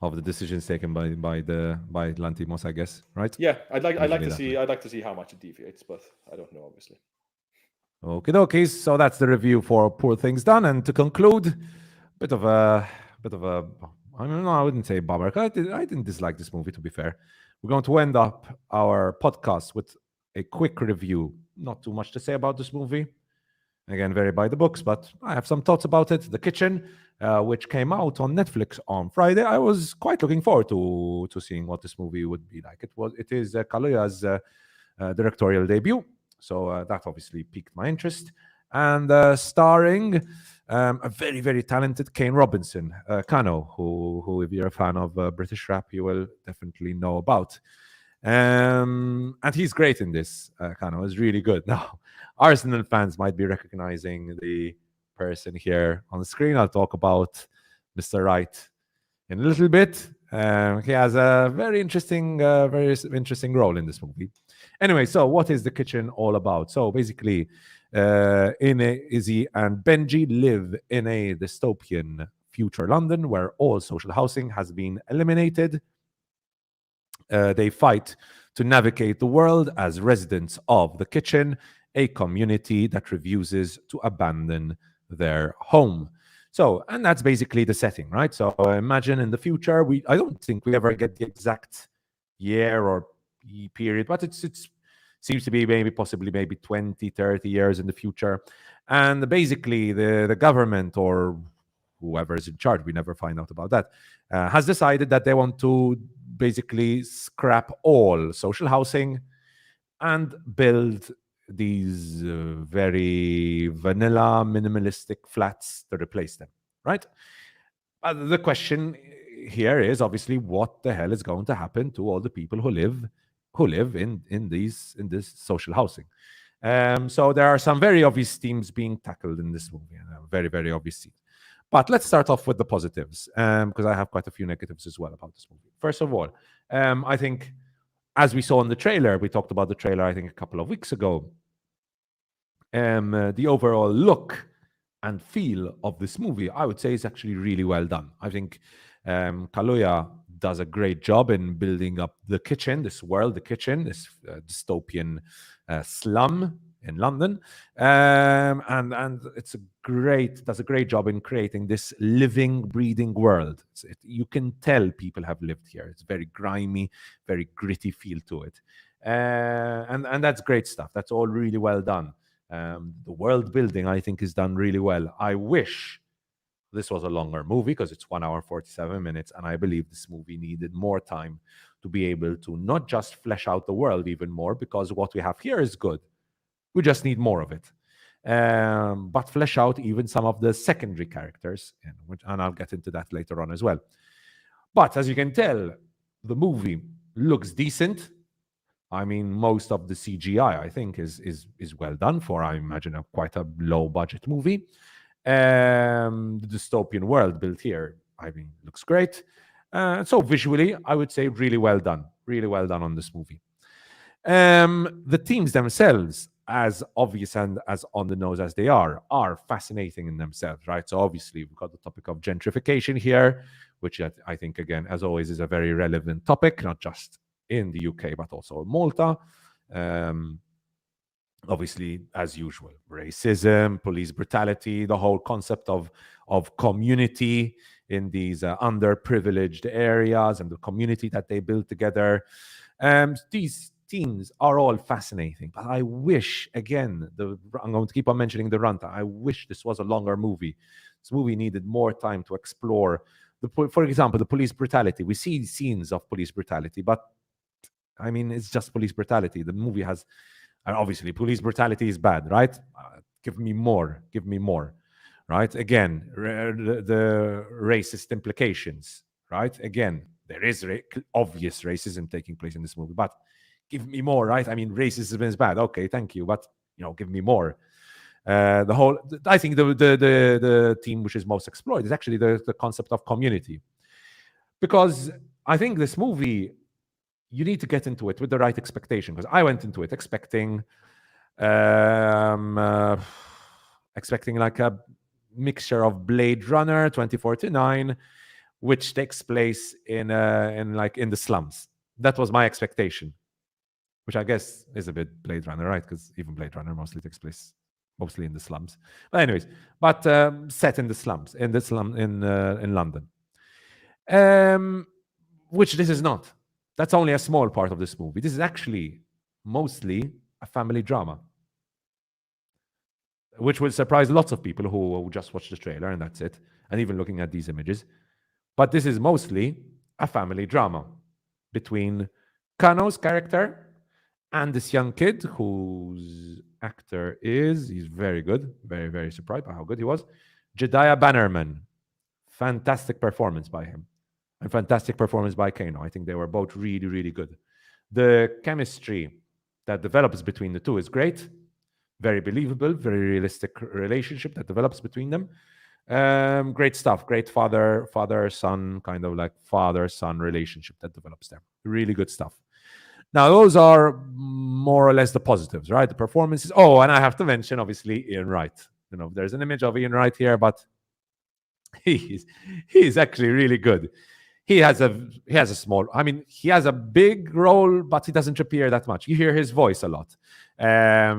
Speaker 1: of the decisions taken by Lanthimos, I guess, right?
Speaker 2: Yeah, I'd like to see how much it deviates, but I don't know, obviously.
Speaker 1: Okay, so that's the review for Poor Things Done. And to conclude, bit of a I don't know, I wouldn't say bummer. I didn't dislike this movie, to be fair. We're going to end up our podcast with a quick review. Not too much to say about this movie. Again, very by the books, but I have some thoughts about it. The Kitchen, which came out on Netflix on Friday. I was quite looking forward to seeing what this movie would be like. It is Kaluuya's directorial debut. So that obviously piqued my interest. And starring a very, very talented Kane Robinson, Kano, who, if you're a fan of British rap, you will definitely know about. And he's great in this. Kano is really good. Now, Arsenal fans might be recognizing the person here on the screen. I'll talk about Mr. Wright in a little bit. He has a very interesting role in this movie. Anyway, so what is The Kitchen all about? So basically, Izzy and Benji live in a dystopian future London where all social housing has been eliminated. They fight to navigate the world as residents of the kitchen, a community that refuses to abandon their home. So, and that's basically the setting, right? So imagine in the future, I don't think we ever get the exact year or period, but it's seems to be possibly 20, 30 years in the future. And basically the government or whoever is in charge, we never find out about that, has decided that they want to basically scrap all social housing and build these very vanilla, minimalistic flats to replace them, right? The question here is obviously what the hell is going to happen to all the people who live in this social housing. So there are some very obvious themes being tackled in this movie, very, very obvious themes. But let's start off with the positives, because I have quite a few negatives as well about this movie. First of all, I think, as we saw in the trailer, we talked about the trailer, I think, a couple of weeks ago. The overall look and feel of this movie, I would say, is actually really well done. I think Kaluuya does a great job in building up the kitchen, this world, the kitchen, this dystopian slum in London, and does a great job in creating this living, breathing world. You can tell people have lived here. It's very grimy, very gritty feel to it, and that's great stuff. That's all really well done. The world building, I think, is done really well. I wish this was a longer movie because it's 1 hour 47 minutes, and I believe this movie needed more time to be able to not just flesh out the world even more, because what we have here is good. We just need more of it. But flesh out even some of the secondary characters, and I'll get into that later on as well. But as you can tell, the movie looks decent. I mean, most of the CGI, I think, is well done for, I imagine, quite a low-budget movie. The dystopian world built here, I mean, looks great. So visually, I would say really well done on this movie. The themes themselves, as obvious and as on the nose as they are fascinating in themselves, right? So obviously we've got the topic of gentrification here, which I think, again, as always, is a very relevant topic, not just in the UK, but also in Malta. Obviously, as usual, racism, police brutality, the whole concept of community in these underprivileged areas and the community that they build together. These themes are all fascinating, but I wish, again, I'm going to keep on mentioning the runtime. I wish this was a longer movie. This movie needed more time to explore, for example, the police brutality. We see scenes of police brutality, but I mean, it's just police brutality. The movie has, and obviously, police brutality is bad, right? Give me more, right? Again, the racist implications, right? Again, there is obvious racism taking place in this movie, but give me more, right? I mean, racism is bad. Okay, thank you, but give me more. I think the theme which is most explored is actually the concept of community, because I think this movie, you need to get into it with the right expectation, because I went into it expecting like a mixture of Blade Runner 2049, which takes place in the slums. That was my expectation, which I guess is a bit Blade Runner, right? Because even Blade Runner mostly takes place mostly in the slums. But anyways, set in the slums, in London, which this is not. That's only a small part of this movie. This is actually mostly a family drama, which will surprise lots of people who just watch the trailer and that's it, and even looking at these images. But this is mostly a family drama between Kano's character and this young kid whose actor he's very good, very, very surprised by how good he was, Jedediah Bannerman. Fantastic performance by him. And fantastic performance by Kano. I think they were both really, really good. The chemistry that develops between the two is great. Very believable, very realistic relationship that develops between them. Great stuff. Great father-son, kind of like father-son relationship that develops there. Really good stuff. Now, those are more or less the positives, right? The performances. Oh, and I have to mention, obviously, Ian Wright. There's an image of Ian Wright here, but he's actually really good. he has a small. I mean, he has a big role, but he doesn't appear that much. You hear his voice a lot.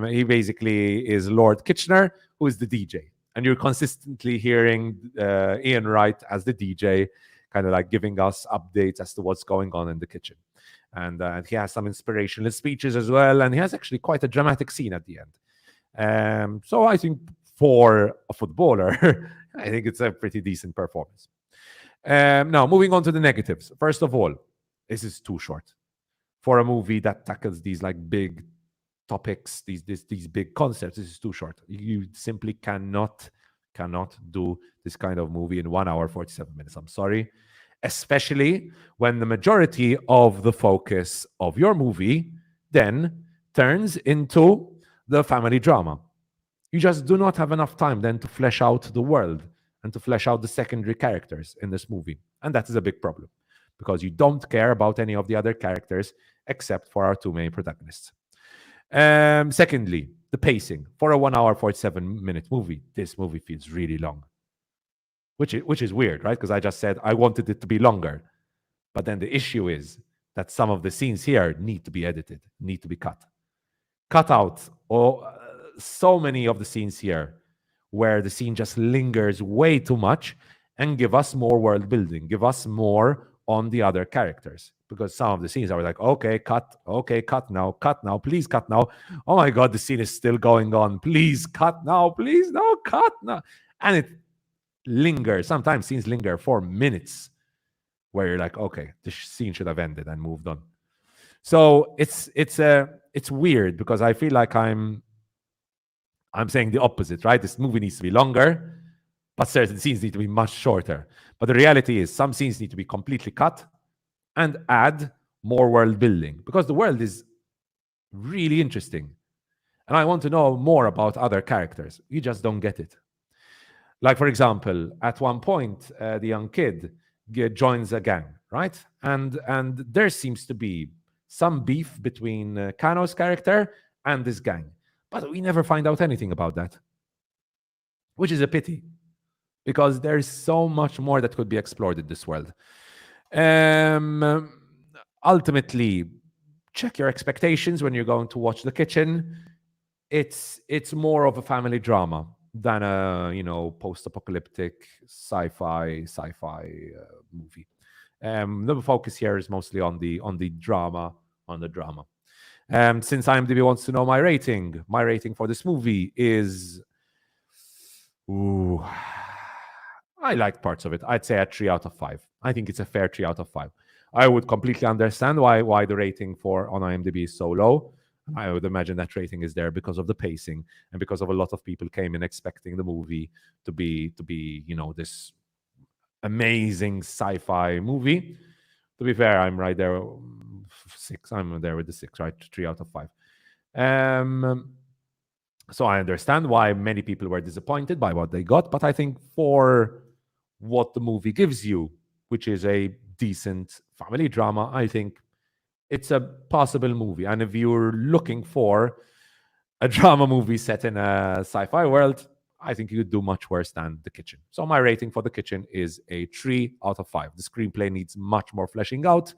Speaker 1: He basically is Lord Kitchener, who is the DJ, and you're consistently hearing Ian Wright as the DJ, kind of like giving us updates as to what's going on in the kitchen. And he has some inspirational speeches as well, and he has actually quite a dramatic scene at the end. So I think for a footballer, I think it's a pretty decent performance. Now, moving on to the negatives. First of all, this is too short for a movie that tackles these like big topics, these big concepts. This is too short. You simply cannot do this kind of movie in 1 hour 47 minutes. I'm sorry, especially when the majority of the focus of your movie then turns into the family drama. You just do not have enough time then to flesh out the world and to flesh out the secondary characters in this movie. And that is a big problem because you don't care about any of the other characters except for our two main protagonists. Secondly, the pacing. For a 1 hour 47-minute movie, this movie feels really long, which is weird, right? Because I just said I wanted it to be longer. But then the issue is that some of the scenes here need to be edited, need to be cut. Cut out so many of the scenes here where the scene just lingers way too much, and give us more world building, give us more on the other characters. Because some of the scenes are like, okay, cut now, please cut now. Oh my God, the scene is still going on. Please cut now, please, no, cut now. And it lingers. Sometimes scenes linger for minutes where you're like, okay, this scene should have ended and moved on. So it's weird because I feel like I'm saying the opposite, right? This movie needs to be longer, but certain scenes need to be much shorter. But the reality is some scenes need to be completely cut and add more world building because the world is really interesting. And I want to know more about other characters. You just don't get it. Like, for example, at one point, the young kid joins a gang, right? And there seems to be some beef between Kano's character and this gang. But we never find out anything about that, which is a pity because there is so much more that could be explored in this world. Ultimately, check your expectations when you're going to watch The Kitchen. It's more of a family drama than a post-apocalyptic sci-fi movie. The focus here is mostly on the drama. Since IMDb wants to know my rating for this movie is, I liked parts of it. I'd say a 3 out of 5. I think it's a fair 3 out of 5. I would completely understand why the rating on IMDb is so low. I would imagine that rating is there because of the pacing and because of a lot of people came in expecting the movie to be this amazing sci-fi movie. To be fair, I'm right there. 6. I'm there with the 6, right? 3 out of 5. So I understand why many people were disappointed by what they got, but I think for what the movie gives you, which is a decent family drama, I think it's a possible movie. And if you're looking for a drama movie set in a sci-fi world, I think you could do much worse than The Kitchen. So my rating for The Kitchen is a 3 out of 5. The screenplay needs much more fleshing out.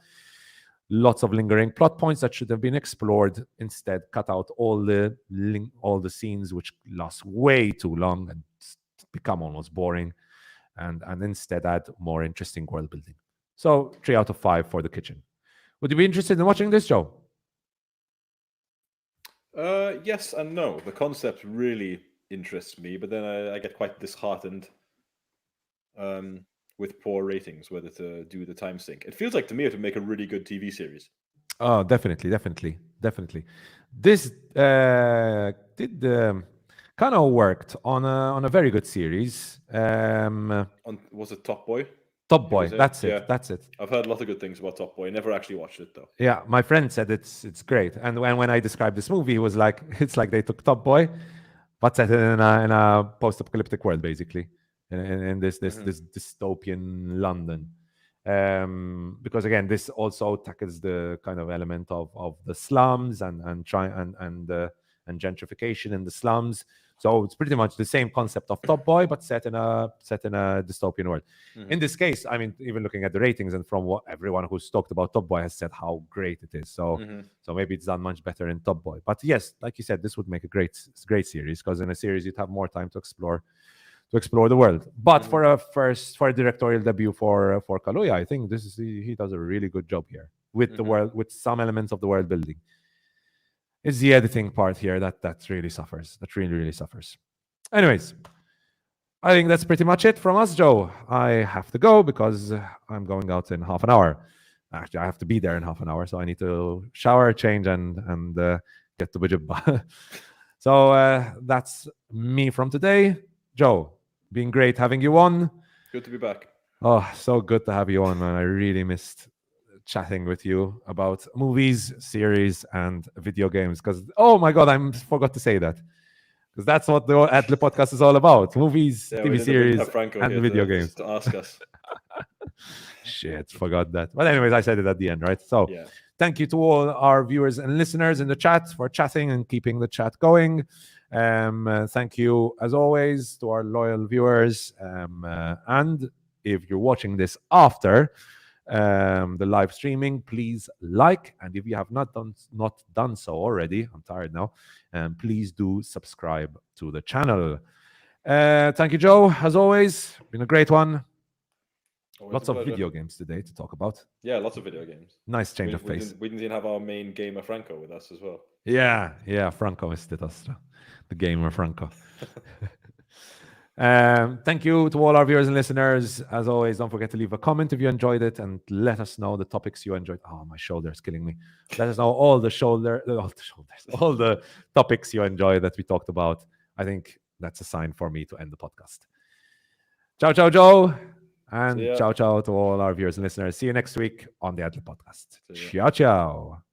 Speaker 1: Lots of lingering plot points that should have been explored. Instead, cut out all the scenes which last way too long and become almost boring, and instead add more interesting world building. So 3 out of 5 for The Kitchen. Would you be interested in watching this, Joe?
Speaker 2: Yes and no. The concept really interests me, but then I get quite disheartened with poor ratings, whether to do the time sink. It feels like to me it would make a really good TV series.
Speaker 1: Oh, definitely. This Kano worked on a very good series.
Speaker 2: Was it Top Boy?
Speaker 1: Top Boy. That's it.
Speaker 2: Yeah.
Speaker 1: That's it.
Speaker 2: I've heard a lot of good things about Top Boy. Never actually watched it though.
Speaker 1: Yeah, my friend said it's great. And when I described this movie, it was like it's like they took Top Boy, but set it in a post-apocalyptic world, basically, in this dystopian London. Because again, this also tackles the kind of element of the slums and gentrification in the slums. So it's pretty much the same concept of Top Boy, but set in a dystopian world. In this case, I mean, even looking at the ratings and from what everyone who's talked about Top Boy has said how great it is. So so maybe it's done much better in Top Boy. But yes, like you said, this would make a great series, because in a series you'd have more time to explore the world. But for a directorial debut for Kaluuya, I think he does a really good job here with the world, with some elements of the world building. It's the editing part here that really suffers. That really suffers. Anyways, I think that's pretty much it from us, Joe. I have to go because I'm going out in half an hour. Actually, I have to be there in half an hour, so I need to shower, change, and get to the job. So that's me from today. Joe, been great having you on.
Speaker 2: Good to be back.
Speaker 1: Oh, so good to have you on, man. I really missed chatting with you about movies, series, and video games. Because, oh my God, I forgot to say that. Because that's what the Atli podcast is all about. Movies, TV series, and video games.
Speaker 2: To ask us.
Speaker 1: Shit, forgot that. But anyways, I said it at the end, right? So thank you to all our viewers and listeners in the chat for chatting and keeping the chat going. Thank you, as always, to our loyal viewers. And if you're watching this after the live streaming, please like, and if you have not done so already, I'm tired now, please do subscribe to the channel. Thank you, Joe, as always. Been a great one.
Speaker 2: Always
Speaker 1: lots of video games today to talk about.
Speaker 2: Yeah, lots of video games.
Speaker 1: Nice change of pace.
Speaker 2: We didn't even have our main gamer Franco with us as well.
Speaker 1: Yeah, Franco is the gamer Franco. Thank you to all our viewers and listeners. As always, don't forget to leave a comment if you enjoyed it, and let us know the topics you enjoyed. Oh, my shoulder is killing me. Let us know all the topics you enjoy that we talked about. I think that's a sign for me to end the podcast. Ciao, ciao, Joe. And ciao, ciao to all our viewers and listeners. See you next week on the Atli podcast. Ciao, ciao.